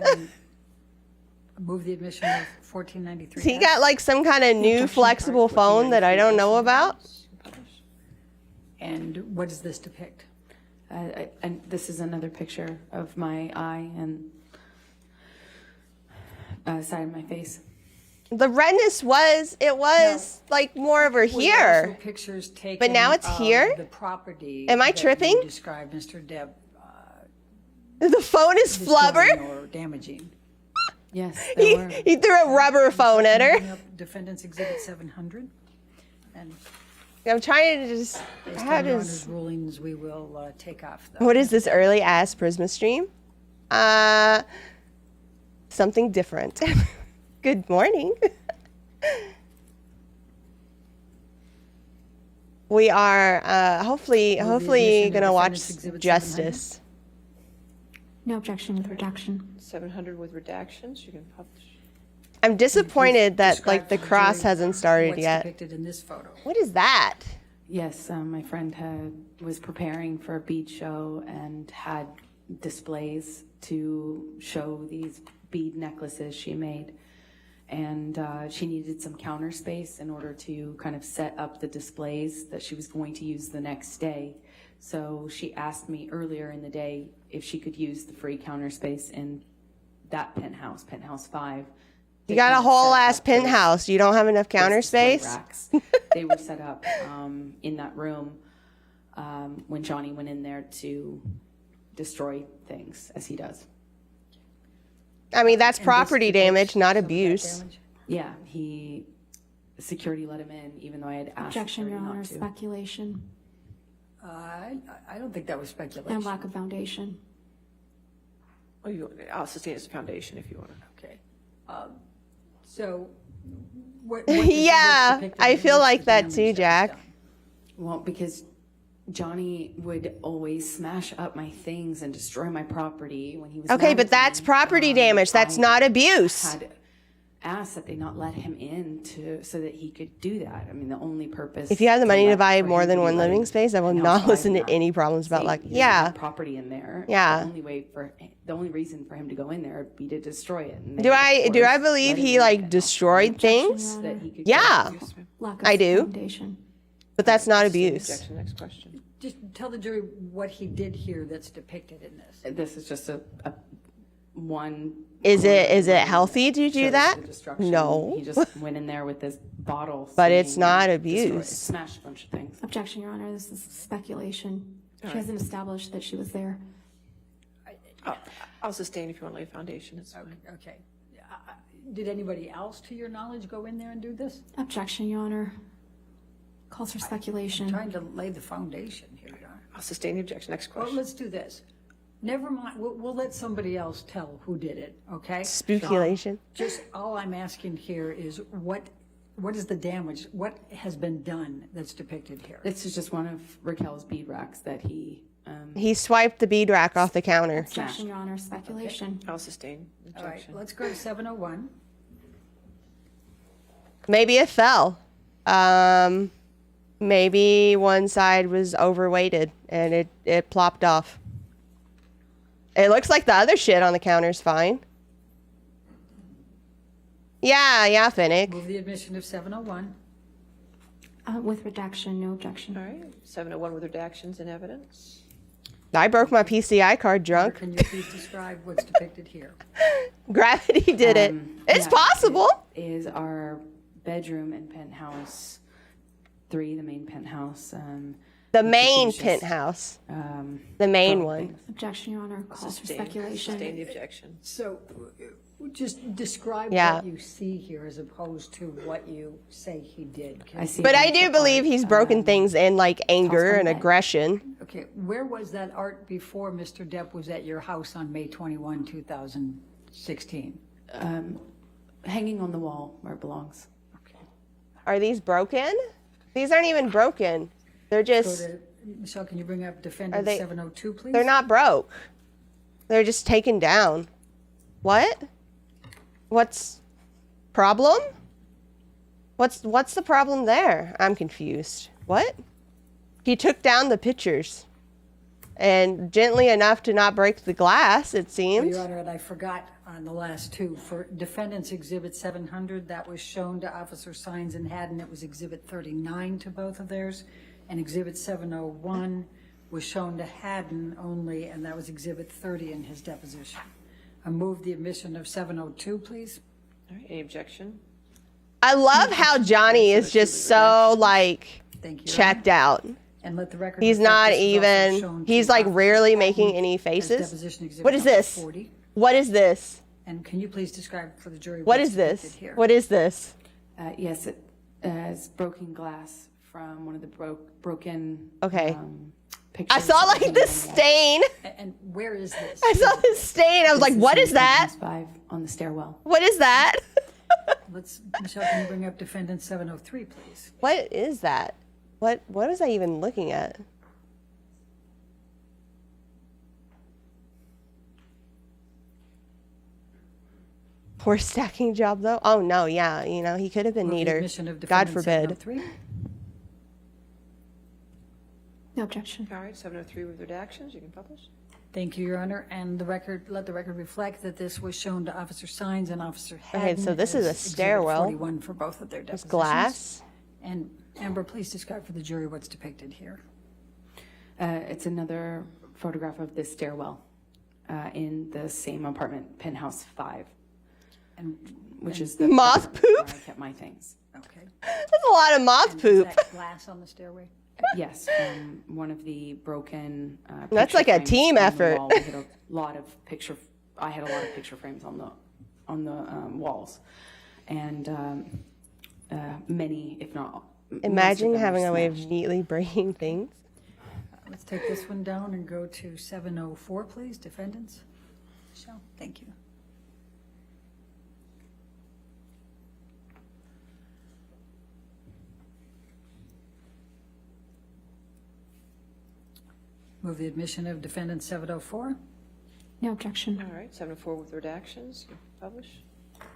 Move the admission of 1493S. Has he got like some kind of new flexible phone that I don't know about? And what does this depict? And this is another picture of my eye and side of my face. The redness was like more over Also here. pictures taken But now it's of here? The property. Am I that tripping? you described, Mr. Deb, The phone is flubber. destroying or damaging. Yes, there were. He threw a rubber phone at her. Bring up Defendant's Exhibit 700. And I'm trying to just. based How on Your does? Honor's rulings, we will take off the. What is this early ass Prisma stream? Something different. Good morning. We are hopefully admission of gonna watch Defendant's Exhibit Justice. admission Gonna of watch Defendant's Exhibit 700? Justice. No objection with redaction. 700 with redactions, you can publish. I'm disappointed that Describe like the for the cross jury hasn't started what's yet. depicted in this photo. What is that? Yes, my friend was preparing for a bead show and had displays to show these bead necklaces she made. And she needed some counter space in order to kind of set up the displays that she was going to use the next day. So she asked me earlier in the day if she could use the free counter space in that penthouse, penthouse 5. You got a whole ass penthouse. You don't have enough counter space? Racks. They were set up in that room when Johnny went in there to destroy things, as he does. I mean, that's And property this damage, not some of that abuse. damage? Yeah, security let him in, even though I had asked Objection, security Your Honor. not to. Speculation I don't think that was speculation. and lack of foundation. Oh, I'll sustain as a foundation if you want to. Okay. So, what does- Yeah, what's depicted I in feel this like that damage too, was Jack. done? Well, because Johnny would always smash up my things and destroy my property when he was Okay, mad but at that's me. property damage. That's I not abuse. Had asked that they not let him in so that he could do that. I mean, the only purpose. If you have the money to let- buy for more him than to be one letting living space, I will Penthouse not 5 listen to not any problems about say like, he doesn't yeah. have property in there. Yeah. The only reason for him to go in there would be to destroy it. And Do they, of I course, believe let him he in like and destroyed Objection, things? Your that Honor. he could Yeah, Lack of I do. foundation. but that's not Sustain abuse. objection, next question. Just tell the jury what he did here that's depicted in this. This is just a one. Is it corner healthy to do shows that? the destruction. No. He just went in there with this bottle. But it's swinging not and destroyed- abuse. Smashed a bunch of things. Objection, Your Honor. This is speculation. She hasn't established that she was there. I'll sustain if you want to lay a foundation, it's fine. Okay. Did anybody else, to your knowledge, go in there and do this? Objection, Your Honor. Calls for speculation. Trying to lay the foundation here, Your Honor. I'll sustain the objection, next Well, question. let's do this. Never mind, we'll let somebody else tell who did it, okay? Speculation. Just, all I'm asking here is what is the damage? What has been done that's depicted here? This is just one of Raquel's bead racks that he. He swiped the bead rack off the counter. Objection, Your Honor. Speculation. I'll sustain All right, objection. let's go to 701. Maybe it fell. Maybe one side was overweighted and it plopped off. It looks like the other shit on the counter's fine. Yeah, Finnick. Move the admission of 701. With redaction, no objection. All right, 701 with redactions and evidence. I broke my PCI card Or drunk. can you please describe what's depicted here? Gravity did it. It's Yeah, possible. it is our bedroom in penthouse 3, the main penthouse. The main just, penthouse. The main broke one. things. Objection, Your Honor. Calls for Sustain speculation. the objection. So, just describe Yeah. what you see here as opposed to what you say he did. Can- I see. But a I bunch do of believe art, he's broken things in like anger on and bed. aggression. Okay, where was that art before Mr. Depp was at your house on May 21, 2016? hanging on the wall where it belongs. Okay. Are these broken? These aren't even broken. They're Go just, to, Michelle, can you bring up defendant they- 702, please? they're not broke. They're just taken down. What? What's problem? What's the problem there? I'm confused. What? He took down the pictures. And gently enough to not break the glass, it Well, seems. Your Honor, and I forgot on the last two. For Defendant's Exhibit 700, that was shown to Officer Sines and Haddon. It was Exhibit 39 to both of theirs. And Exhibit 701 was shown to Haddon only, and that was Exhibit 30 in his deposition. I move the admission of 702, please. All right, any objection? I love how Johnny is just so like Thank you. Your checked Honor. out. And let the record He's reflect not this was also even, shown he's to like Officer rarely Haddon making any as faces. deposition exhibit What is number this? 40. What is this? And can you please describe for the jury What what's is this? depicted here? What is this? Yes, it is broken glass from one of the broken Okay. pictures. I saw like hanging the on wall. stain. And where is this? I saw this stain. I was This like, what is in that? penthouse 5 on the stairwell. What is that? Michelle, can you bring up defendant 703, please? What is that? What was I even looking at? Poor stacking job though. Oh no, yeah, you know, he could have been Move the neater. admission of God defendant forbid. 703. No objection. All right, 703 with redactions, you can publish. Thank you, Your Honor. And let the record reflect that this was shown to Officer Sines and Officer Haddon. Okay, so this is a as Exhibit stairwell. 41 for both of their There's depositions. glass. And Amber, please describe for the jury what's depicted here. It's another photograph of this stairwell in the same apartment, Penthouse 5, And which is the Moth apartment poop? where I kept my things. okay. That's a lot of moth And poop. is that glass on the stairway? Yes, one of the broken. That's picture like a frames team on the effort. wall. We had a lot of picture. I had a lot of picture frames on the walls, and many, if not. Imagine most of them having are a way of smashed. neatly breaking things. Let's take this one down and go to 704, please, defendants. Michelle, thank you. Move the admission of defendant 704. No objection. All right, 704 with redactions, you can publish.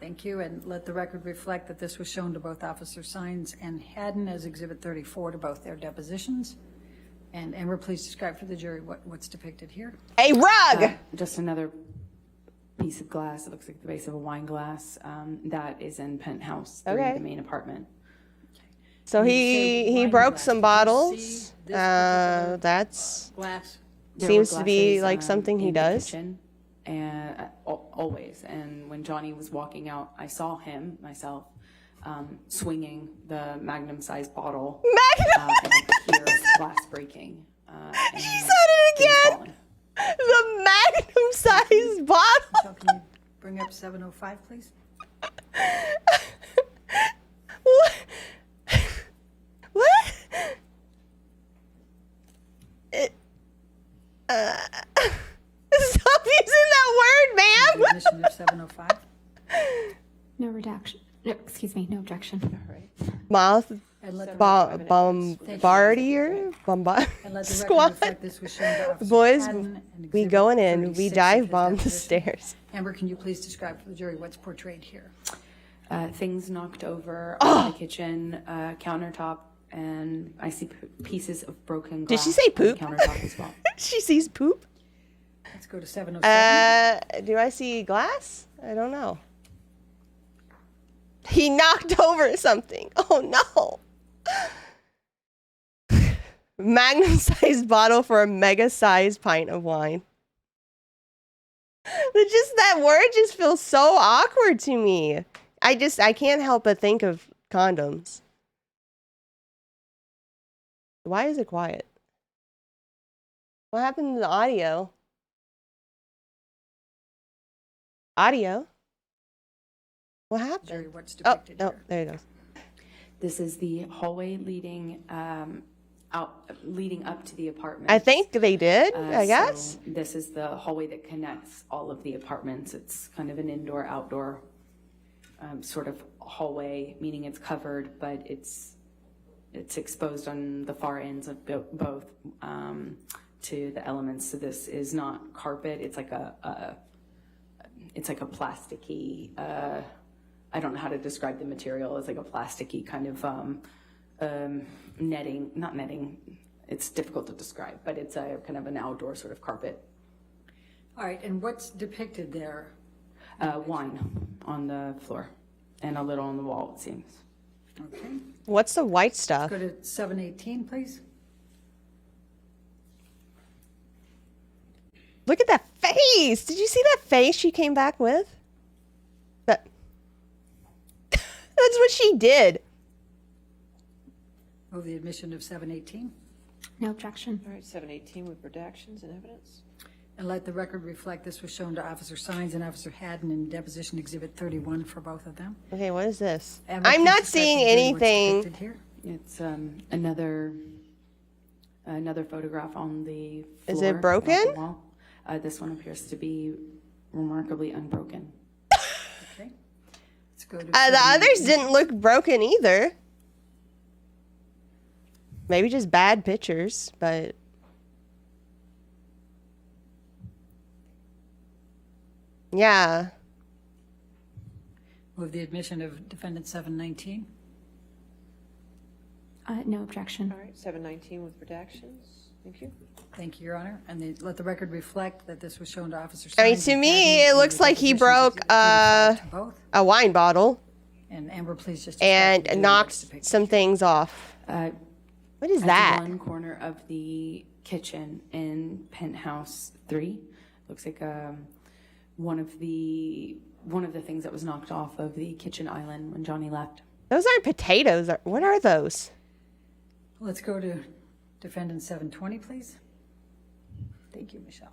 Thank you, and let the record reflect that this was shown to both Officer Sines and Haddon as Exhibit 34 to both their depositions. And Amber, please describe for the jury what's depicted here. A rug! Just another piece of glass. It looks like the base of a wine glass. That is in Penthouse 3, Okay. the main apartment. So When you he say wine broke glass, some did you see bottles. this particular That's glass? There seems were to be glasses, like something he in the does. kitchen, and always. And when Johnny was walking out, I saw him myself swinging the magnum-sized bottle. Magnum! And I could hear glass breaking. He said it things again! falling. The magnum-sized bottle! Michelle, can you bring up 705, please? What? What? Stop using that word, Move the ma'am! admission of 705. No redaction. No, excuse me. No objection. Moth And let the bombardier? And let the record Squad. reflect this was shown to Officer Boys, Haddon and we Exhibit going in. We 36 of dive his bomb the deposition. stairs. Amber, can you please describe for the jury what's portrayed here? Things knocked over on the kitchen countertop, and I see pieces of broken glass. Did she say on the poop? countertop as well. She sees poop? Let's go to 707. Do I see glass? I don't know. He knocked over something. Oh no. Magnum-sized bottle for a mega-sized pint of wine. That word just feels so awkward to me. I can't help but think of condoms. Why is it quiet? What happened to the audio? Audio? What happened? Jury, what's Oh, depicted no, here? there it goes. This is the hallway leading up to the apartment. I think they did, I guess. So this is the hallway that connects all of the apartments. It's kind of an indoor-outdoor sort of hallway, meaning it's covered, but it's exposed on the far ends of both to the elements. So this is not carpet. It's like a plasticky. I don't know how to describe the material. It's like a plasticky kind of netting, not netting. It's difficult to describe, but it's a kind of an outdoor sort of carpet. All right, and what's depicted there? Wine on the floor and a little on the wall, it seems. Okay. What's the white stuff? Go to 718, please. Look at that face. Did you see that face she came back with? That's what she did. Move the admission of 718. No objection. All right, 718 with redactions and evidence. And let the record reflect this was shown to Officer Sines and Officer Haddon in Deposition Exhibit 31 for both of them. Okay, what is this? Amber, I'm please not describe seeing for the jury what's anything. depicted here. It's another photograph on the floor. Is it not broken? the wall. This one appears to be remarkably unbroken. Okay. Let's go to The others 718. didn't look broken either. Maybe just bad pictures, but yeah. Move the admission of defendant 719. No objection. All right, 719 with redactions. Thank you. Thank you, Your Honor. And let the record reflect that this was shown to Officer I mean, Sines to and me, Cagney it in looks the like he depositions broke of 35 to both. a wine bottle And Amber, please just and describe the knocked depiction. some things off. What is At that? one corner of the kitchen in penthouse 3. Looks like one of the things that was knocked off of the kitchen island when Johnny left. Those aren't potatoes. What are those? Let's go to defendant 720, please. Thank you, Michelle.